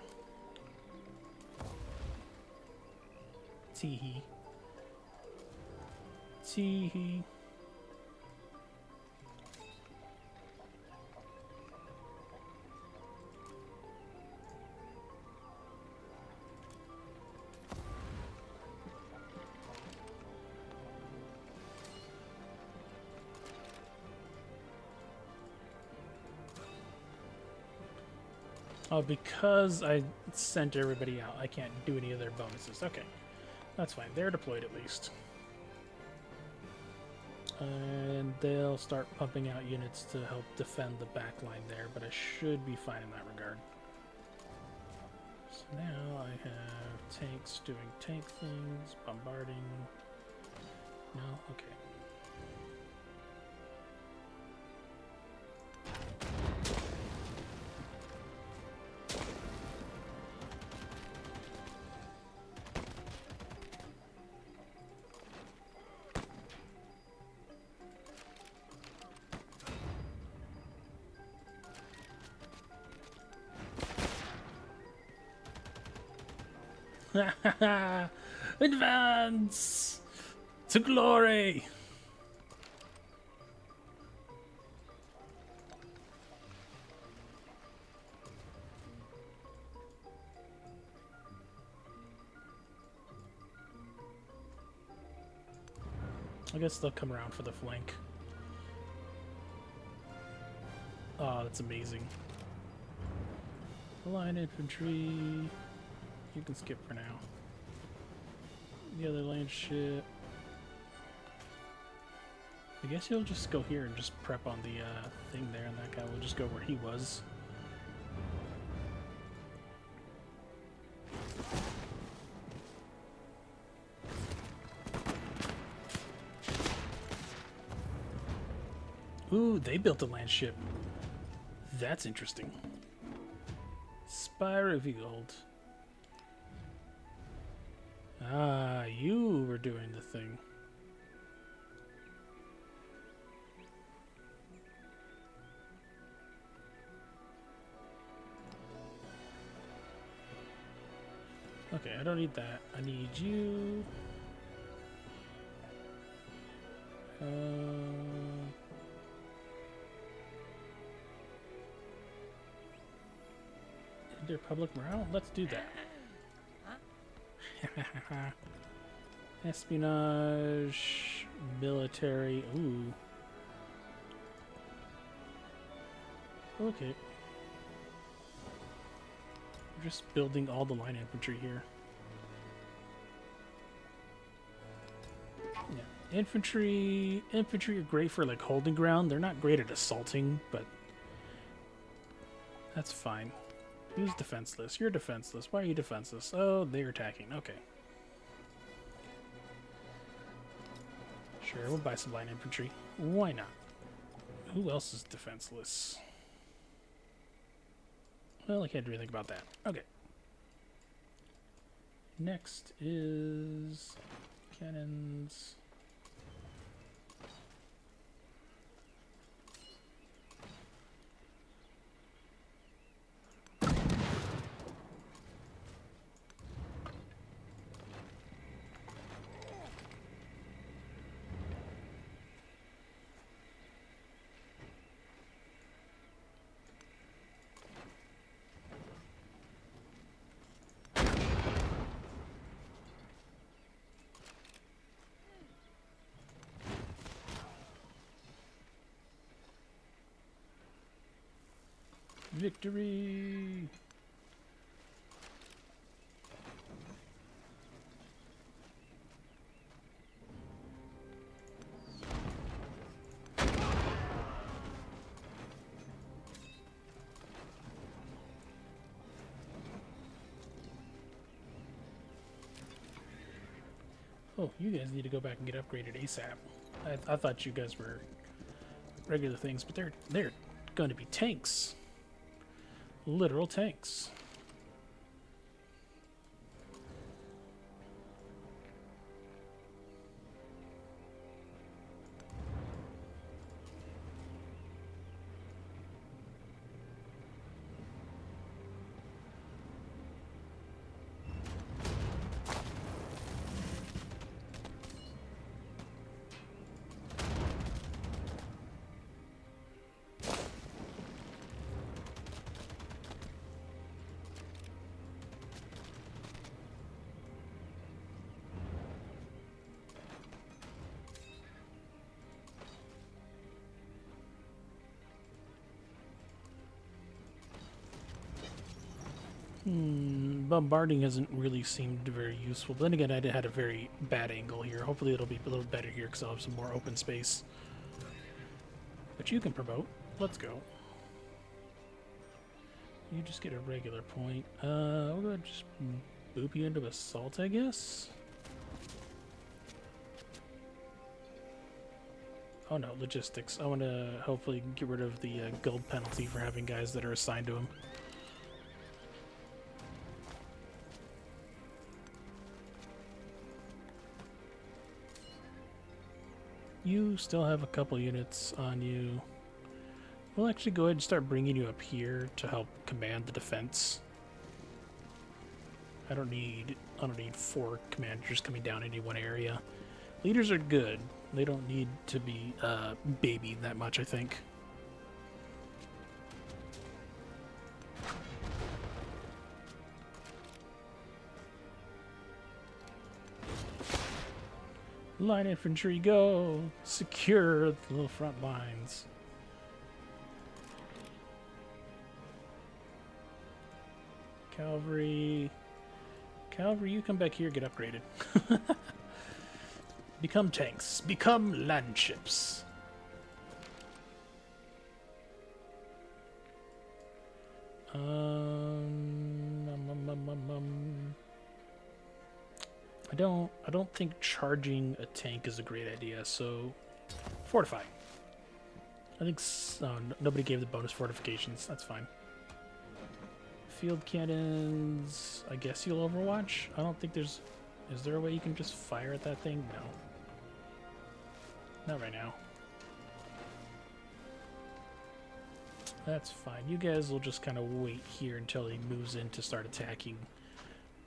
Teehee. Teehee. Oh, because I sent everybody out, I can't do any of their bonuses. Okay, that's fine. They're deployed at least. And they'll start pumping out units to help defend the back line there, but I should be fine in that regard. So now I have tanks doing tank things, bombarding. No? Okay. Advance to glory. I guess they'll come around for the flank. Oh, that's amazing. Line infantry. You can skip for now. The other land ship. I guess he'll just go here and just prep on the thing there, and that guy will just go where he was. Ooh, they built a land ship. That's interesting. Spy revealed. Ah, you were doing the thing. Okay, I don't need that. I need you. Their public morale? Let's do that. Espionage, military. Ooh. Okay. We're just building all the line infantry here. Yeah. Infantry are great for like holding ground. They're not great at assaulting, but that's fine. Who's defenseless? You're defenseless. Why are you defenseless? Oh, they're attacking. Okay. Sure, we'll buy some line infantry. Why not? Who else is defenseless? Well, I can't do anything about that. Okay. Next is cannons. Victory! Oh, you guys need to go back and get upgraded ASAP. I thought you guys were regular things, but they're going to be tanks. Literal tanks. Bombarding hasn't really seemed very useful. But then again, I had a very bad angle here. Hopefully it'll be a little better here because I'll have some more open space. But you can promote. Let's go. You just get a regular point. We'll go ahead and just boop you into assault, I guess. Oh no, logistics. I want to hopefully get rid of the gold penalty for having guys that are assigned to him. You still have a couple units on you. We'll actually go ahead and start bringing you up here to help command the defense. I don't need 4 commanders coming down into one area. Leaders are good. They don't need to be babied that much, I think. Line infantry, go! Secure the little front lines. Cavalry, you come back here, get upgraded. Become tanks. Become land ships. I don't think charging a tank is a great idea, so fortify. I think nobody gave the bonus fortifications. That's fine. Field cannons. I guess you'll Overwatch. I don't think there's. Is there a way you can just fire at that thing? No. Not right now. That's fine. You guys will just kind of wait here until he moves in to start attacking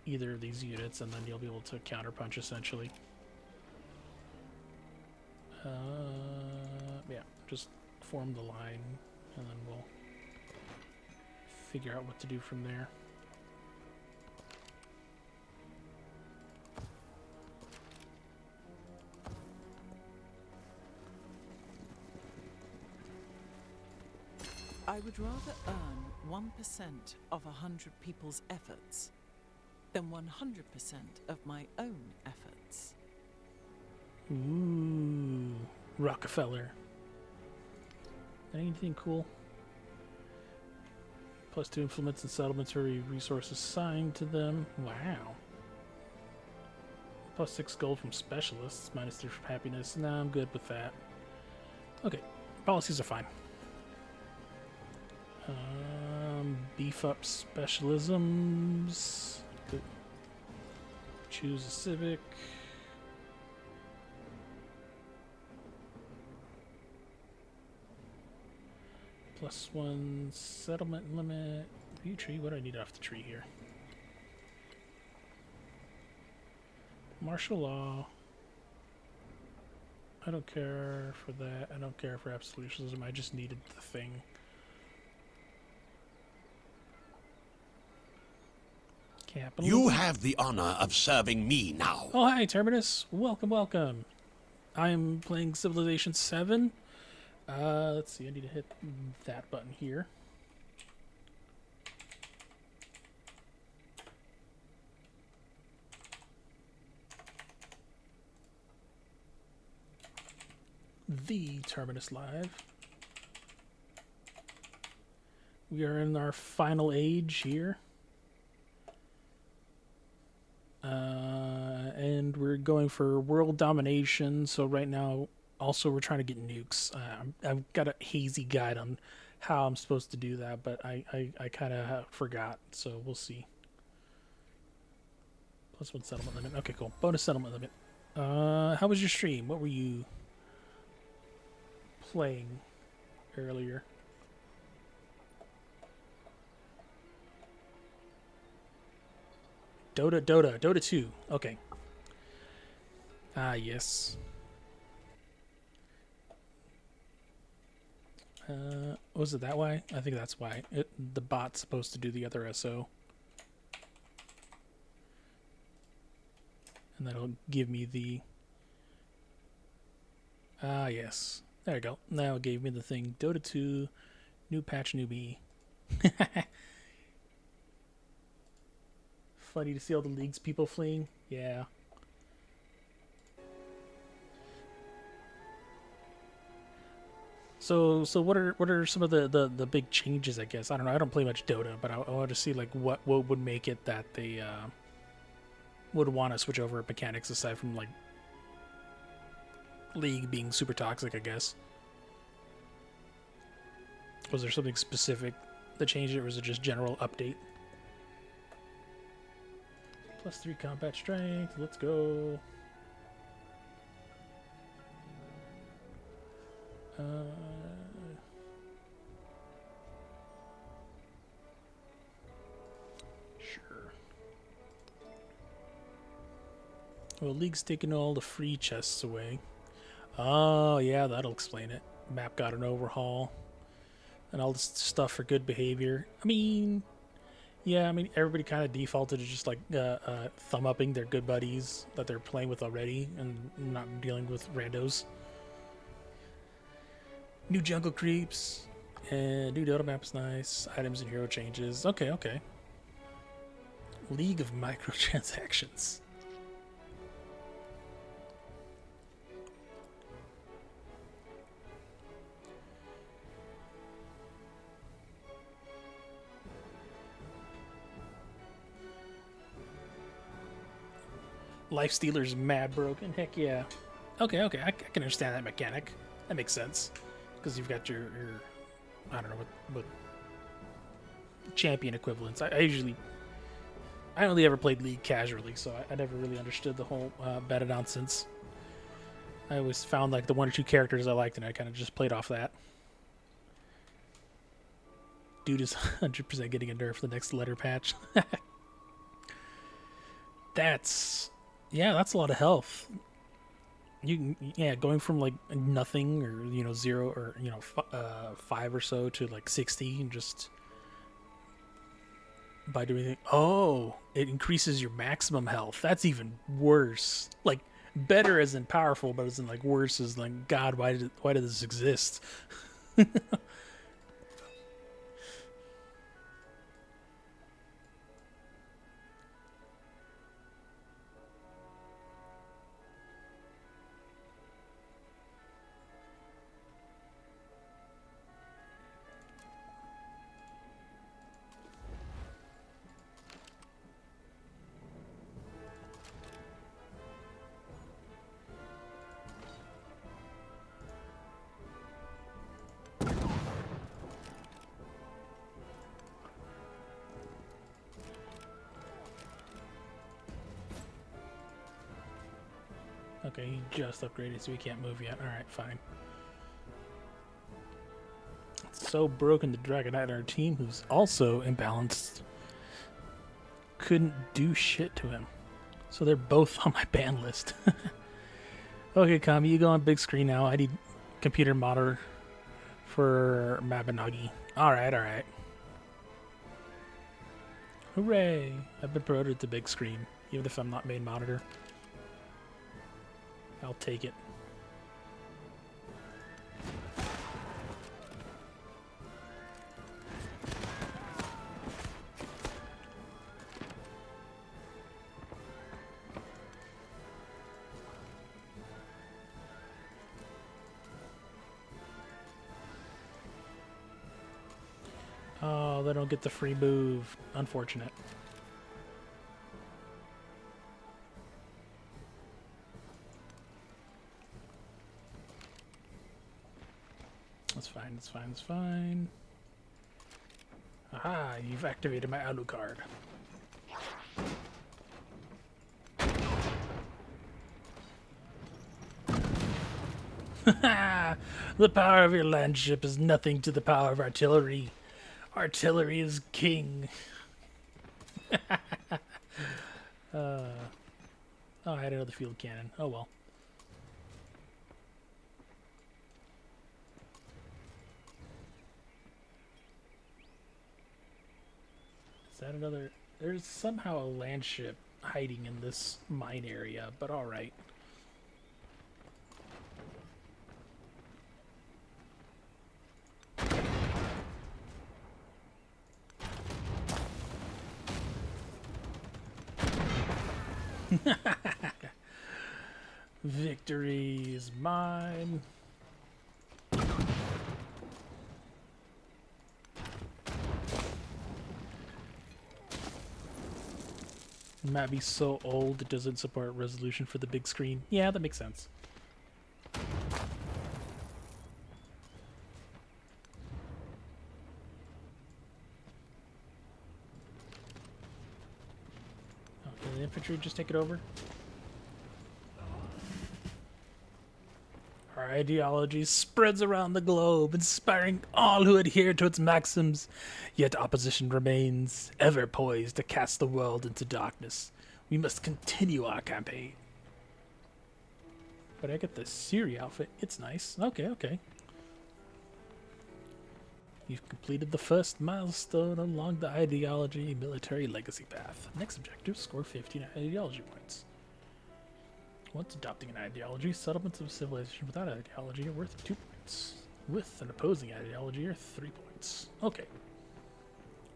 either of these units, and then you'll be able to counterpunch essentially. Yeah, just form the line, and then we'll figure out what to do from there. I would rather earn 1% of 100 people's efforts than 100% of my own efforts. Ooh, Rockefeller. Anything cool? +2 implements and settlements for every resource assigned to them. Wow. +6 gold from specialists. -3 from happiness. Nah, I'm good with that. Okay, policies are fine. Beef up specialisms. Good. Choose a civic. +1 settlement limit. View tree. What do I need off the tree here? Martial law. I don't care for that. I don't care for absolutism. I just needed the thing. Capitalism. You have the honor of serving me now. Oh, hi, Terminus. Welcome, welcome. I am playing Civilization 7. Let's see. I need to hit that button here. The Terminus Live. We are in our final age here. And we're going for world domination. So right now, also we're trying to get nukes. I've got a hazy guide on how I'm supposed to do that, but I kind of forgot. So we'll see. +1 settlement limit. Okay, cool. Bonus settlement limit. How was your stream? What were you playing earlier? Dota 2. Okay. Ah, yes. Was it that way? I think that's why. The bot's supposed to do the other SO. And that'll give me the... Ah, yes. There we go. Now it gave me the thing. Dota 2, new patch, new me. Funny to see all the League's people fleeing. Yeah. So what are some of the big changes, I guess? I don't know. I don't play much Dota, but I want to see like what would make it that they would want to switch over mechanics aside from like League being super toxic, I guess. Was there something specific that changed it, or was it just general update? +3 combat strength. Let's go. Sure. Well, League's taking all the free chests away. Oh, yeah, that'll explain it. Map got an overhaul. And all this stuff for good behavior. I mean, yeah, I mean, everybody kind of defaulted to just like thumb-upping their good buddies that they're playing with already and not dealing with randos. New jungle creeps, and new Dota map's nice. Items and hero changes. Okay, okay. League of microtransactions. Life Stealer's mad broken. Heck yeah. Okay, I can understand that mechanic. That makes sense. Because you've got your I don't know what champion equivalents. I only ever played League casually, so I never really understood the whole meta nonsense. I always found like the one or two characters I liked, and I kind of just played off that. Dude is 100% getting a nerf for the next letter patch. That's a lot of health. Going from like nothing or 0 or 5 or so to like 60 and just by doing it. Oh, it increases your maximum health. That's even worse. Like better as in powerful, but as in like worse as like God. Why did this exist? Okay, he just upgraded, so he can't move yet. Alright, fine. It's so broken, the Dragon Knight on our team, who's also imbalanced, couldn't do shit to him. So they're both on my ban list. Okay, Kami, you go on big screen now. I need computer monitor for Mabinagi. Alright. Hooray! I've been promoted to big screen, even if I'm not main monitor. I'll take it. Oh, they don't get the free move. Unfortunate. It's fine. Aha, you've activated my Alucard. The power of your landship is nothing to the power of artillery. Artillery is king. Oh, I had another field cannon. Oh well. Is that another? There's somehow a land ship hiding in this mine area, but alright. Victory is mine. It might be so old it doesn't support resolution for the big screen. Yeah, that makes sense. Oh, can the infantry just take it over? Our ideology spreads around the globe, inspiring all who adhere to its maxims. Yet opposition remains, ever poised to cast the world into darkness. We must continue our campaign. But I get the Siri outfit. It's nice. Okay. You've completed the first milestone along the ideology military legacy path. Next objective, score 15 ideology points. Once adopting an ideology, settlements of civilization without ideology are worth 2 points. With an opposing ideology are 3 points. Okay.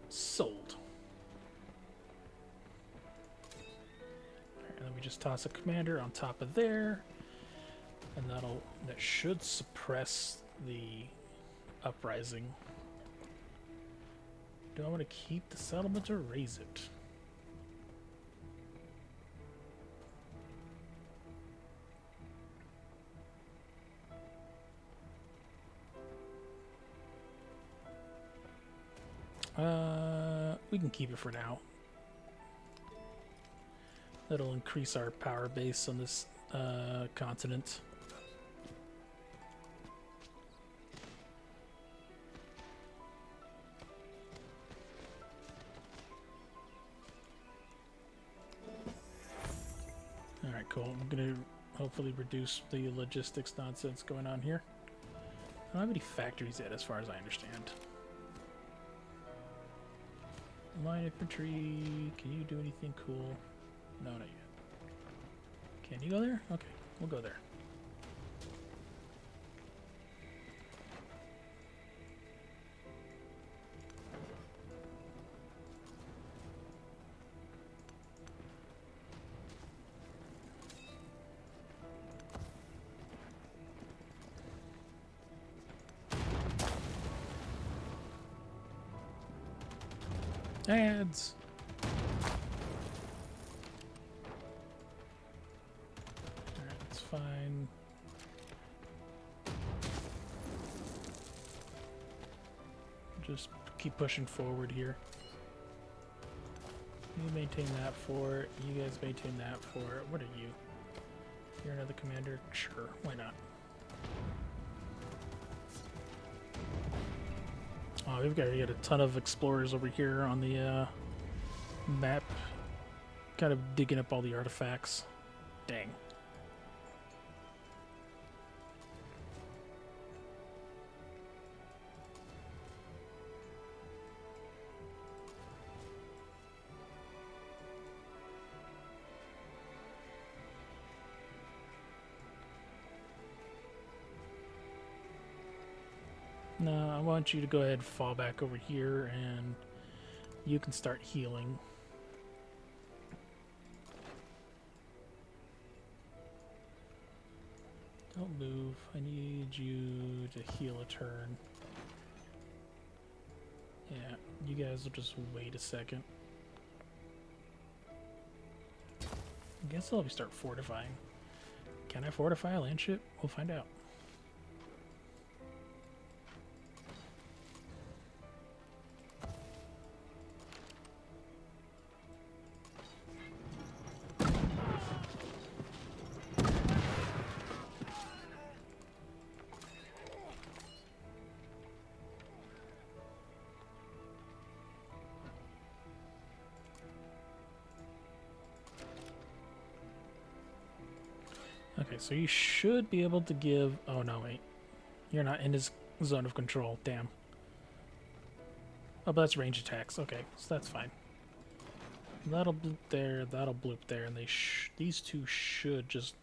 Sold. Alright, and then we just toss a commander on top of there. And that should suppress the uprising. Do I want to keep the settlement or raise it? We can keep it for now. That'll increase our power base on this continent. Alright, cool. I'm gonna hopefully reduce the logistics nonsense going on here. I don't have any factories yet, as far as I understand. Line infantry, can you do anything cool? No, not yet. Can you go there? Okay, we'll go there. Ads! Alright, that's fine. Just keep pushing forward here. You maintain that fort. You guys maintain that fort. What are you? You're another commander? Sure, why not? Oh, we've got to get a ton of explorers over here on the map. Kind of digging up all the artifacts. Dang. No, I want you to go ahead and fall back over here and you can start healing. Don't move. I need you to heal a turn. Yeah, you guys will just wait a second. I guess I'll start fortifying. Can I fortify a land ship? We'll find out. Okay, so you should be able to give... Oh, no, wait. You're not in his zone of control. Damn. Oh, but that's range attacks. Okay, so that's fine. That'll bloop there, that'll bloop there, and these two should just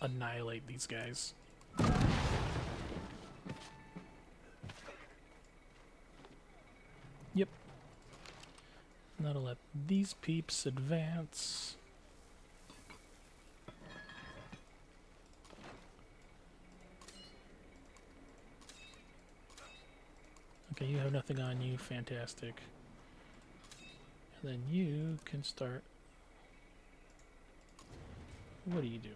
annihilate these guys. Yep. And that'll let these peeps advance. Okay, you have nothing on you. Fantastic. And then you can start... What do you do?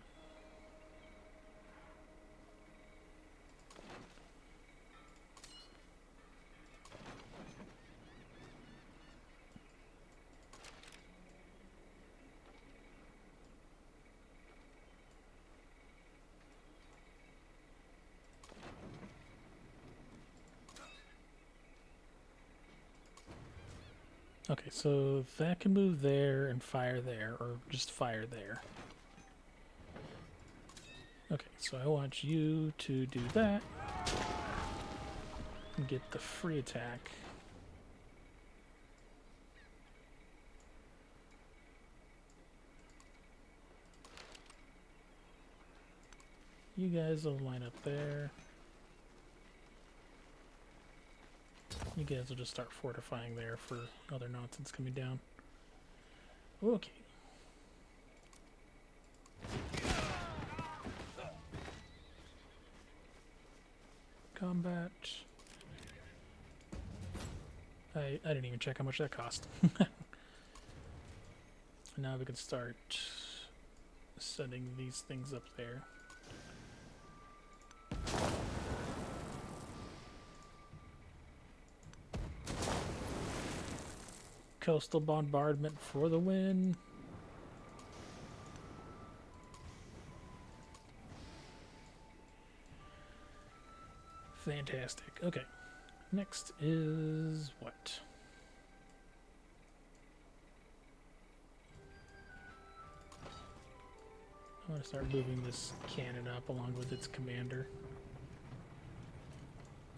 Okay, so that can move there and fire there, or just fire there. Okay, so I want you to do that and get the free attack. You guys will line up there. You guys will just start fortifying there for other nonsense coming down. Okay. Combat. I didn't even check how much that cost. Now we can start setting these things up there. Coastal bombardment for the win. Fantastic. Okay. Next is what? I want to start moving this cannon up along with its commander.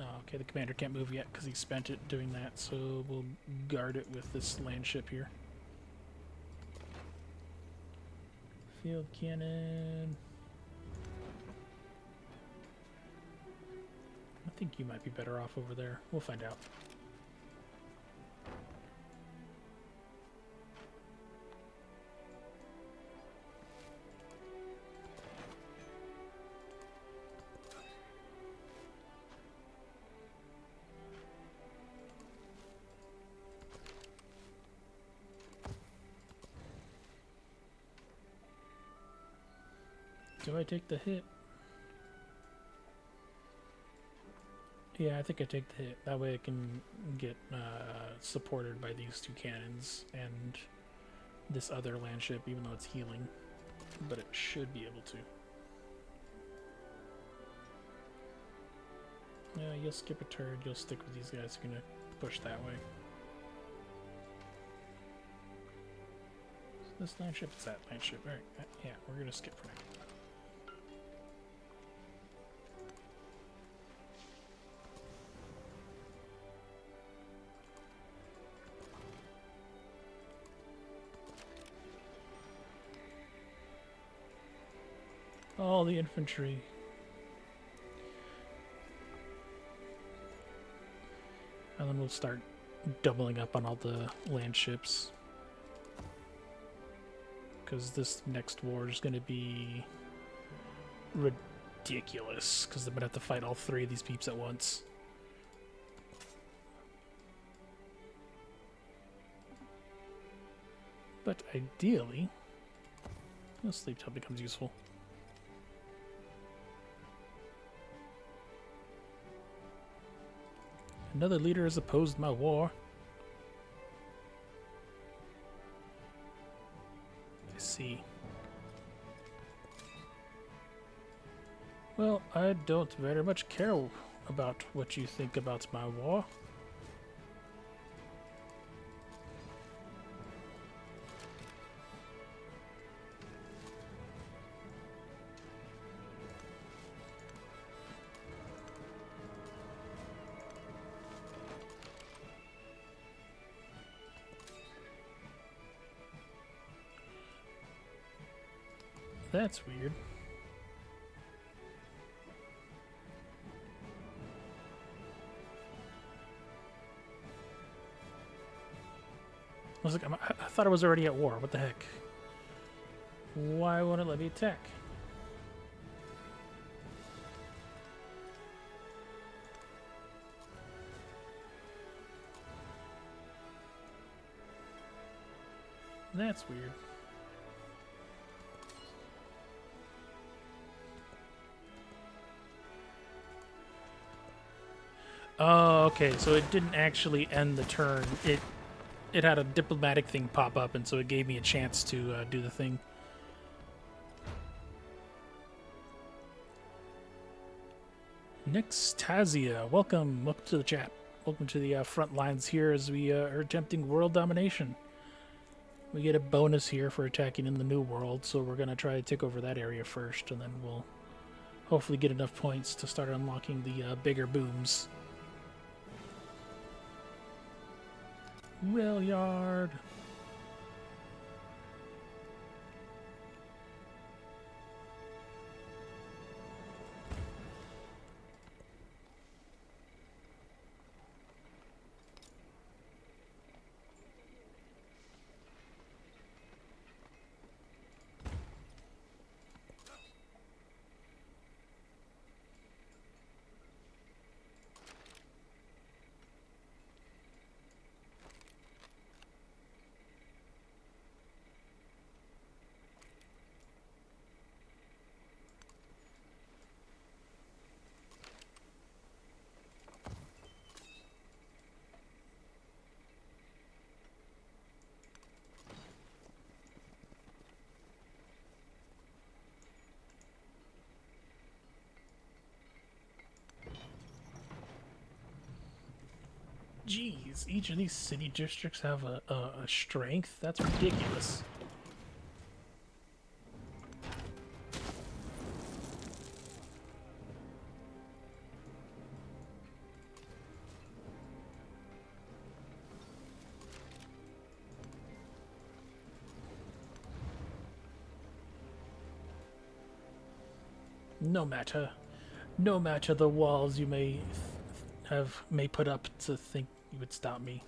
Oh, okay, the commander can't move yet because he spent it doing that, so we'll guard it with this land ship here. Field cannon. I think you might be better off over there. We'll find out. Do I take the hit? Yeah, I think I take the hit. That way I can get supported by these two cannons and this other land ship, even though it's healing. But it should be able to. Yeah, you'll skip a turn. You'll stick with these guys. You're going to push that way. This land ship is that land ship. Alright, yeah, we're going to skip for now. All the infantry. And then we'll start doubling up on all the land ships. Because this next war is going to be ridiculous. Because they're going to have to fight all three of these peeps at once. But ideally, the sleep tub becomes useful. Another leader has opposed my war. I see. Well, I don't very much care about what you think about my war. That's weird. I was like, I thought I was already at war. What the heck? Why won't it let me attack? That's weird. Oh, okay, so it didn't actually end the turn. It had a diplomatic thing pop up, and so it gave me a chance to do the thing. Nextasia, welcome to the chat. Welcome to the front lines here as we are attempting world domination. We get a bonus here for attacking in the new world, so we're going to try to take over that area first, and then we'll hopefully get enough points to start unlocking the bigger booms. Rail yard. Jeez, each of these city districts have a strength? That's ridiculous. No matter the walls you may put up to think you would stop me.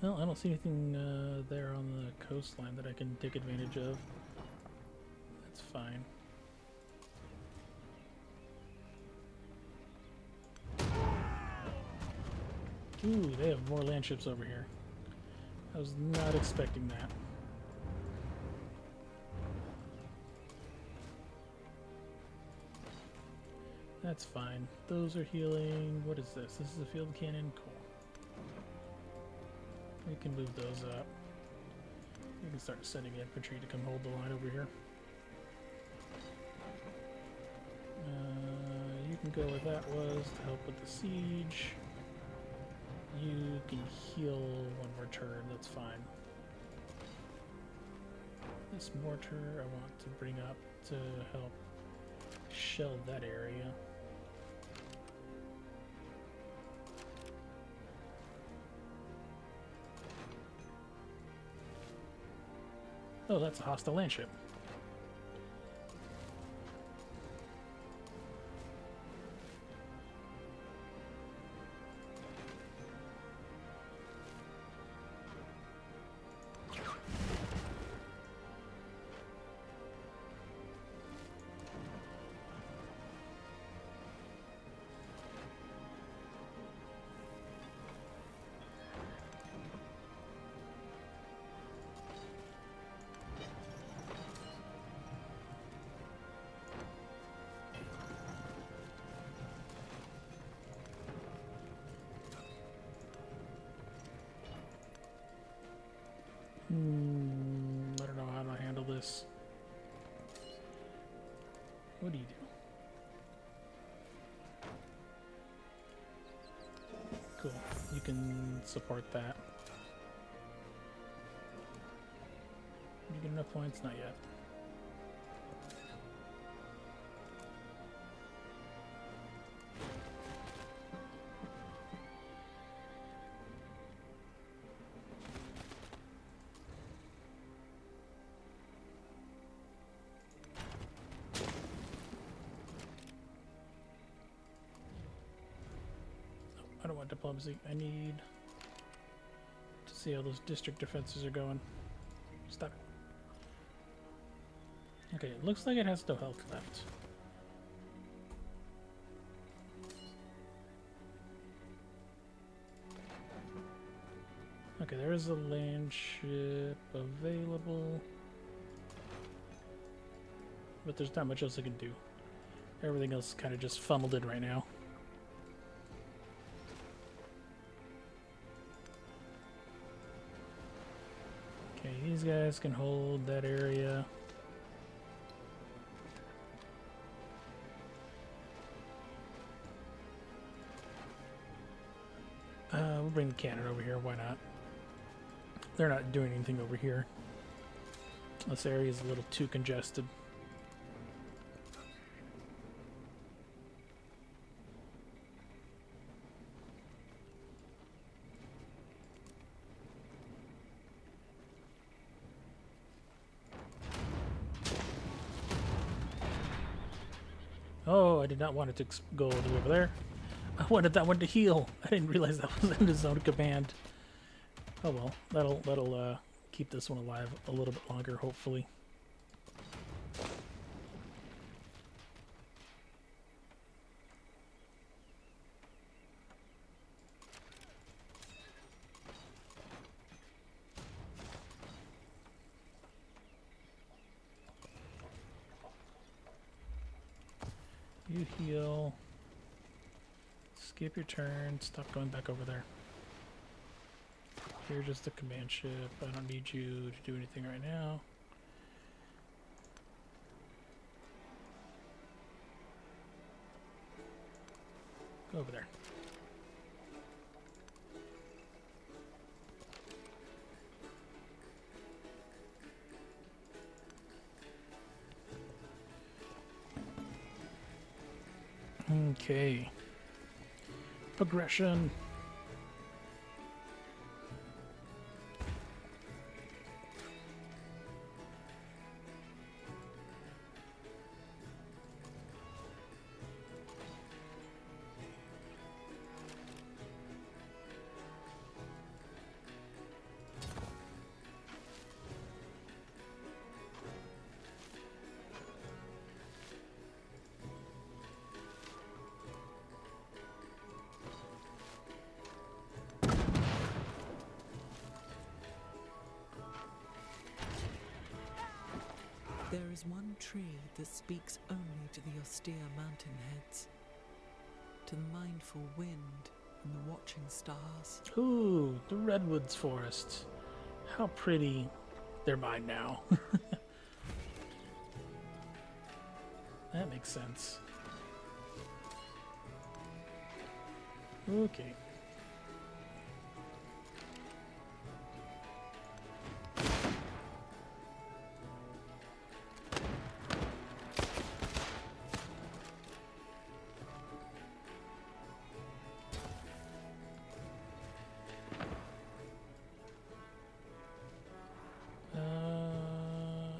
Well, I don't see anything there on the coastline that I can take advantage of. That's fine. Ooh, they have more land ships over here. I was not expecting that. That's fine. Those are healing. What is this? This is a field cannon? Cool. We can move those up. We can start sending infantry to come hold the line over here. You can go where that was to help with the siege. You can heal one more turn, that's fine. This mortar I want to bring up to help shell that area. Oh, that's a hostile land ship. I don't know how to handle this. What do you do? Cool. You can support that. Did you get enough points? Not yet. I don't want diplomacy. I need to see how those district defenses are going. Stop it. Okay, it looks like it has no health left. Okay, there is a land ship available. But there's not much else I can do. Everything else is kind of just funneled in right now. Okay, these guys can hold that area. We'll bring the cannon over here, why not? They're not doing anything over here. This area is a little too congested. Oh, I did not want it to go all the way over there. I wanted that one to heal. I didn't realize that was in the zone of command. Oh well, that'll keep this one alive a little bit longer, hopefully. You heal. Skip your turn. Stop going back over there. You're just a command ship. I don't need you to do anything right now. Go over there. Okay. Progression. There is one tree that speaks only to the austere mountain heads, to the mindful wind and the watching stars. Ooh, the Redwoods Forest. How pretty. They're mine now. That makes sense. Okay.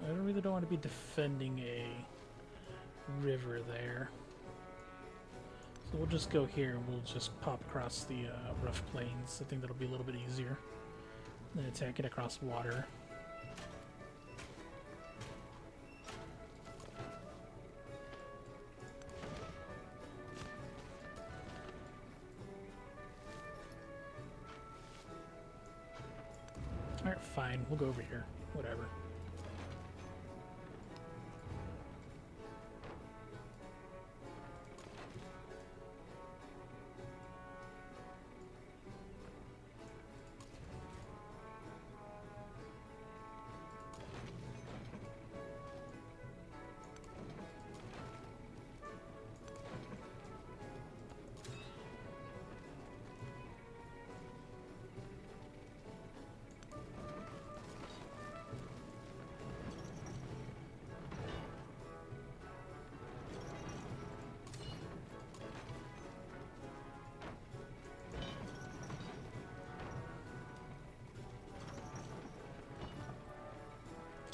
I really don't want to be defending a river there. So we'll just go here and we'll just pop across the rough plains. I think that'll be a little bit easier than attacking across water. Alright, fine. We'll go over here. Whatever.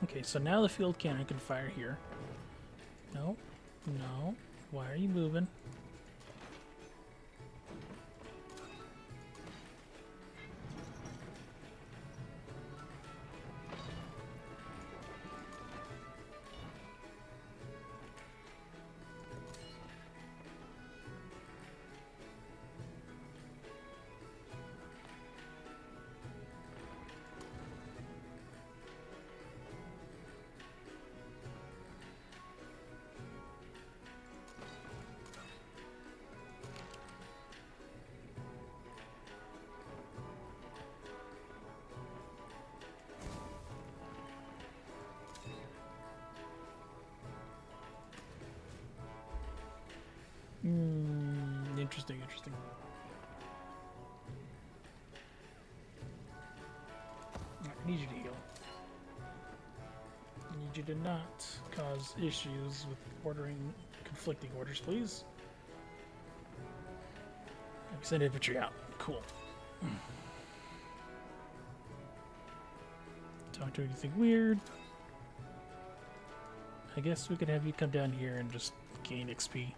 Okay, so now the field cannon can fire here. No, no. Why are you moving? Interesting, interesting. I need you to heal. I need you to not cause issues with ordering conflicting orders, please. Send infantry out. Cool. Don't do anything weird. I guess we could have you come down here and just gain XP.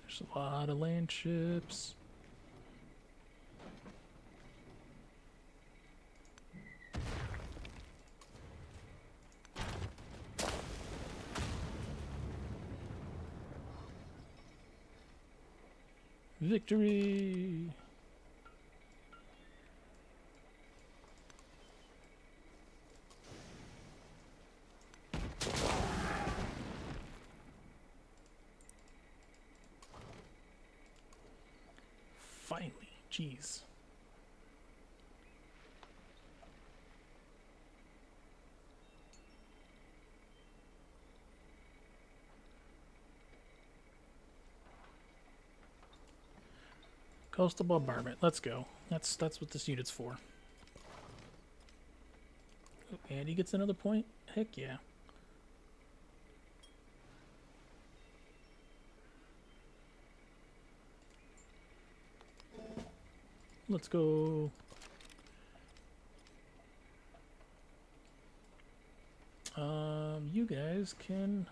There's a lot of land ships. Victory! Finally, jeez. Coastal bombardment. Let's go. That's what this unit's for. Oh, and he gets another point? Heck yeah. Let's go. You guys can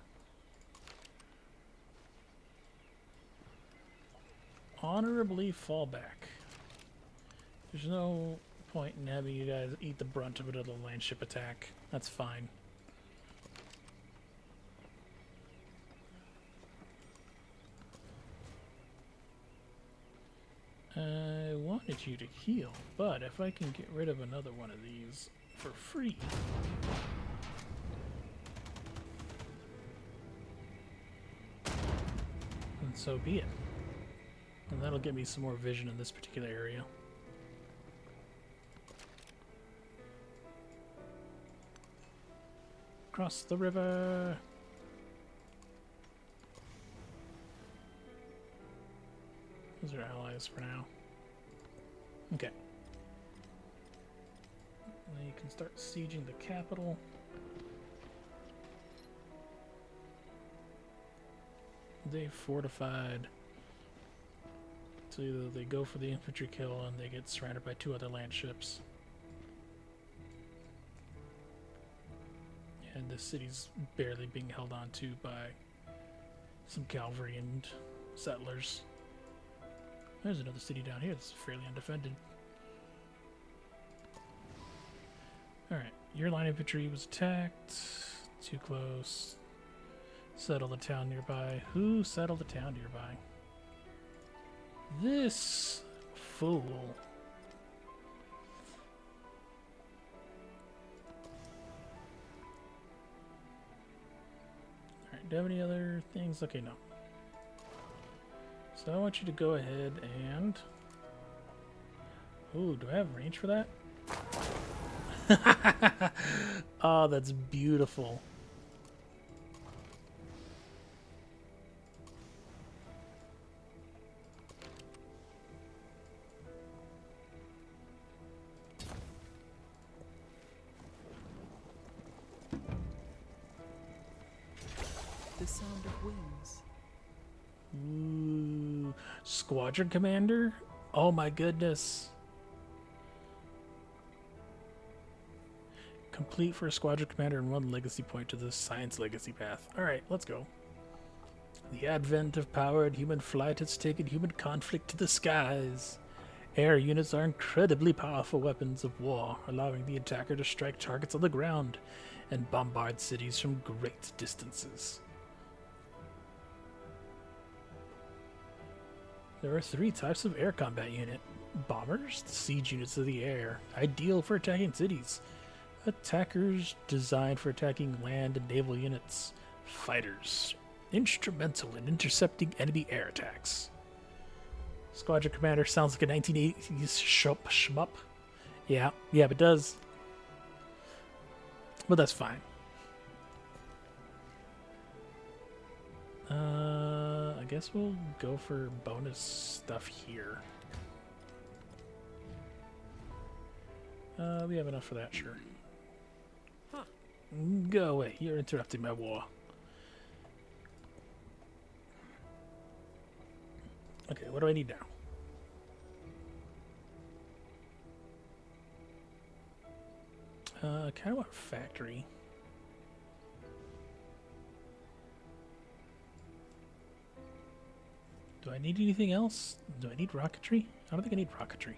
honorably fall back. There's no point in having you guys eat the brunt of another landship attack. That's fine. I wanted you to heal, but if I can get rid of another one of these for free... and so be it. And that'll get me some more vision in this particular area. Cross the river! Those are allies for now. Okay. Now you can start sieging the capital. They've fortified. So either they go for the infantry kill and they get surrounded by 2 other land ships. And the city's barely being held on to by some cavalry and settlers. There's another city down here that's fairly undefended. Alright, your line infantry was attacked. Too close. Settle the town nearby. Who settled the town nearby? This fool. Alright, do you have any other things? Okay, no. So I want you to go ahead and... Ooh, do I have range for that? Oh, that's beautiful. The sound of wings. Ooh, Squadron Commander? Oh my goodness. Complete for a Squadron Commander and 1 legacy point to the Science Legacy path. Alright, let's go. The advent of powered human flight has taken human conflict to the skies. Air units are incredibly powerful weapons of war, allowing the attacker to strike targets on the ground and bombard cities from great distances. There are 3 types of air combat unit. Bombers, the siege units of the air, ideal for attacking cities. Attackers, designed for attacking land and naval units. Fighters, instrumental in intercepting enemy air attacks. Squadron Commander sounds like a 1980s shmup. Yeah, it does. But that's fine. I guess we'll go for bonus stuff here. We have enough for that, sure. Huh. Go away, you're interrupting my war. Okay, what do I need now? I kind of want factory. Do I need anything else? Do I need rocketry? I don't think I need rocketry.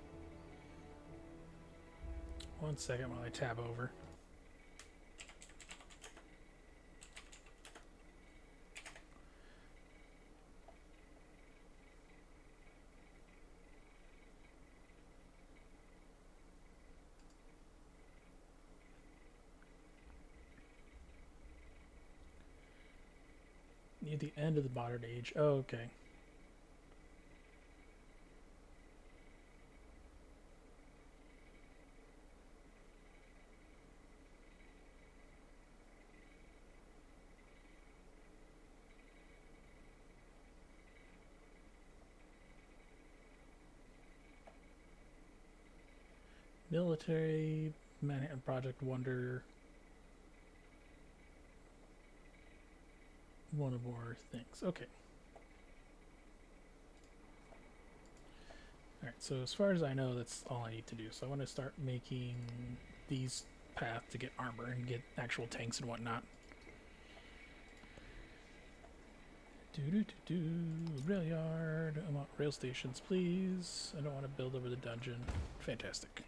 1 second while I tab over. Near the end of the modern age. Oh, okay. Military, Manhattan Project Wonder. One of more things. Okay. Alright, so as far as I know, that's all I need to do. So I want to start making these paths to get armor and get actual tanks and whatnot. Rail yard. I want rail stations, please. I don't want to build over the dungeon. Fantastic.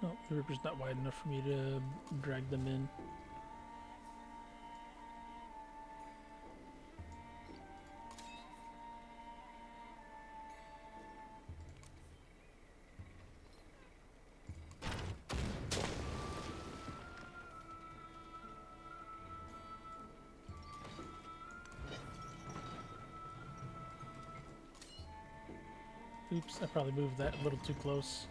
No, the river's not wide enough for me to drag them in. Oops, I probably moved that a little too close.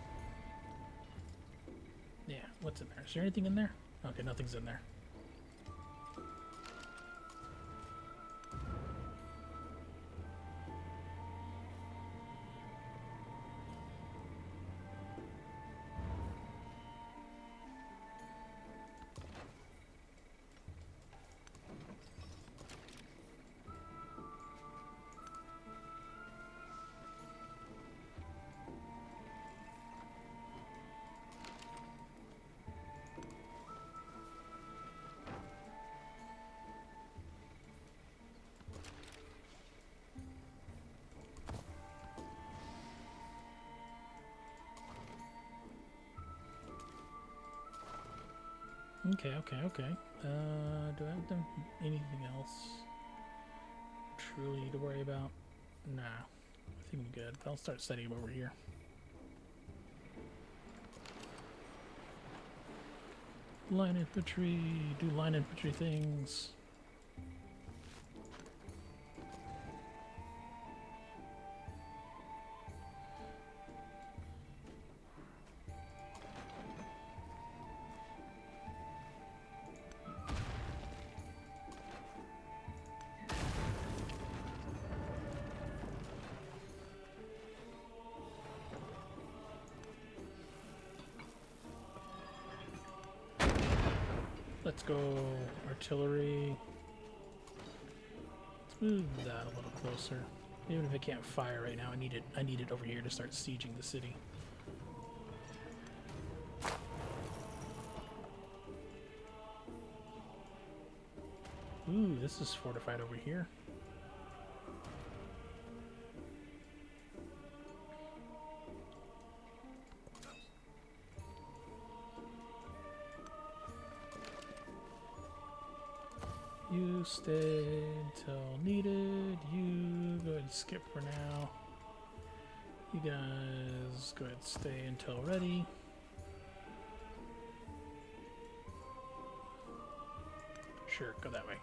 Yeah, what's in there? Is there anything in there? Okay, nothing's in there. Okay. Do I have anything else truly to worry about? Nah, I think I'm good. But I'll start setting them over here. Line infantry, do line infantry things. Let's go artillery. Let's move that a little closer. Even if I can't fire right now, I need it over here to start sieging the city. Ooh, this is fortified over here. You stay until needed. You go ahead and skip for now. You guys go ahead and stay until ready. Sure, go that way.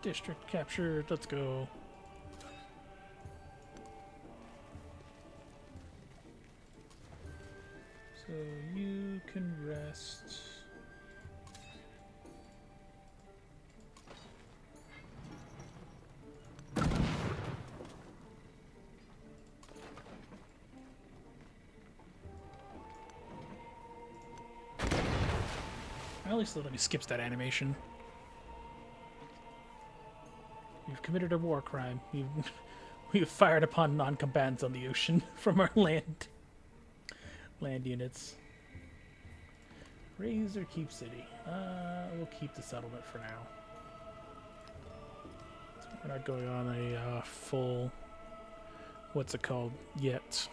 District captured. Let's go. So you can rest. At least let me skip that animation. You've committed a war crime. We've fired upon non-combatants on the ocean from our land units. Raise or keep city? We'll keep the settlement for now. We're not going on a full, what's it called, yet.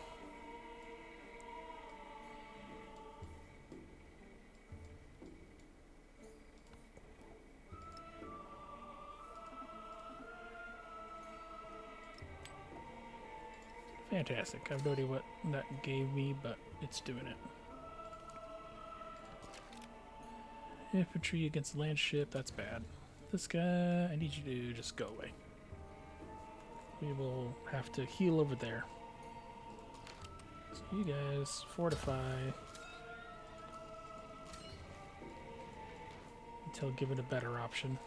Fantastic. I have no idea what that gave me, but it's doing it. Infantry against the land ship, that's bad. This guy, I need you to just go away. We will have to heal over there. So you guys fortify until given a better option.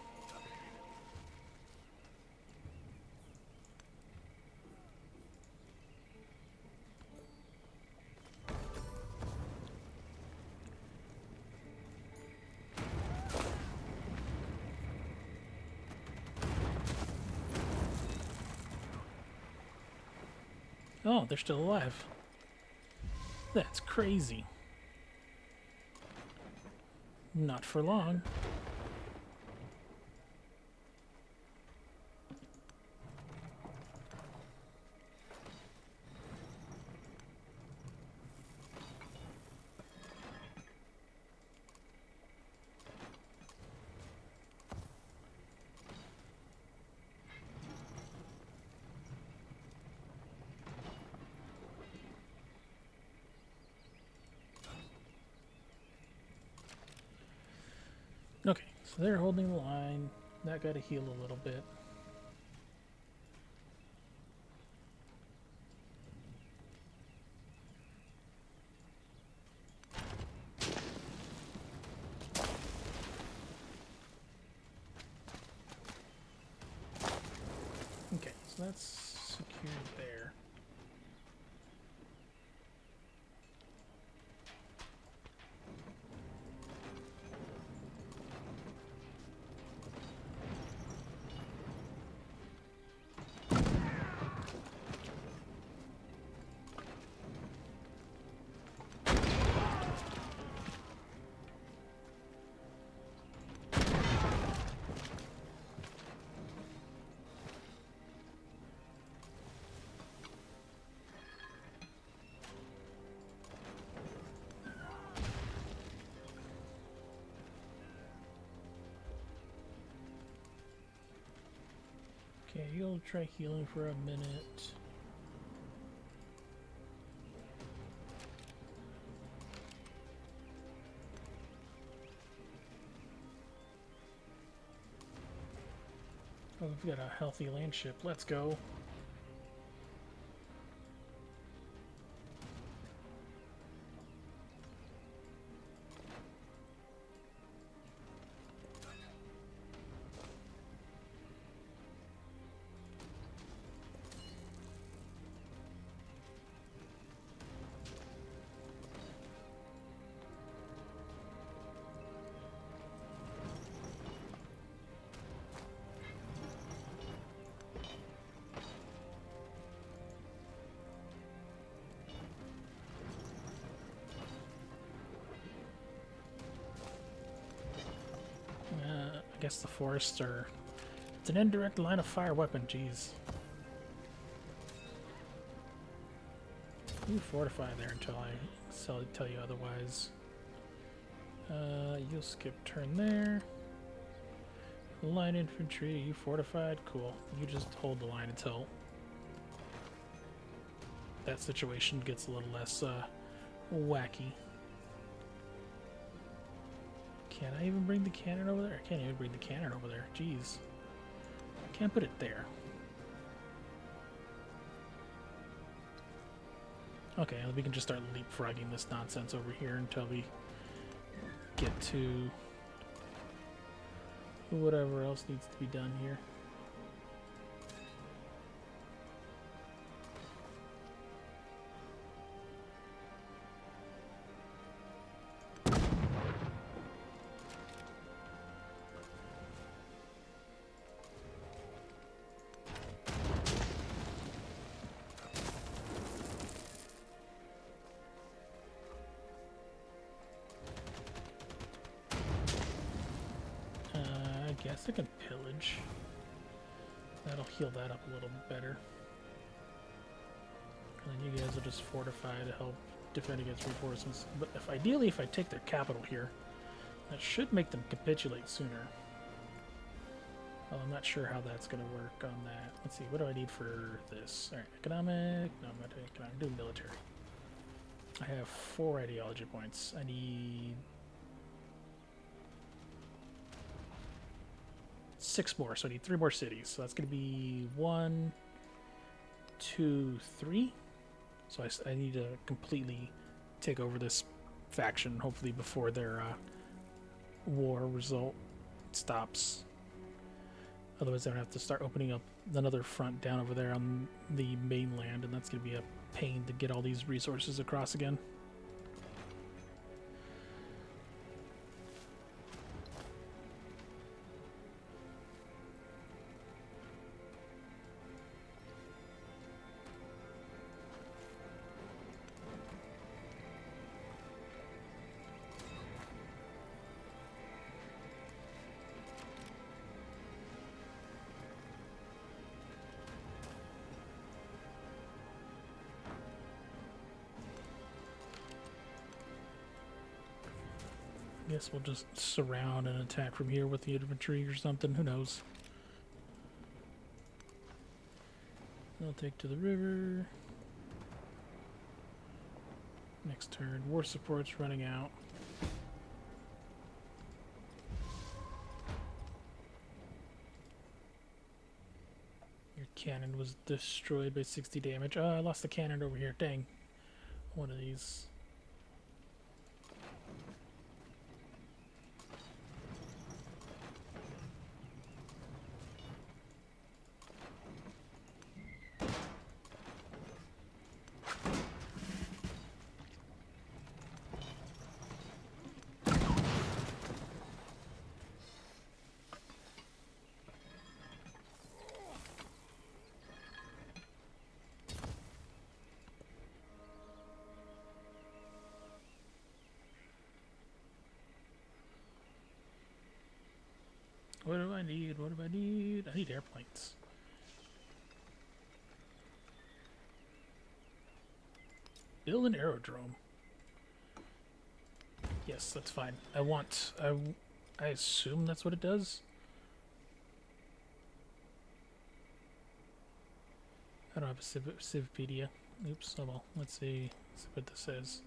Oh, they're still alive. That's crazy. Not for long. Okay, so they're holding the line. That got to heal a little bit. Okay, so that's secured there. Okay, you'll try healing for a minute. Oh, we've got a healthy land ship. Let's go. I guess the forests are... It's an indirect line of fire weapon, jeez. You fortify there until I tell you otherwise. You'll skip turn there. Line infantry, you fortified? Cool. You just hold the line until that situation gets a little less wacky. Can I even bring the cannon over there? I can't even bring the cannon over there. Jeez. Can't put it there. Okay, we can just start leapfrogging this nonsense over here until we get to whatever else needs to be done here. guess I can pillage. That'll heal that up a little bit better. And then you guys will just fortify to help defend against reinforcements. But ideally, if I take their capital here, that should make them capitulate sooner. Well, I'm not sure how that's going to work on that. Let's see, what do I need for this? Alright, economic. No, I'm not doing economic. I'm doing military. I have 4 ideology points. I need 6 more, so I need 3 more cities. So that's going to be 1, 2, 3. So I need to completely take over this faction, hopefully before their war result stops. Otherwise, I would have to start opening up another front down over there on the mainland, and that's going to be a pain to get all these resources across again. Guess we'll just surround and attack from here with the infantry or something. Who knows? I'll take to the river. Next turn. War support's running out. Your cannon was destroyed by 60 damage. Oh, I lost the cannon over here. Dang. One of these. What do I need? What do I need? I need airplanes. Build an aerodrome. Yes, that's fine. I assume that's what it does. I don't have a Civpedia. Oops, oh well. Let's see what this says.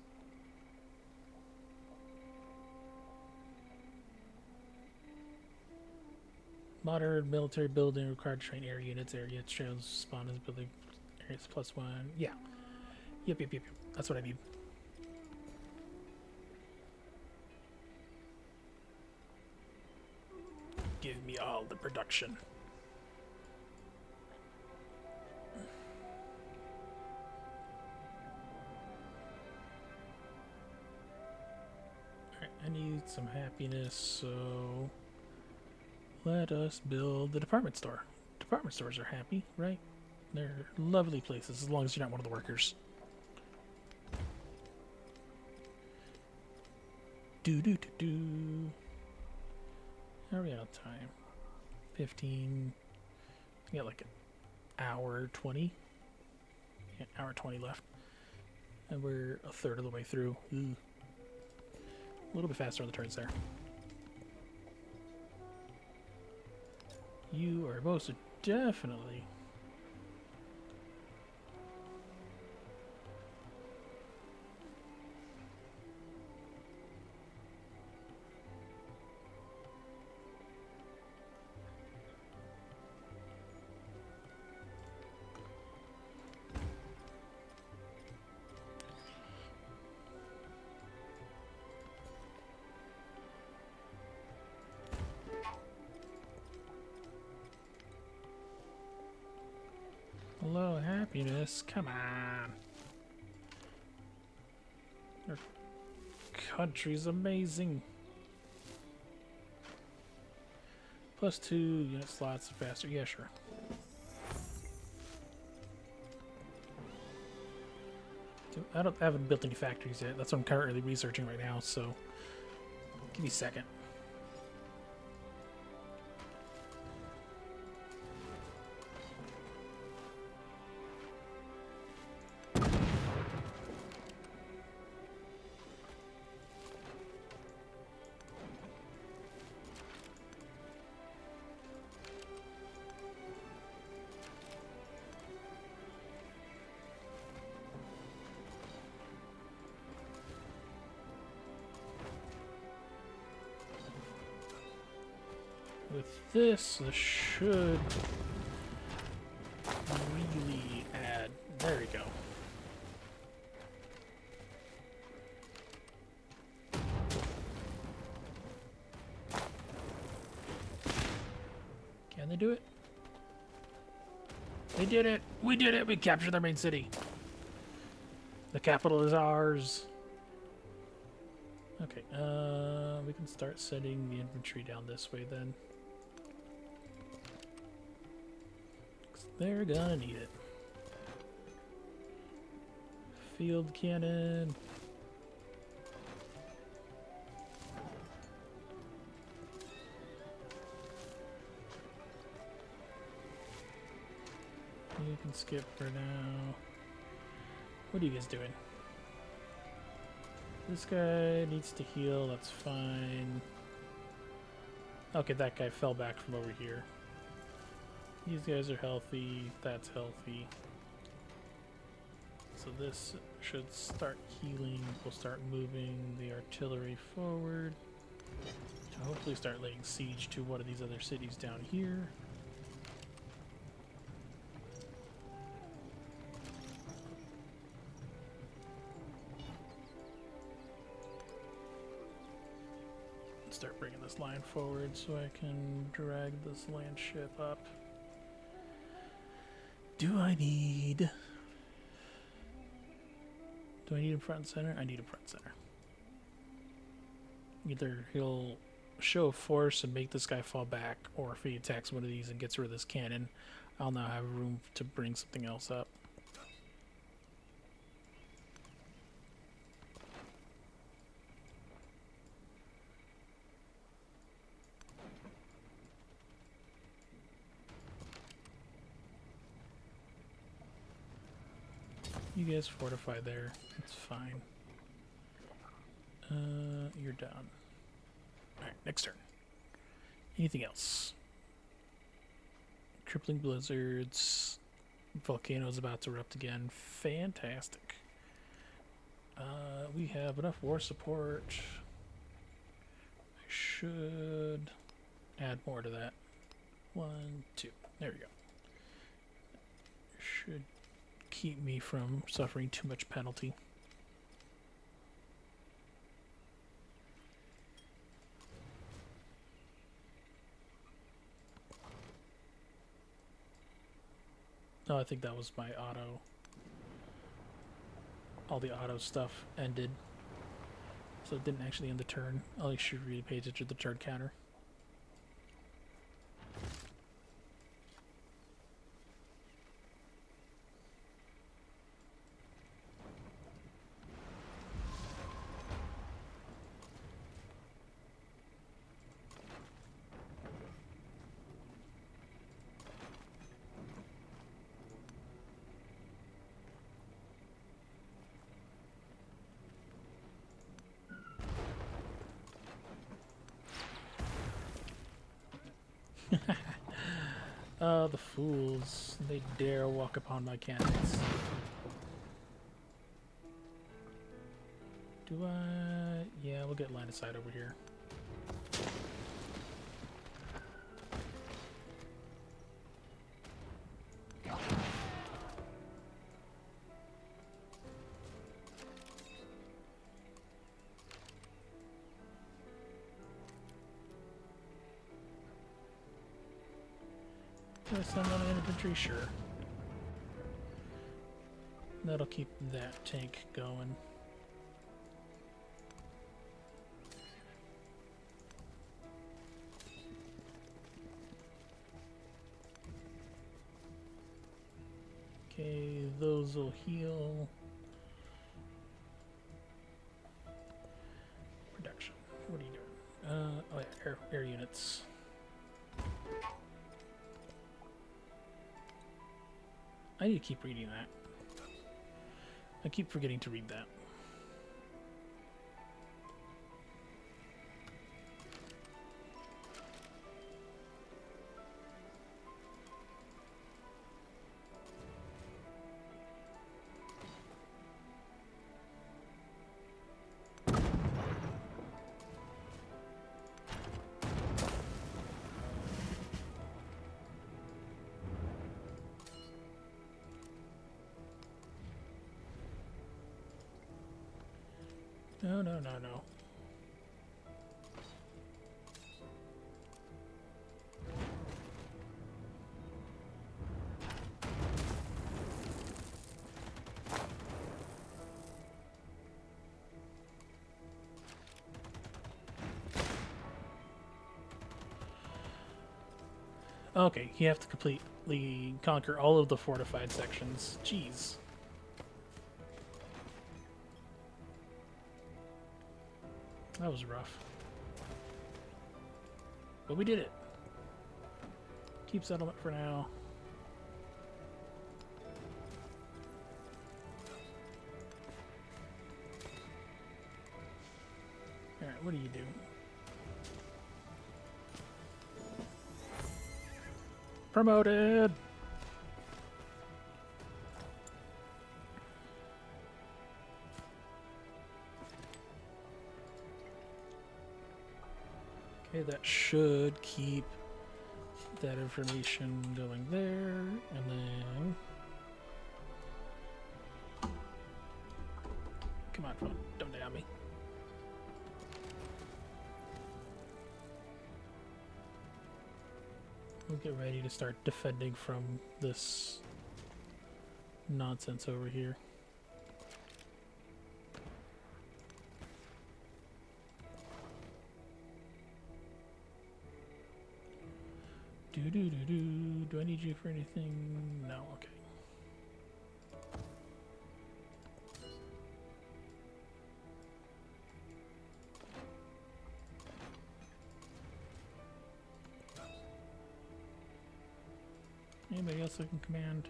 Modern military building required to train air units. Area shows spawn as building areas +1. Yeah. Yep. That's what I need. Give me all the production. Alright, I need some happiness, so let us build the department store. Department stores are happy, right? They're lovely places, as long as you're not one of the workers. How are we out of time? 15. We got like an hour 20. Yeah, hour 20 left. And we're a third of the way through. Ooh. A little bit faster on the turns there. You are most definitely hello, happiness. Come on. Your country's amazing. +2 unit slots faster. Yeah, sure. I haven't built any factories yet. That's what I'm currently researching right now, so give me a second. With this should really add. There we go. Can they do it? They did it! We did it! We captured their main city. The capital is ours. Okay, we can start sending the infantry down this way then. 'Cause they're gonna need it. Field cannon. You can skip for now. What are you guys doing? This guy needs to heal, that's fine. Okay, that guy fell back from over here. These guys are healthy, that's healthy. So this should start healing. We'll start moving the artillery forward to hopefully start laying siege to one of these other cities down here. Start bringing this line forward so I can drag this land ship up. Do I need a front and center? I need a front and center. Either he'll show force and make this guy fall back, or if he attacks one of these and gets rid of this cannon, I'll now have room to bring something else up. You guys fortify there. It's fine. You're done. Alright, next turn. Anything else? Crippling blizzards. Volcano's about to erupt again. Fantastic. We have enough war support. I should add more to that. 1, 2. There we go. Should keep me from suffering too much penalty. No, I think that was my auto. All the auto stuff ended. So it didn't actually end the turn. I should really pay attention to the turn counter. The fools. They dare walk upon my cannons. Do I... Yeah, we'll get line of sight over here. Do I send on infantry? Sure. That'll keep that tank going. Okay, those will heal. Production. What are you doing? Oh yeah, air units. I need to keep reading that. I keep forgetting to read that. No, no, no, no. Okay, you have to completely conquer all of the fortified sections. Jeez. That was rough. But we did it. Keep settlement for now. Alright, what do you do? Promoted! Okay, that should keep that information going there, and then... Come on, phone, don't die on me. We'll get ready to start defending from this nonsense over here. Do I need you for anything? No, okay. Anybody else I can command?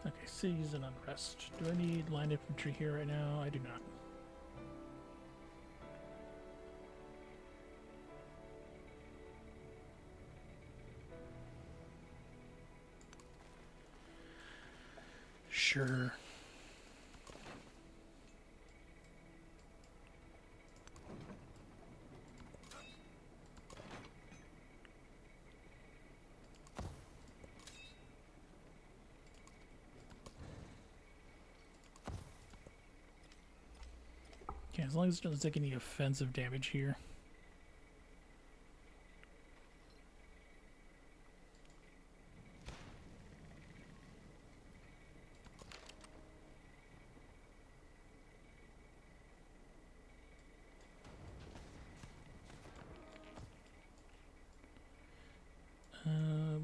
Okay, siege and unrest. Do I need line infantry here right now? I do not. Sure. Okay, as long as it doesn't take any offensive damage here.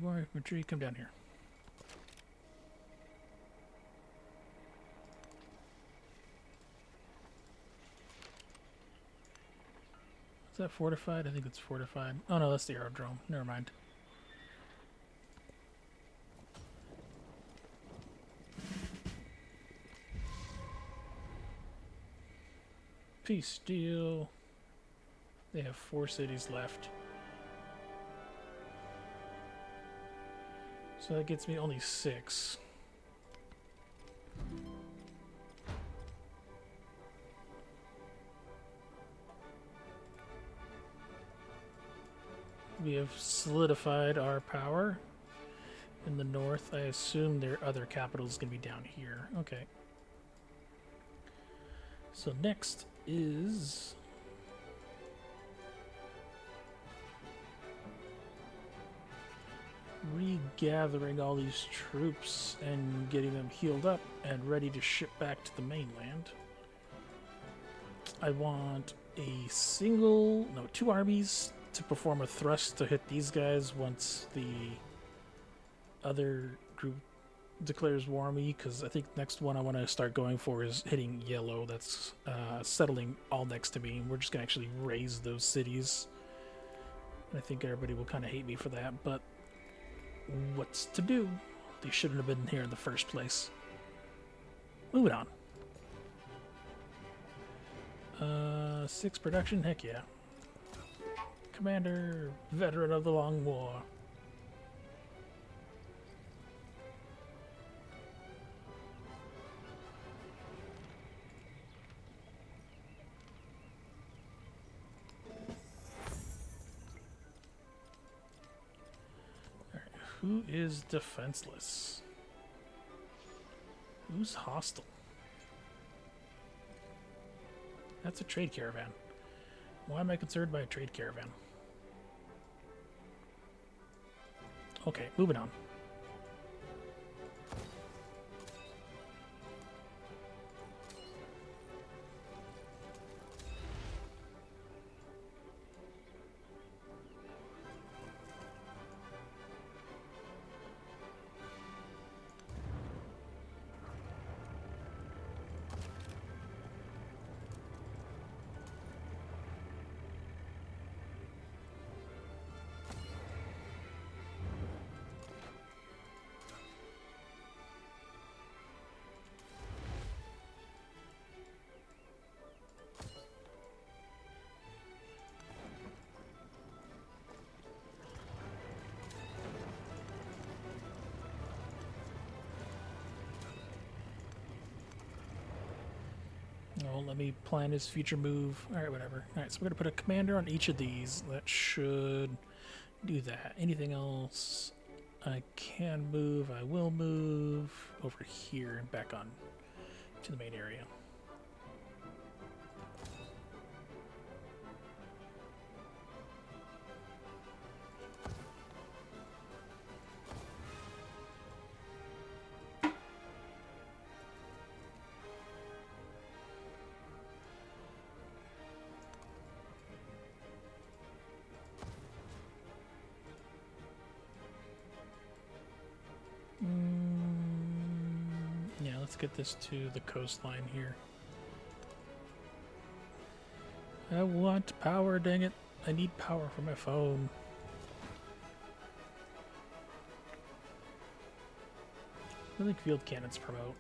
More infantry, come down here. Is that fortified? I think it's fortified. Oh no, that's the aerodrome. Never mind. Peace deal. They have 4 cities left. So that gets me only 6. We have solidified our power in the north. I assume their other capital is going to be down here. Okay. So next is... regathering all these troops and getting them healed up and ready to ship back to the mainland. I want two armies to perform a thrust to hit these guys once the other group declares war on me, because I think the next one I want to start going for is hitting yellow. That's settling all next to me. We're just going to actually raise those cities. And I think everybody will kind of hate me for that, but what's to do? They shouldn't have been here in the first place. Moving on. 6 production? Heck yeah. Commander, veteran of the Long War. Who is defenseless? Who's hostile? That's a trade caravan. Why am I concerned by a trade caravan? Okay, moving on. Oh, let me plan his future move. Alright, whatever. Alright, so we're going to put a commander on each of these. That should do that. Anything else I can move, I will move over here and back on to the main area. Yeah, let's get this to the coastline here. I want power, dang it. I need power for my phone. I think field cannons promote.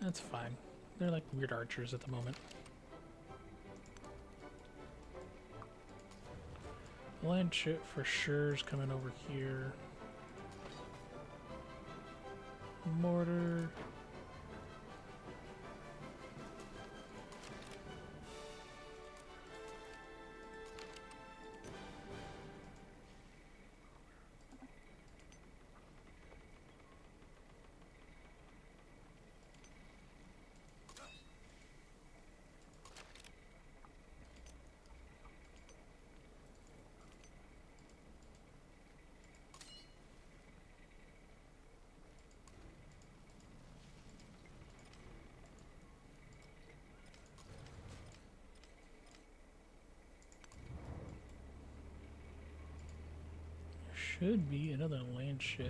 That's fine. They're like weird archers at the moment. Land ship for sure is coming over here. Mortar. Should be another land ship.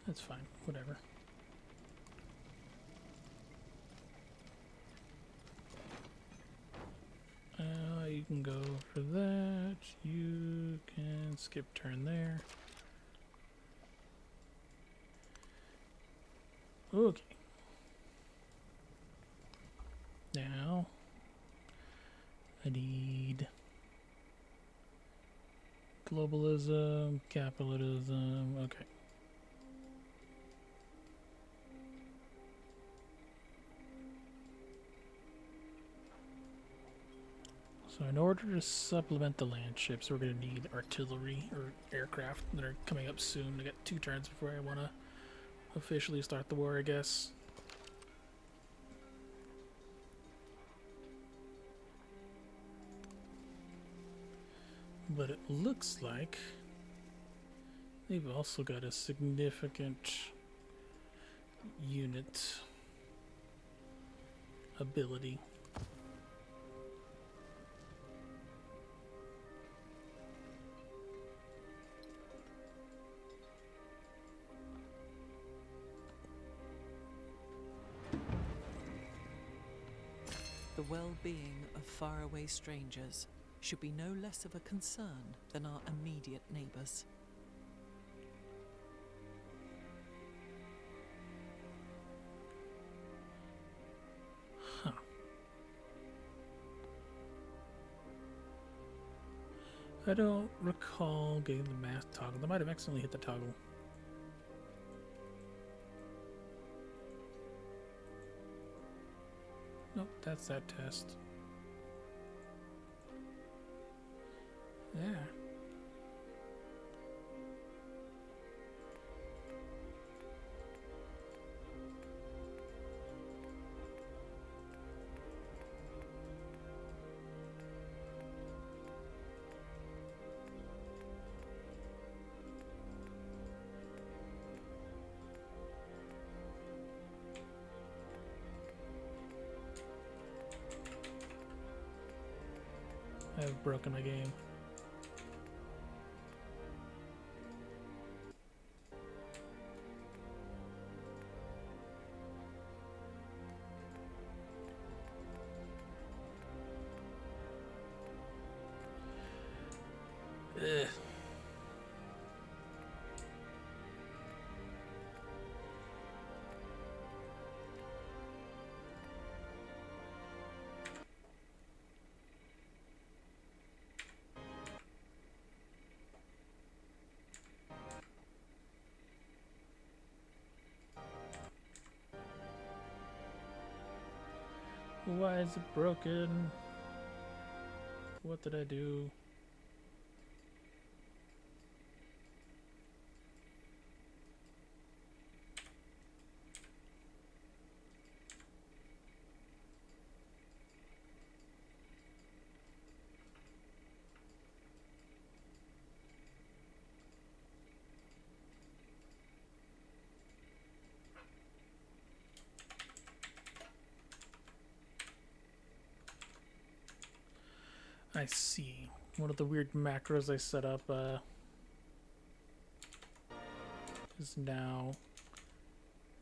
That's fine, whatever. You can go for that. You can skip turn there. Okay. Now, I need globalism, capitalism, okay. So in order to supplement the land ships, we're going to need artillery or aircraft that are coming up soon to get 2 turns before I want to officially start the war, I guess. But it looks like they've also got a significant unit ability. The well-being of faraway strangers should be no less of a concern than our immediate neighbors. Huh. I don't recall getting the math toggle. I might have accidentally hit the toggle. Nope, that's that test. I have broken my game. Ugh. Why is it broken? What did I do? I see. One of the weird macros I set up is now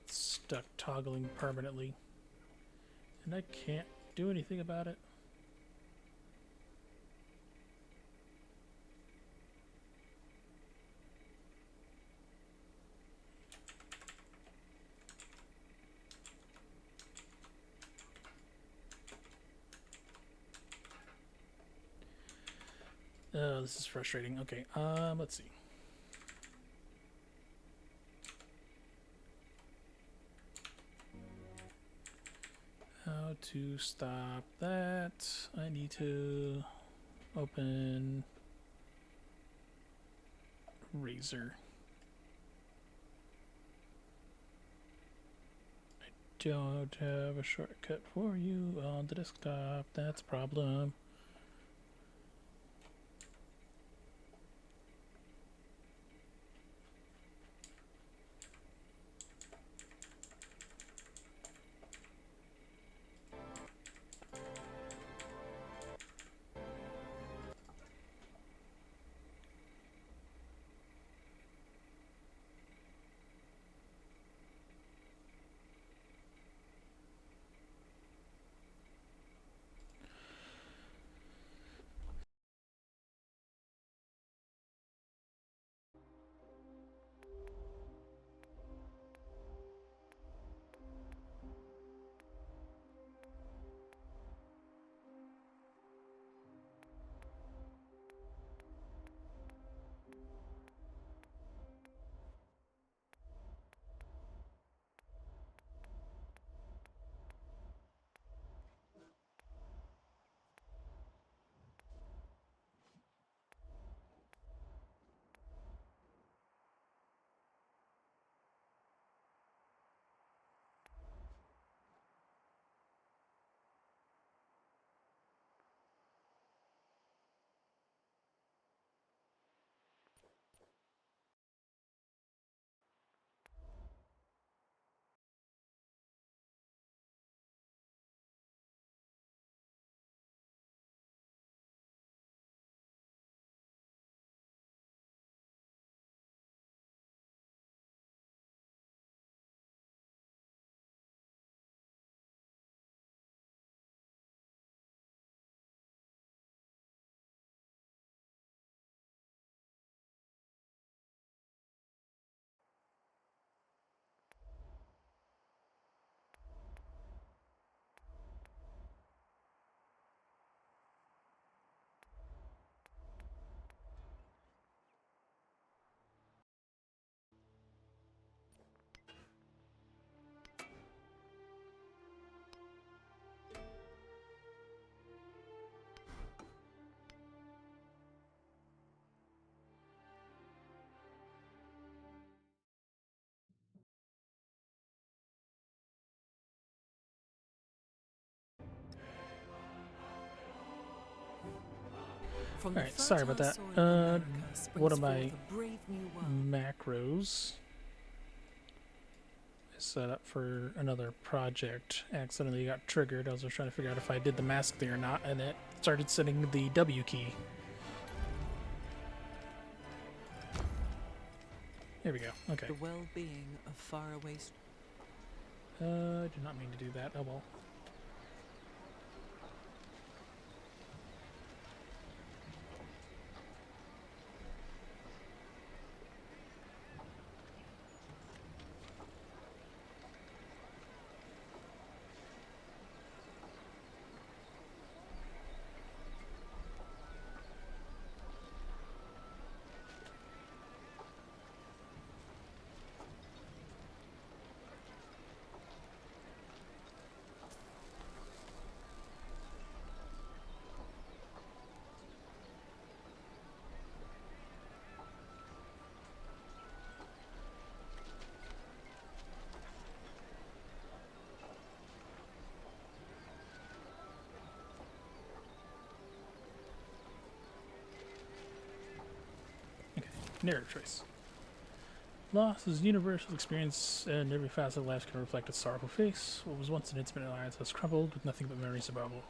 stuck toggling permanently. And I can't do anything about it. Oh, this is frustrating. Okay, let's see. How to stop that? I need to open Razor. I don't have a shortcut for you on the desktop. That's a problem. Alright, sorry about that. One of my macros is set up for another project accidentally got triggered. I was just trying to figure out if I did the mask thing or not, and it started setting the W key. There we go. Okay. The well-being of faraway. I did not mean to do that. Oh well. Narrative choice. Loss is a universal experience, and every facet of life can reflect its sorrowful face. What was once an intimate alliance has crumbled, with nothing but memories available.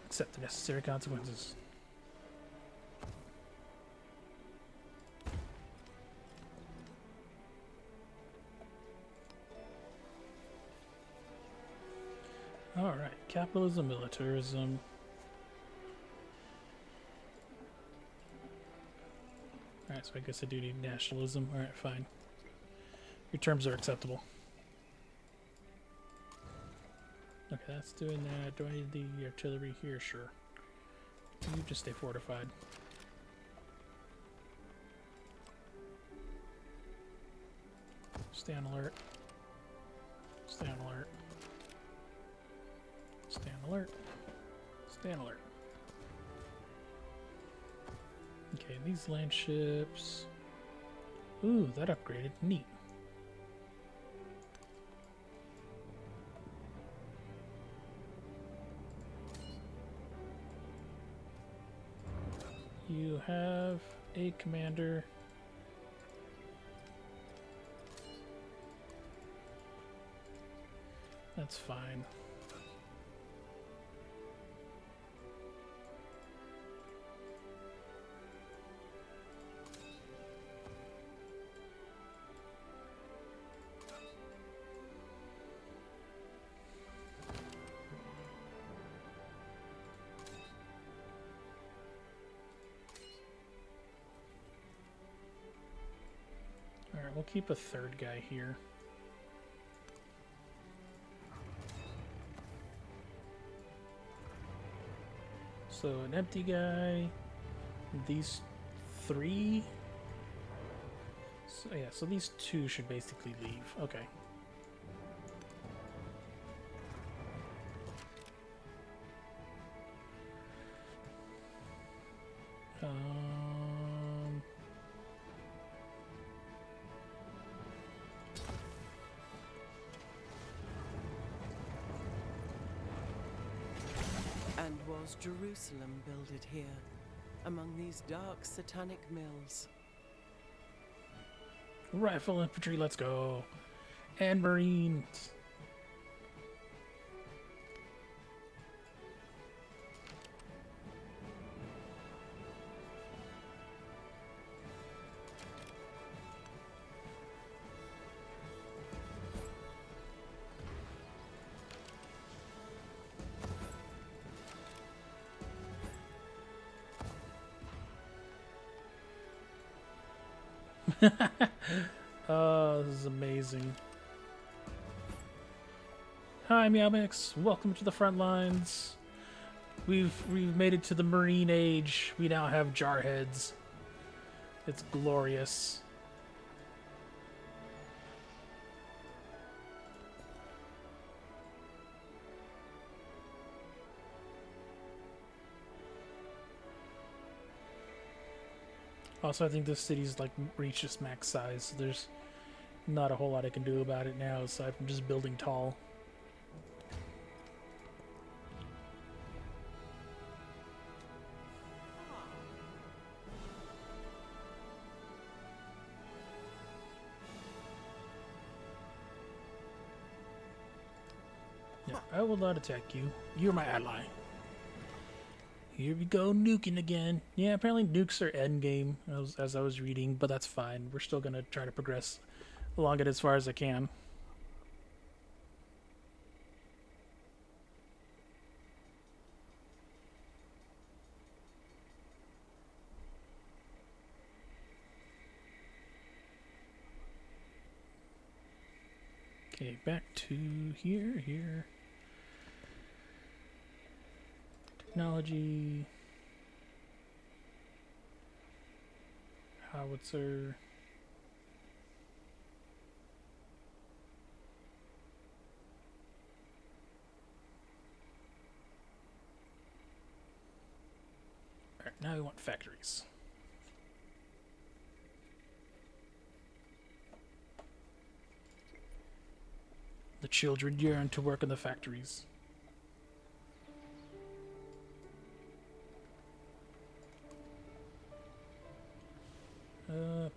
Accept the necessary consequences. Alright, capitalism, militarism. Alright, so I guess I do need nationalism. Alright, fine. Your terms are acceptable. Okay, that's doing that. Do I need the artillery here? Sure. You just stay fortified. Stay on alert. Stay on alert. Stay on alert. Stay on alert. Okay, these land ships. Ooh, that upgraded. Neat. You have a commander. That's fine. Alright, we'll keep a third guy here. So an empty guy, these three. So yeah, so these two should basically leave. Okay. And was Jerusalem builded here, among these dark satanic mills? Rifle infantry, let's go. And Marines. Oh, this is amazing. Hi, Meowmix. Welcome to the front lines. We've made it to the Marine Age. We now have jarheads. It's glorious. Also, I think this city's like reached its max size, so there's not a whole lot I can do about it now aside from just building tall. Yeah, I will not attack you. You're my ally. Here we go, nuking again. Yeah, apparently nukes are endgame, as I was reading, but that's fine. We're still gonna try to progress along it as far as I can. Okay, back to here. Technology. Howitzer. Alright, now we want factories. The children yearn to work in the factories.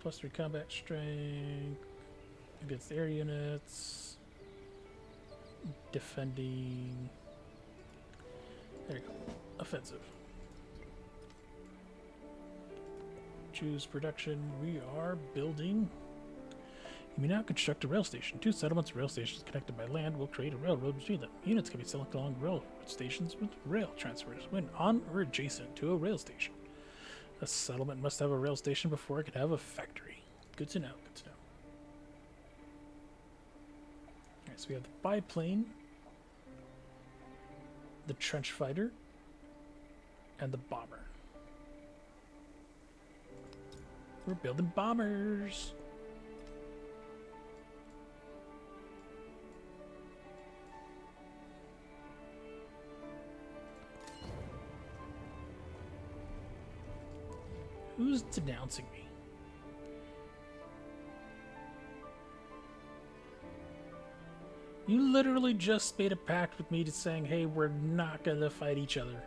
+3 combat strength against air units. Defending. There you go. Offensive. Choose production. We are building. You may now construct a rail station. 2 settlements, rail stations connected by land will create a railroad between them. Units can be selected along railroad stations with rail transfers when on or adjacent to a rail station. A settlement must have a rail station before it can have a factory. Good to know, good to know. Alright, so we have the biplane, the trench fighter, and the bomber. We're building bombers! Who's denouncing me? You literally just made a pact with me to saying, hey, we're not gonna fight each other.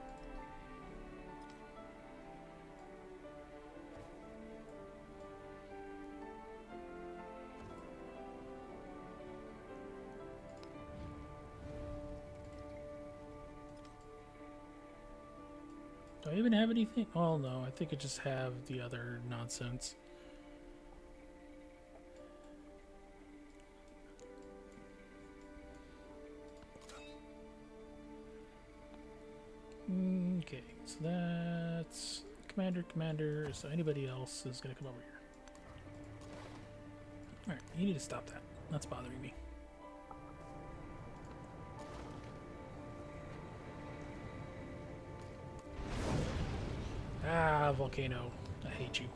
Do I even have anything? Oh no, I think I just have the other nonsense. Okay, so that's commander. So anybody else is gonna come over here. Alright, you need to stop that. That's bothering me. Ah, volcano. I hate you.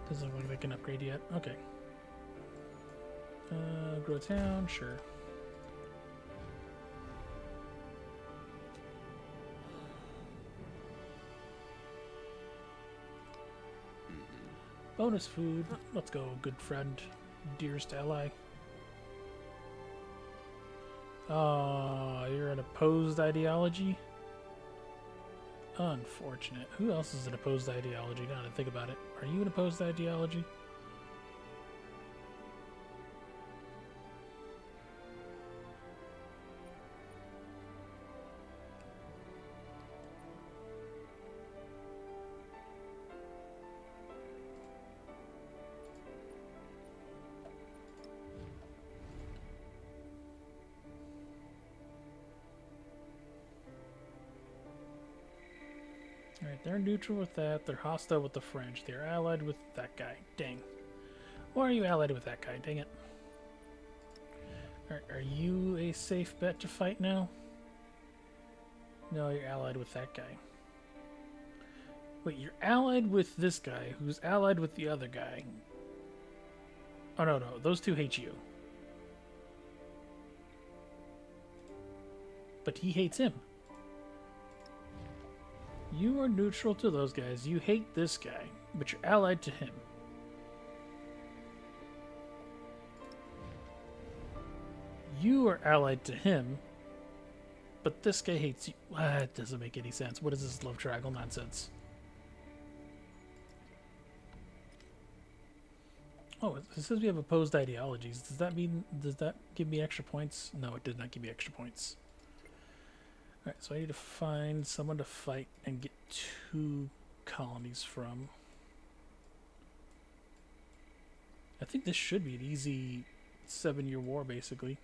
Doesn't look like they can upgrade yet. Okay. Grow town, sure. Bonus food. Let's go, good friend. Dearest ally. Oh, you're an opposed ideology? Unfortunate. Who else is an opposed ideology? Now that I think about it. Are you an opposed ideology? Alright, they're neutral with that. They're hostile with the French. They're allied with that guy. Dang. Why are you allied with that guy? Dang it. Alright, are you a safe bet to fight now? No, you're allied with that guy. Wait, you're allied with this guy, who's allied with the other guy. Oh, no. Those two hate you. But he hates him. You are neutral to those guys. You hate this guy, but you're allied to him. you are allied to him, but this guy hates you. That doesn't make any sense. What is this love triangle nonsense? Oh, it says we have opposed ideologies. Does that give me extra points? No, it did not give me extra points. Alright, so I need to find someone to fight and get 2 colonies from. I think this should be an easy 7-year war, basically.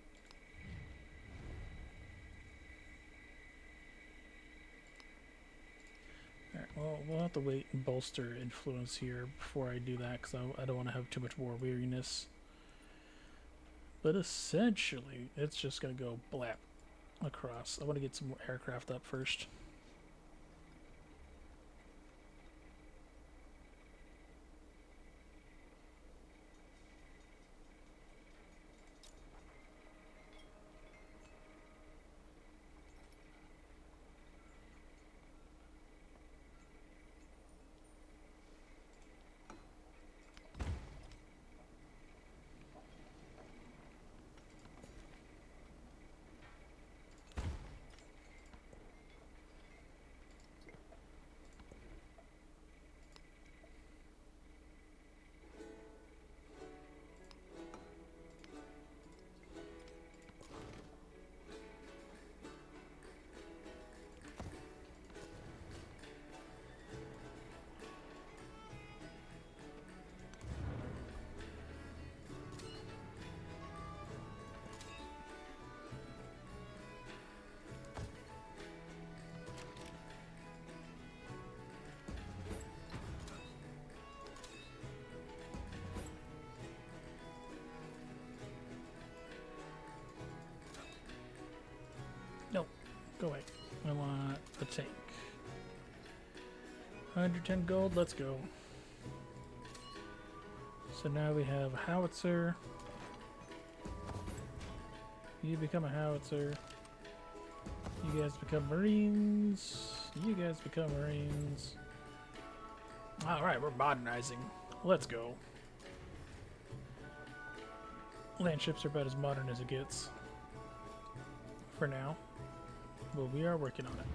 Alright, well, we'll have to wait and bolster influence here before I do that, because I don't want to have too much war weariness. But essentially, it's just going to go blap across. I want to get some more aircraft up first. No, go away. I want the tank. 110 gold, let's go. So now we have a howitzer. You become a howitzer. You guys become marines. You guys become marines. Alright, we're modernizing. Let's go. Land ships are about as modern as it gets. For now. But we are working on it.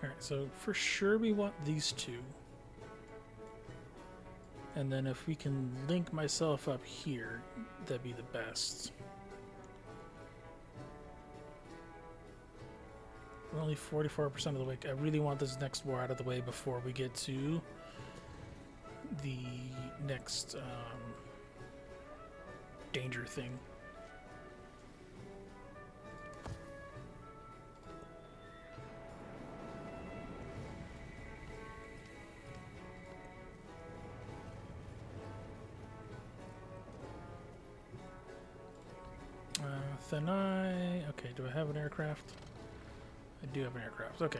Alright, so for sure we want these 2. And then if we can link myself up here, that'd be the best. We're only 44% of the way. I really want this next war out of the way before we get to the next danger thing. Thenai. Okay, do I have an aircraft? I do have an aircraft. Okay.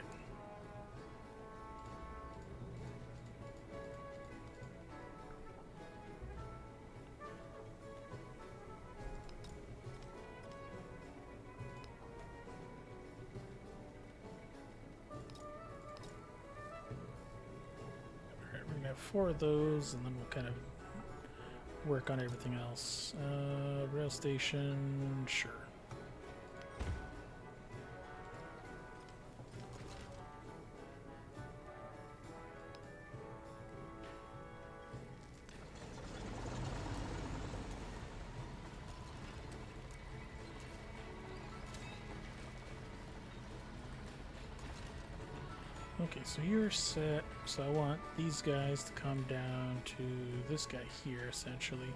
Alright, we're gonna have 4 of those, and then we'll kind of work on everything else. Rail station, sure. Okay, so you're set. So I want these guys to come down to this guy here, essentially.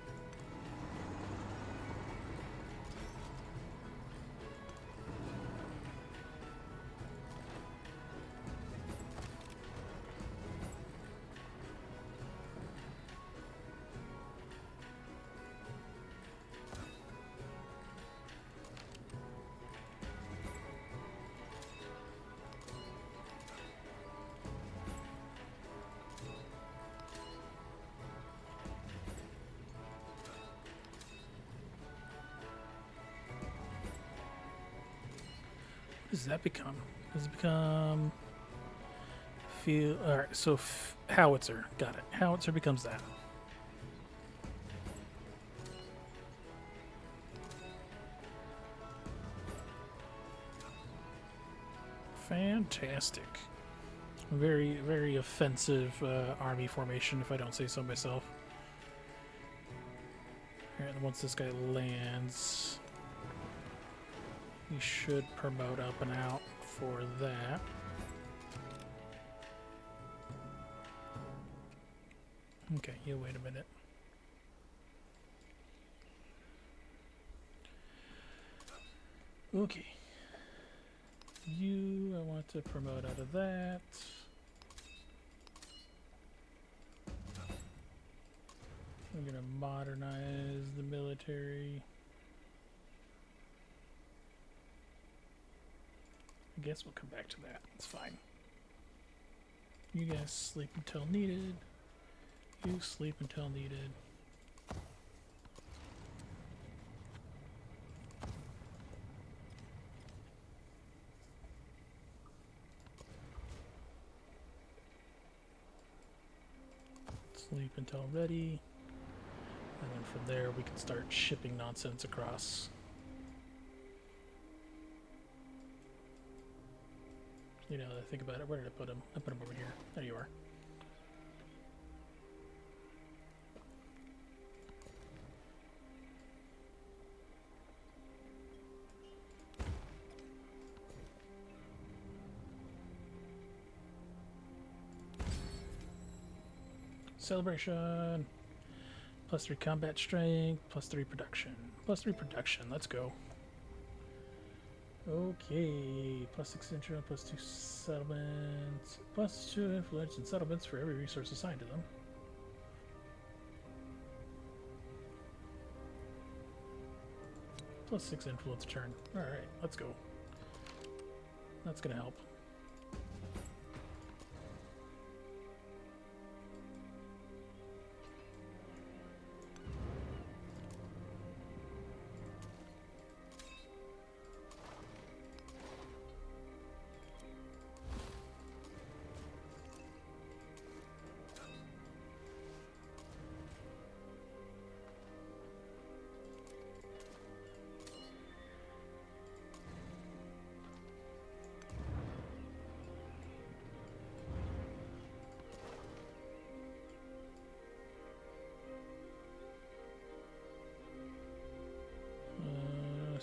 does that become? Does it become field? All right, so howitzer. Got it. Howitzer becomes that. Fantastic. Very, very offensive army formation, if I don't say so myself. Alright, once this guy lands, he should promote up and out for that. Okay, yeah, wait a minute. Okay. You, I want to promote out of that. I'm gonna modernize the military. I guess we'll come back to that. It's fine. You guys sleep until needed. You sleep until needed. Sleep until ready. And then from there we can start shipping nonsense across. You know, I think about it. Where did I put him? I put him over here. There you are. Celebration. +3 combat strength, +3 production. +3 production, let's go. Okay, +6 intro, +2 settlements, +2 influence and settlements for every resource assigned to them. +6 influence turn. Alright, let's go. That's gonna help.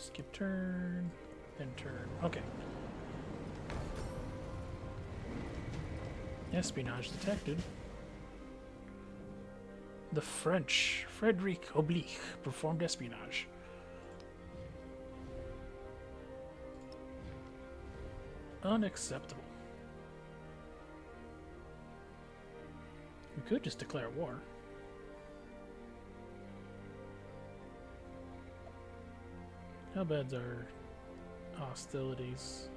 Skip turn, then turn. Okay. Espionage detected. The French, Frederic Obliche, performed espionage. Unacceptable. We could just declare war. How bad's our hostilities?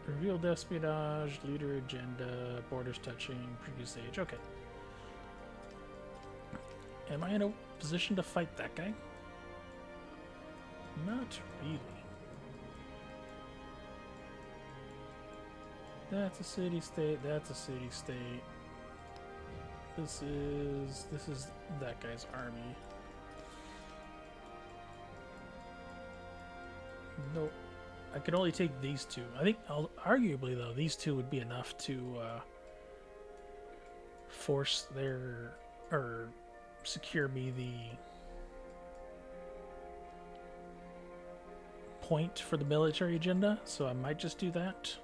Revealed espionage, leader agenda, borders touching, previous age. Okay. Am I in a position to fight that guy? Not really. That's a city-state, that's a city-state. This is that guy's army. No, I can only take these two. I think, arguably though, these two would be enough to force their, or secure me the point for the military agenda, so I might just do that.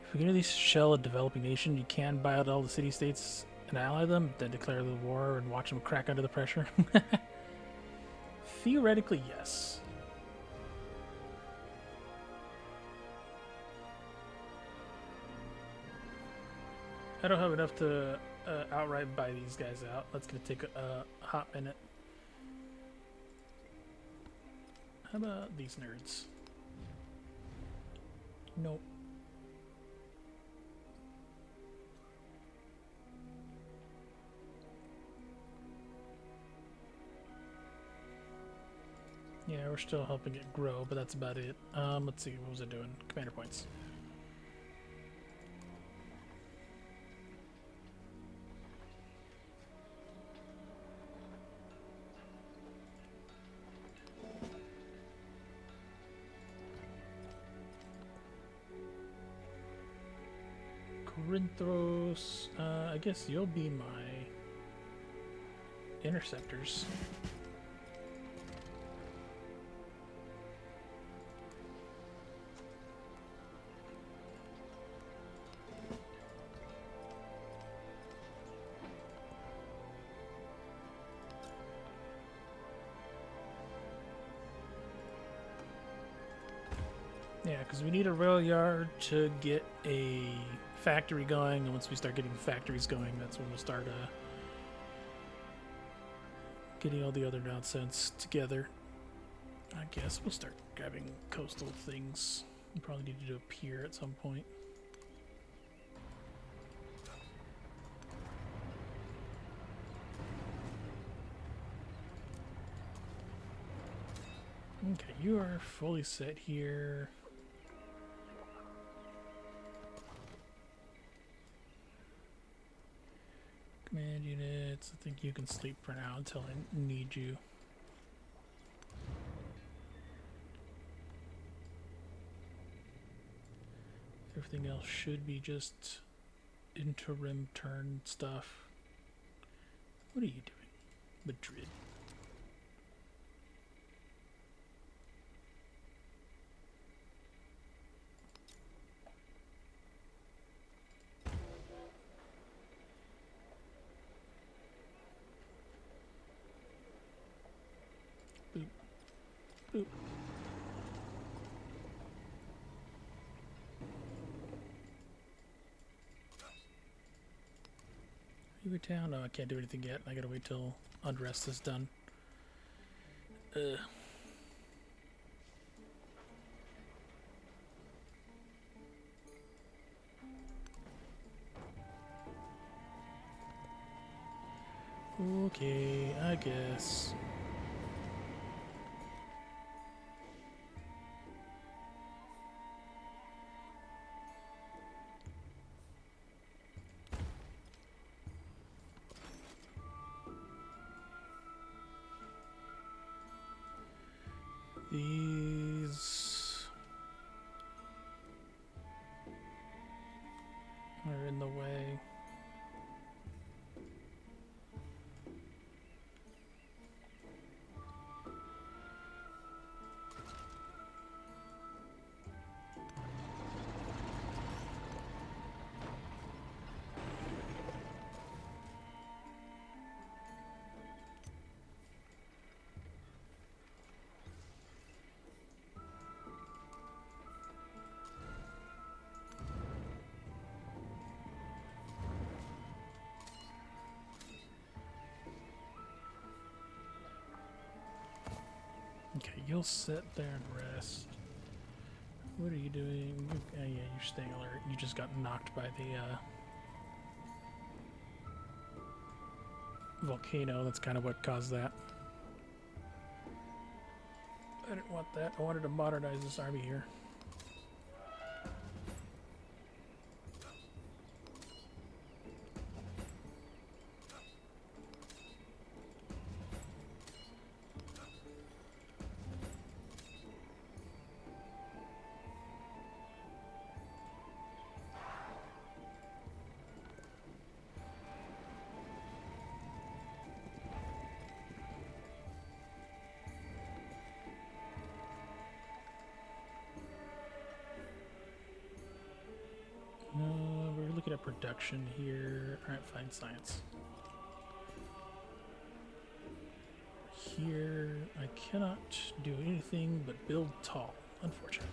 If we get into these shell a developing nation, you can buy out all the city-states and ally them, then declare the war and watch them crack under the pressure. Theoretically, yes. I don't have enough to outright buy these guys out. That's gonna take a hot minute. How about these nerds? Nope. Yeah, we're still helping it grow, but that's about it. Let's see, what was it doing? Commander points. Corinthos, I guess you'll be my interceptors. Yeah, because we need a rail yard to get a factory going, and once we start getting factories going, that's when we'll start getting all the other nonsense together. I guess we'll start grabbing coastal things. We probably need to do a pier at some point. Okay, you are fully set here. Command units, I think you can sleep for now until I need you. Everything else should be just interim turn stuff. What are you doing? Madrid. Boop. Boop. Town? No, I can't do anything yet. I gotta wait till Undress is done. Okay, I guess. These are in the way. Okay, you'll sit there and rest. What are you doing? Yeah, you're staying alert. You just got knocked by the volcano. That's kind of what caused that. I didn't want that. I wanted to modernize this army here. We're looking at production here. Alright, fine, science. Here, I cannot do anything but build tall, unfortunately.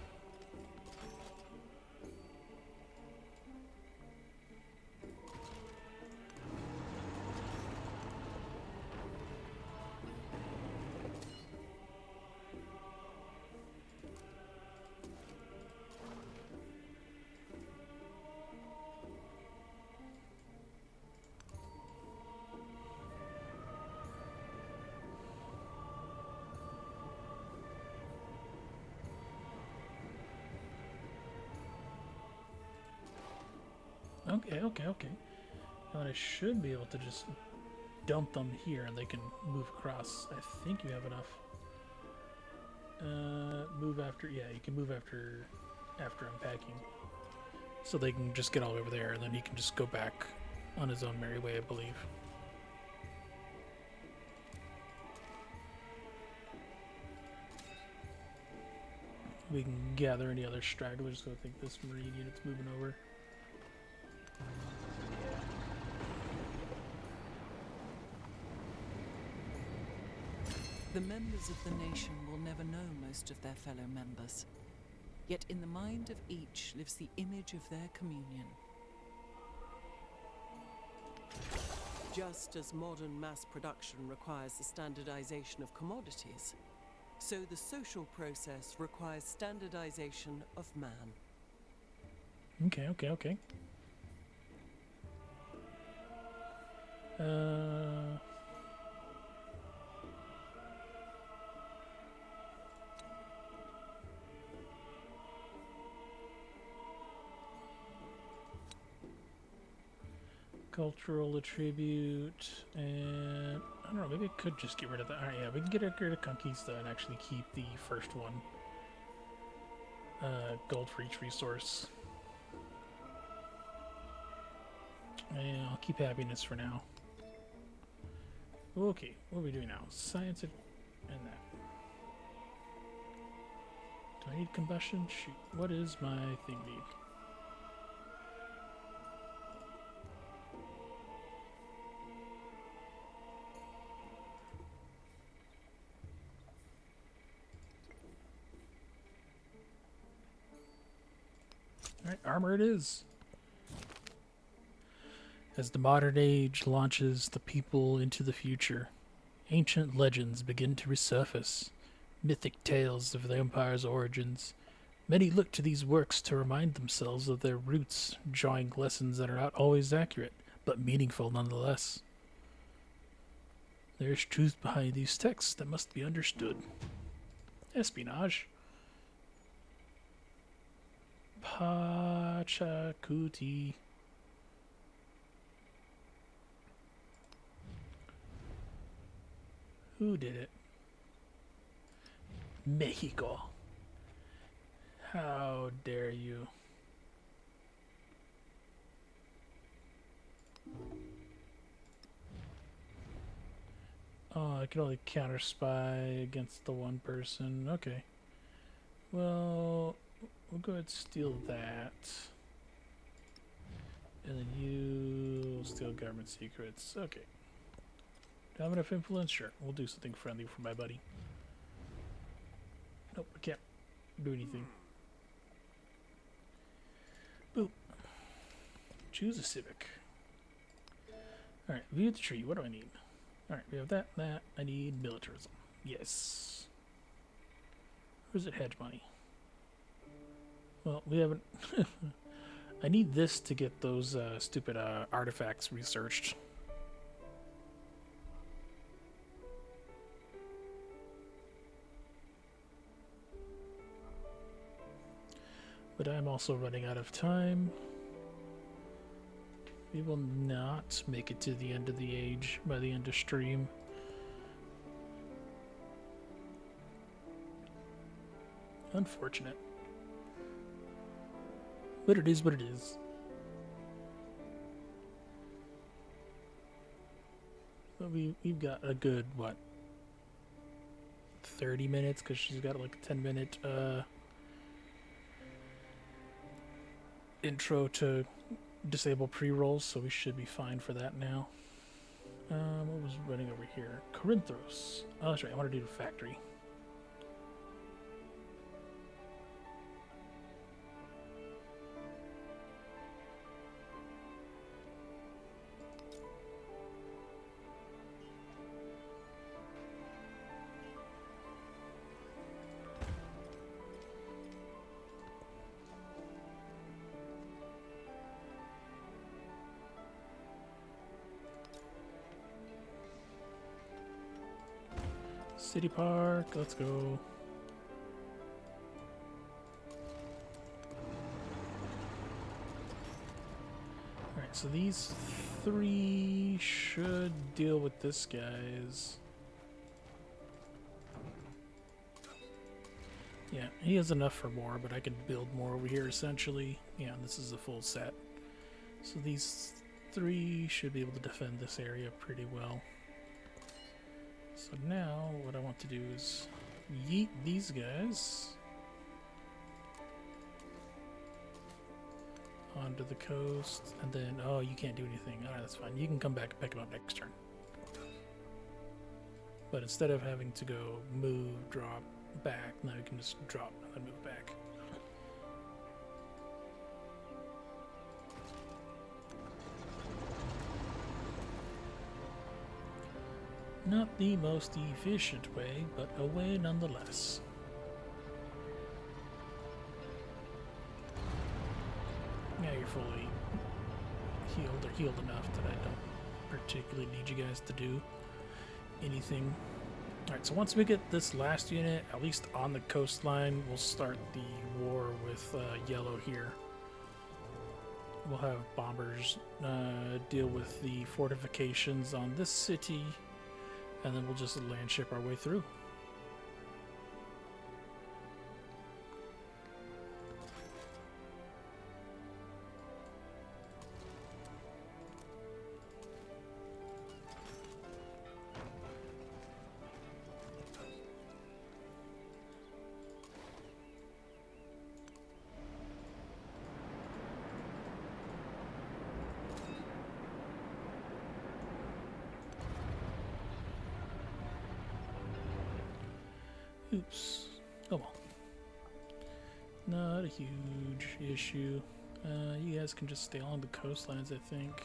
Okay. And I should be able to just dump them here and they can move across. I think you have enough. Move after, yeah, you can move after unpacking. So they can just get all over there and then he can just go back on his own merry way, I believe. We can gather any other stragglers, so I think this Marine unit's moving over. The members of the nation will never know most of their fellow members. Yet in the mind of each lives the image of their communion. Just as modern mass production requires the standardization of commodities, so the social process requires standardization of man. Okay. Cultural attribute, and I don't know, maybe I could just get rid of that. Alright, yeah, we can get rid of Conquista and actually keep the first one. Gold for each resource. And I'll keep happiness for now. Okay, what are we doing now? Science and that. Do I need combustion? Shoot, what is my thing need? Alright, armor it is. As the modern age launches the people into the future, ancient legends begin to resurface, mythic tales of the Empire's origins. Many look to these works to remind themselves of their roots, drawing lessons that are not always accurate, but meaningful nonetheless. There is truth behind these texts that must be understood. Espionage. Pachacuti. Who did it? Mexico. How dare you? Oh, I can only counter spy against the one person. Okay. Well, we'll go ahead and steal that. And then you steal government secrets. Okay. Do I have enough influence? Sure. We'll do something friendly for my buddy. Nope, I can't do anything. Boop. Choose a civic. Alright, view the tree. What do I need? Alright, we have that. I need militarism. Yes. Where's it hedge money? Well, we haven't... I need this to get those stupid artifacts researched. But I'm also running out of time. We will not make it to the end of the age by the end of stream. Unfortunate. But it is what it is. But we've got a good, what, 30 minutes? Because she's got like a 10-minute intro to disable pre-rolls, so we should be fine for that now. What was running over here? Corinthos. Oh, that's right. I want to do the factory. City Park, let's go. so these 3 should deal with this guy's. Yeah, he has enough for more, but I could build more over here essentially. Yeah, this is a full set. So these 3 should be able to defend this area pretty well. So now what I want to do is yeet these guys onto the coast, and then, oh, you can't do anything. Alright, that's fine. You can come back and pick them up next turn. But instead of having to go move, drop, back, now you can just drop and then move back. Not the most efficient way, but a way nonetheless. Yeah, you're fully healed, or healed enough that I don't particularly need you guys to do anything. Alright, so once we get this last unit, at least on the coastline, we'll start the war with yellow here. We'll have bombers deal with the fortifications on this city, and then we'll just land ship our way through. Oops. Oh well. Not a huge issue. You guys can just stay along the coastlines, I think.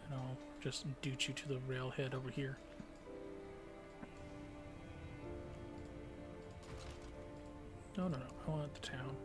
And I'll just doot you to the railhead over here. No, I want the town.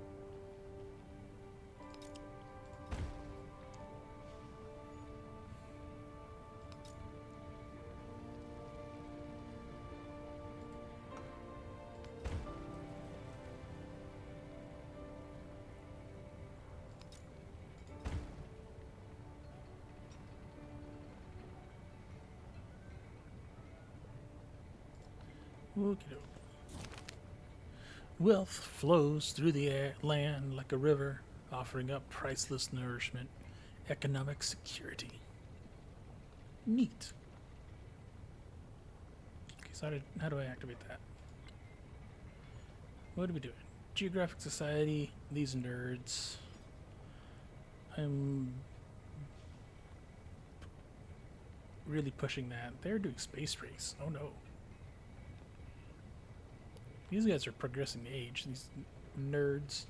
Okey-doke. Wealth flows through the land like a river, offering up priceless nourishment, economic security. Neat. Okay, so how do I activate that? What are we doing? Geographic Society, these nerds. I'm really pushing that. They're doing space race. Oh no. These guys are progressing age, these nerds.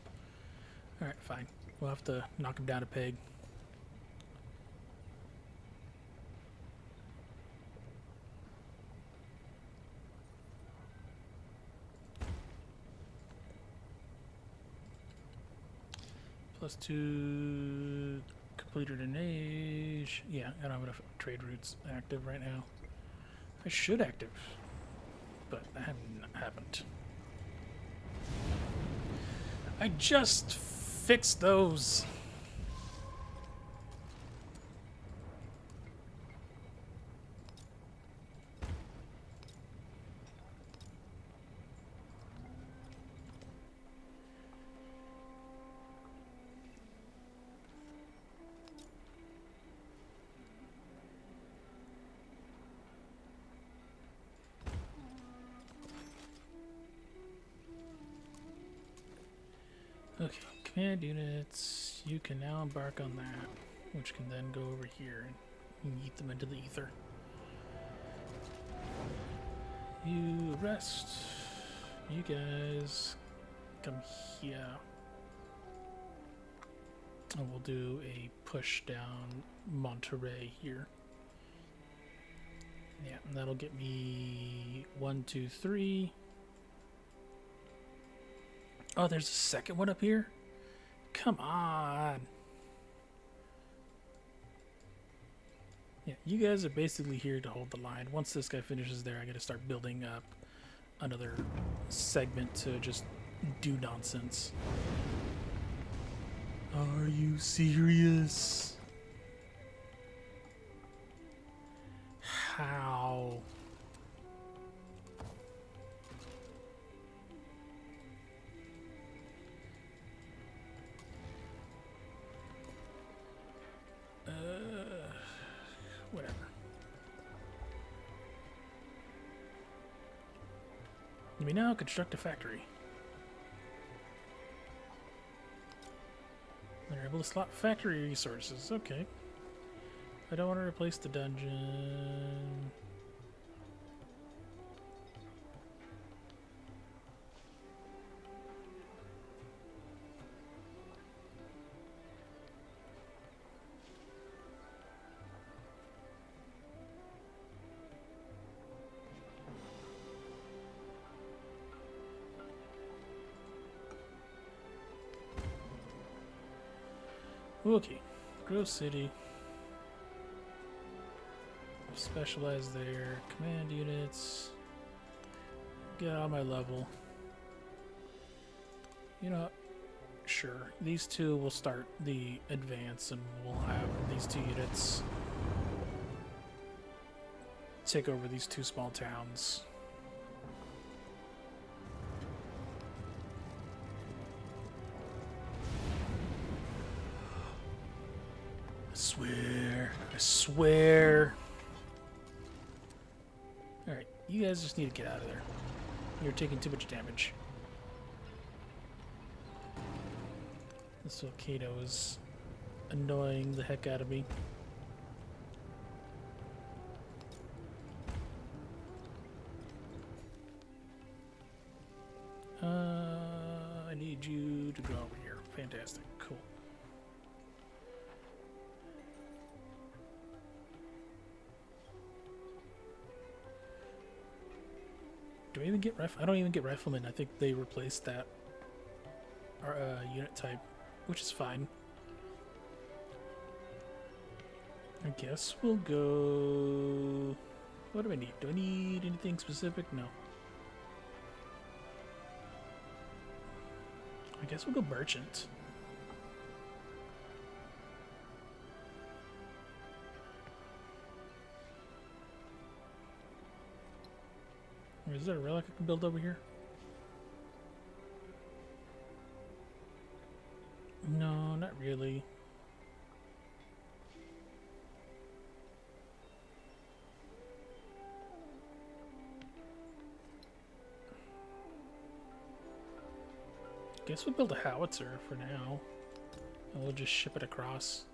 Alright, fine. We'll have to knock them down a peg. +2 completed an age. Yeah, I don't have enough trade routes active right now. I should active, but I haven't. I just fixed those. Okay, command units, you can now embark on that, which can then go over here and yeet them into the ether. You rest. You guys come here. And we'll do a push down Monterey here. Yeah, and that'll get me 1, 2, 3. Oh, there's a second one up here? Come on. Yeah, you guys are basically here to hold the line. Once this guy finishes there, I gotta start building up another segment to just do nonsense. Are you serious? How? Whatever. You may now construct a factory. They're able to slot factory resources. Okay. I don't want to replace the dungeon. Okay, Grove City. Specialize there. Command units. Get on my level. You know what? Sure. These two will start the advance and we'll have these two units take over these two small towns. I swear. Alright, you guys just need to get out of there. You're taking too much damage. This volcano is annoying the heck out of me. I need you to go over here. Fantastic. Cool. Do I even get I don't even get riflemen. I think they replaced that unit type, which is fine. I guess we'll go... What do I need? Do I need anything specific? No. I guess we'll go merchant. Or is there a relic I can build over here? No, not really. Guess we'll build a howitzer for now. And we'll just ship it across.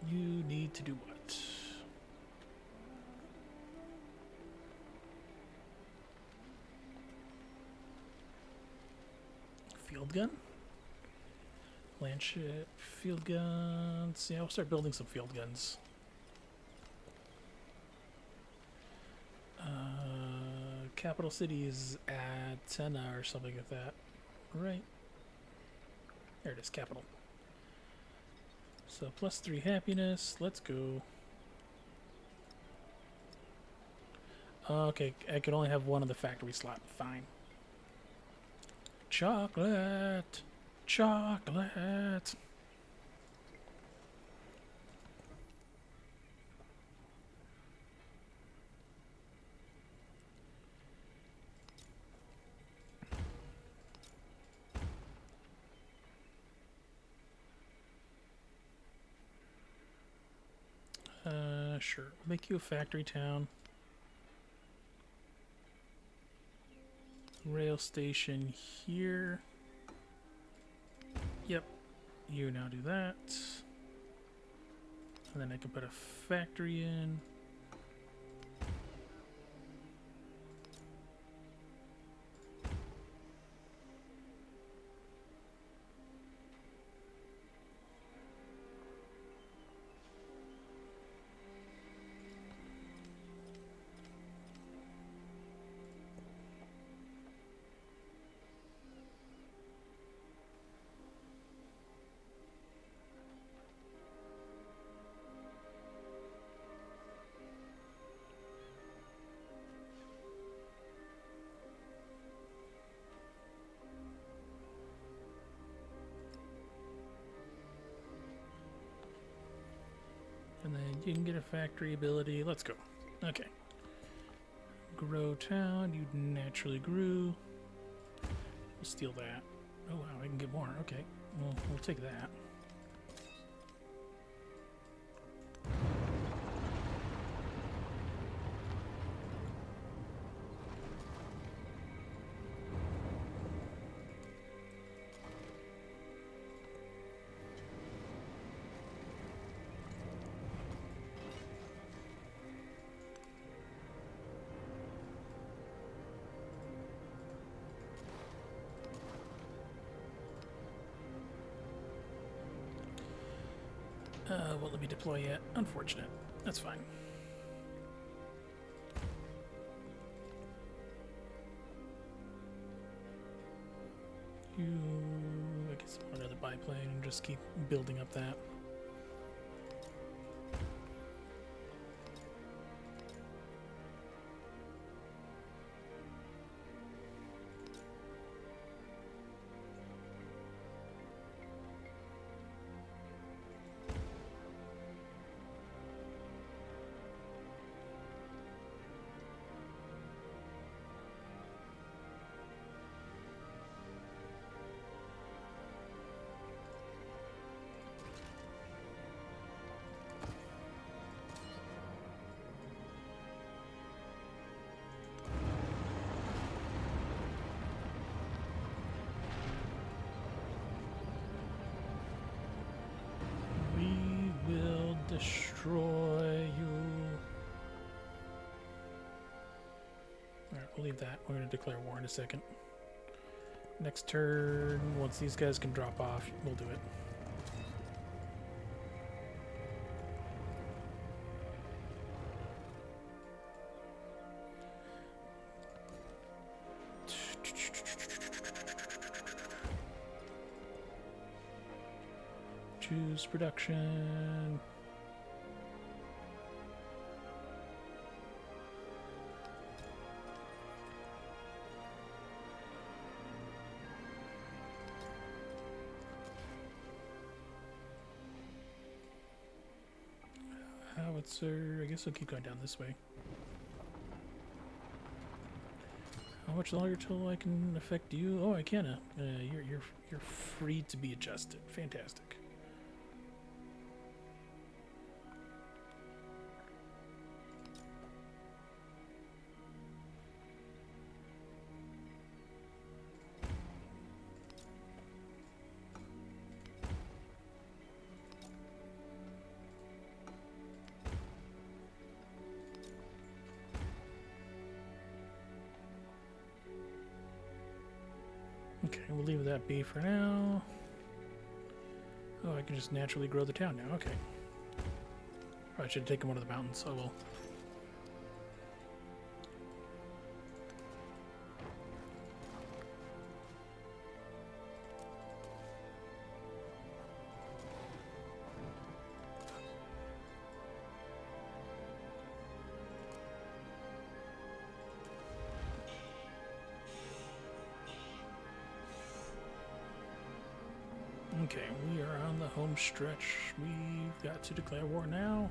You need to do what? Field gun? Landship, field guns. Yeah, I'll start building some field guns. Capital city is Athena or something like that. Right. There it is, capital. So +3 happiness. Let's go. Okay, I can only have one of the factory slot. Fine. Chocolate! Chocolate! Sure. Make you a factory town. Rail station here. Yep. You now do that. And then I can put a factory in. Didn't get a factory ability. Let's go. Okay. Grow town. You naturally grew. We'll steal that. Oh wow, I can get more. Okay. Well, we'll take that. Won't let me deploy yet. Unfortunate. That's fine. I guess I want another biplane and just keep building up that. Destroy you. Alright, we'll leave that. We're going to declare war in a second. Next turn, once these guys can drop off, we'll do it. Choose production. Howitzer. I guess I'll keep going down this way. How much longer till I can affect you? Oh, I can. You're free to be adjusted. Fantastic. Okay, we'll leave that be for now. Oh, I can just naturally grow the town now. Okay. Probably should have taken one of the mountains. Oh well. Okay, we are on the home stretch. We've got to declare war now.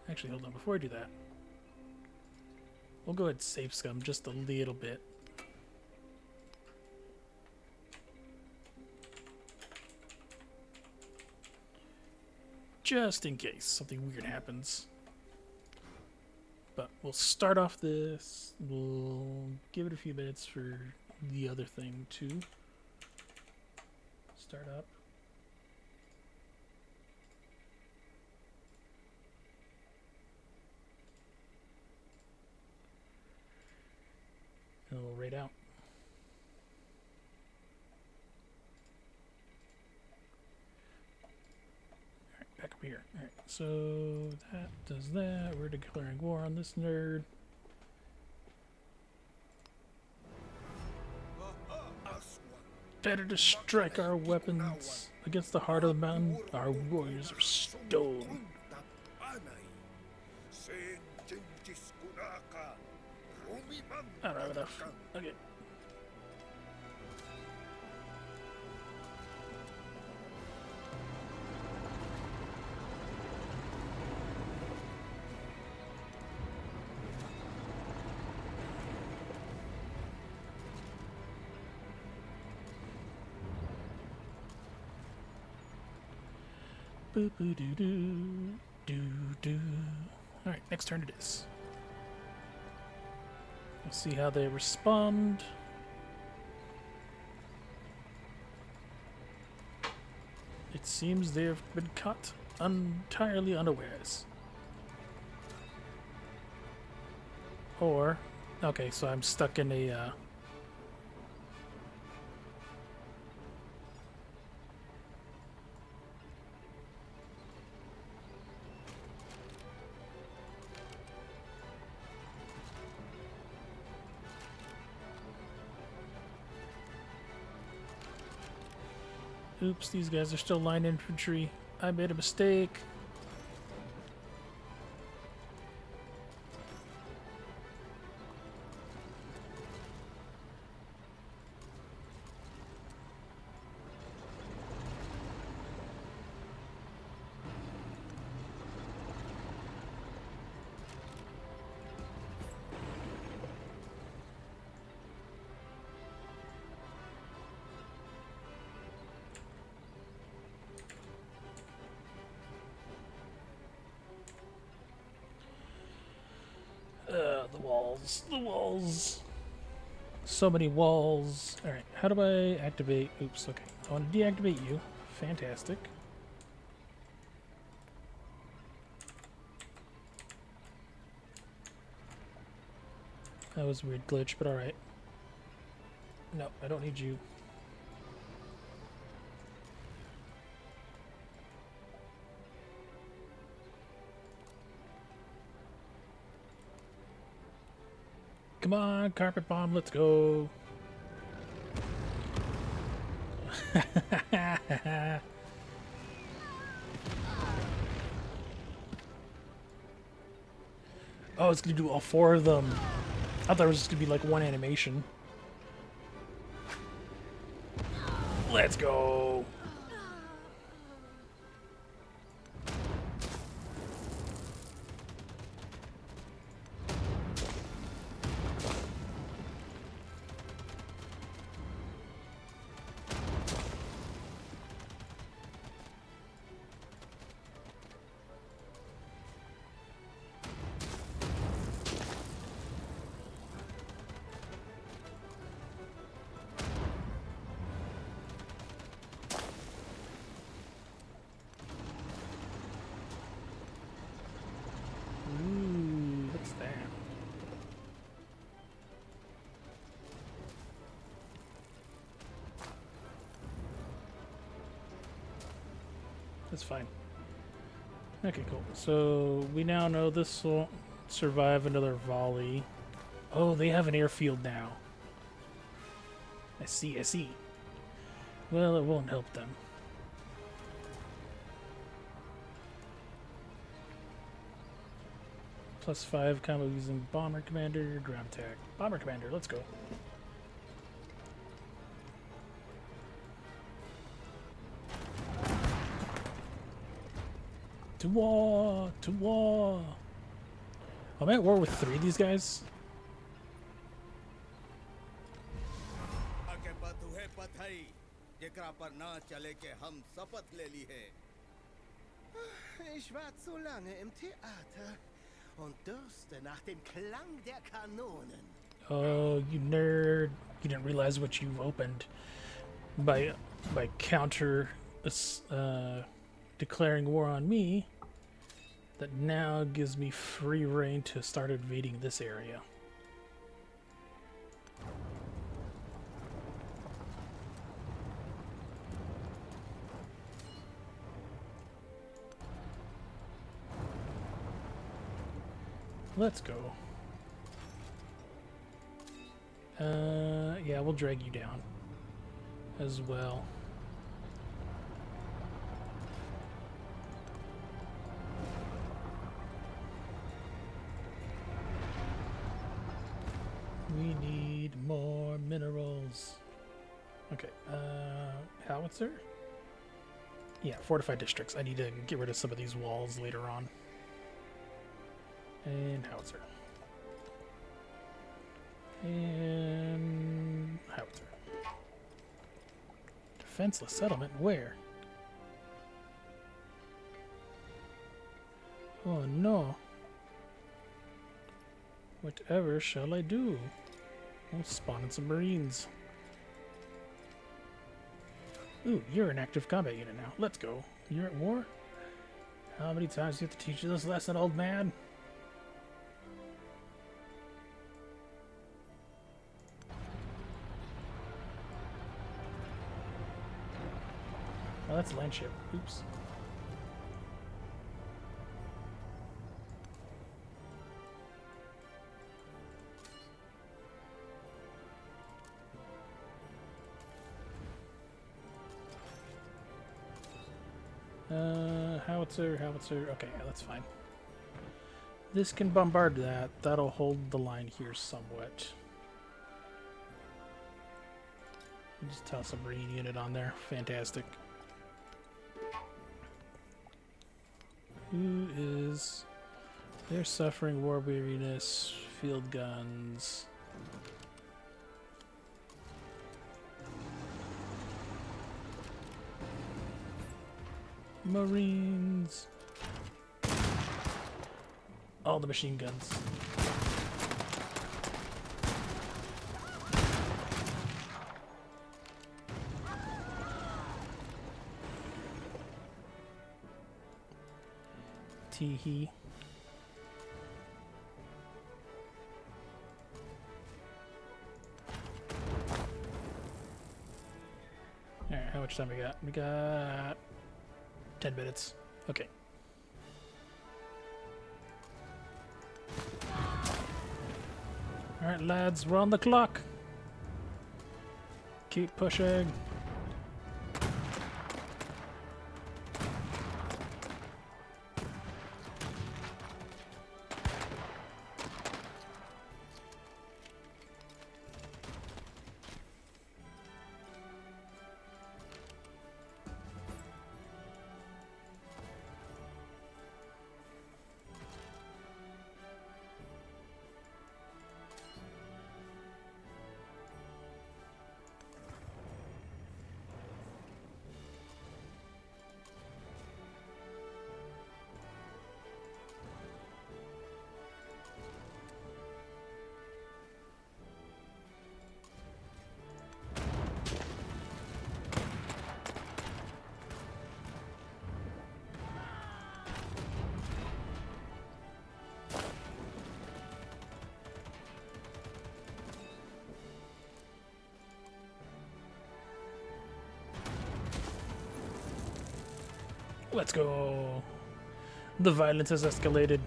Actually, hold on. Before I do that, we'll go ahead and save scum just a little bit. Just in case something weird happens. But we'll start off this. We'll give it a few minutes for the other thing to start up. And we'll raid out. Alright, back up here. Alright, so that does that. We're declaring war on this nerd. Better to strike our weapons against the heart of the mountain. Our warriors are stone. I don't have enough. Okay. Boo boo doo doo doo doo. All right, next turn it is. We'll see how they respond. It seems they have been caught entirely unawares. Or, okay, so I'm stuck in a. Oops, these guys are still line infantry. I made a mistake. The walls. The walls. So many walls. Alright, how do I activate? Oops, okay. I want to deactivate you. Fantastic. That was a weird glitch, but alright. No, I don't need you. Come on, carpet bomb, let's go. Oh, it's gonna do all four of them. I thought it was just gonna be like one animation. Let's go. Ooh, what's that? That's fine. Okay, cool. So we now know this will survive another volley. Oh, they have an airfield now. I see, I see. Well, it won't help them. +5 combo using Bomber Commander, ground attack. Bomber Commander, let's go. To war! To war! Am I at war with 3 of these guys? Ich war zu lange im Theater und dürste nach dem Klang der Kanonen. Oh, you nerd. You didn't realize what you've opened by counter declaring war on me. That now gives me free reign to start invading this area. Let's go. Yeah, we'll drag you down as well. We need more minerals. Okay, howitzer? Yeah, fortified districts. I need to get rid of some of these walls later on. And howitzer. And howitzer. Defenseless settlement? Where? Oh no. Whatever shall I do? I'm spawning some Marines. Ooh, you're an active combat unit now. Let's go. You're at war? How many times do you have to teach you this lesson, old man? Oh, that's a land ship. Oops. Howitzer. Okay, yeah, that's fine. This can bombard that. That'll hold the line here somewhat. Just toss a Marine unit on there. Fantastic. Who is... They're suffering war weariness, field guns... Marines. All the machine guns. Tee-hee. Alright, how much time we got? We got 10 minutes. Okay. Alright, lads, we're on the clock. Keep pushing. Let's go. The violence has escalated.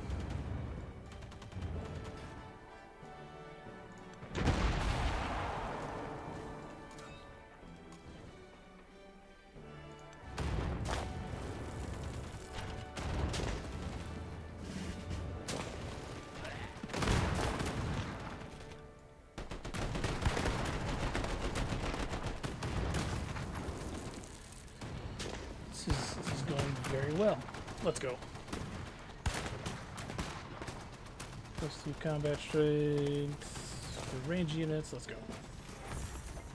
This is going very well. Let's go. +2 combat strength for range units. Let's go.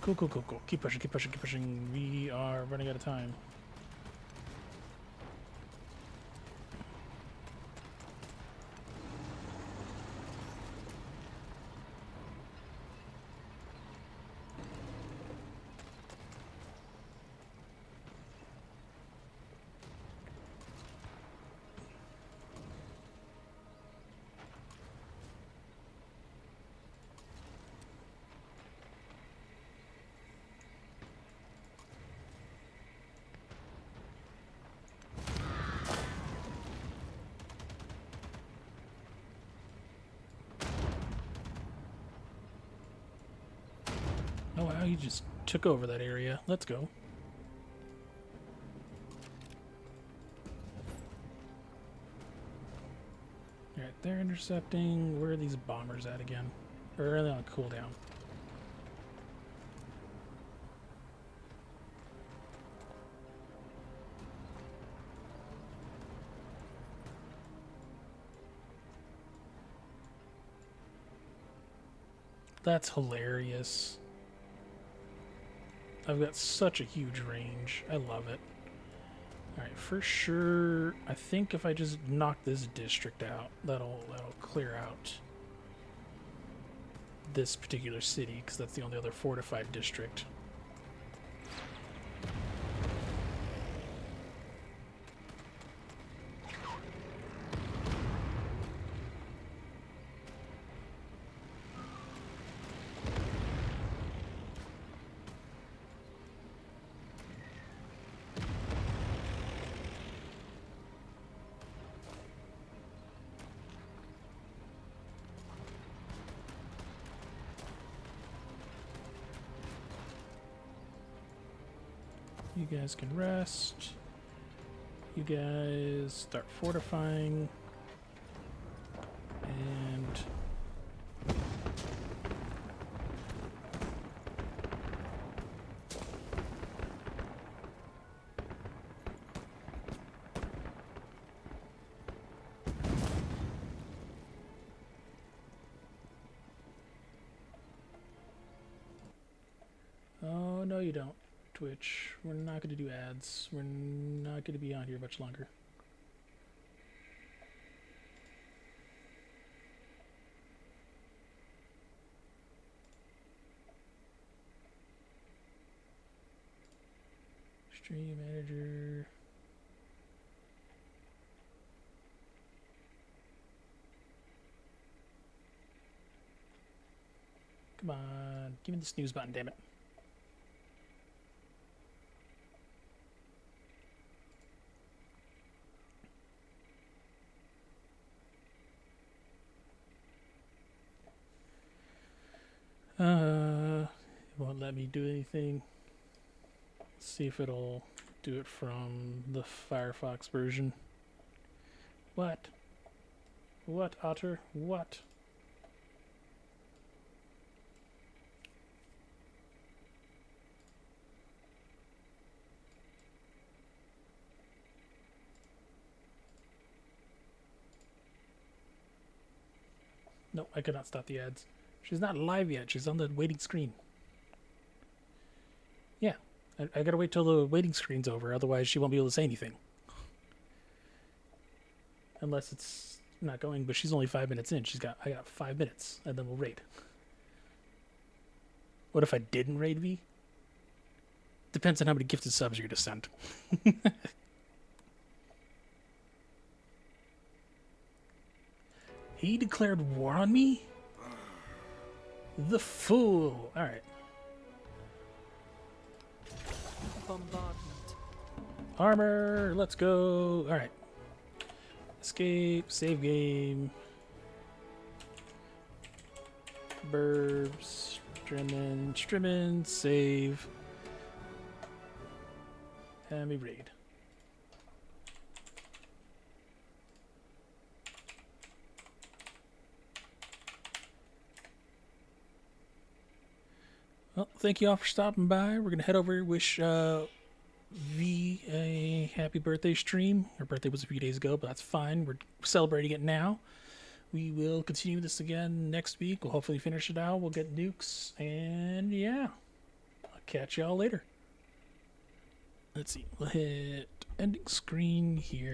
Cool. Keep pushing. We are running out of time. Oh wow, you just took over that area. Let's go. Alright, they're intercepting. Where are these bombers at again? Or are they on cooldown? That's hilarious. I've got such a huge range. I love it. Alright, for sure, I think if I just knock this district out, that'll clear out this particular city, because that's the only other fortified district. You guys can rest. You guys start fortifying. And oh, no you don't. Twitch. We're not going to do ads. We're not going to be on here much longer. Stream manager. Come on. Give me the snooze button, damn it. It won't let me do anything. Let's see if it'll do it from the Firefox version. What? What, Otter? What? No, I could not stop the ads. She's not live yet. She's on the waiting screen. Yeah, I gotta wait till the waiting screen's over. Otherwise, she won't be able to say anything. Unless it's not going, but she's only 5 minutes in. I got 5 minutes, and then we'll raid. What if I didn't raid V? Depends on how many gifted subs you're gonna send. He declared war on me? The fool. Alright. Bombardment. Armor. Let's go. Alright. Escape. Save game. Burbs. Strimmin. Save. And we raid. Well, thank you all for stopping by. We're going to head over, wish V a happy birthday stream. Her birthday was a few days ago, but that's fine. We're celebrating it now. We will continue this again next week. We'll hopefully finish it out. We'll get nukes. And yeah, I'll catch y'all later. Let's see. We'll hit ending screen here.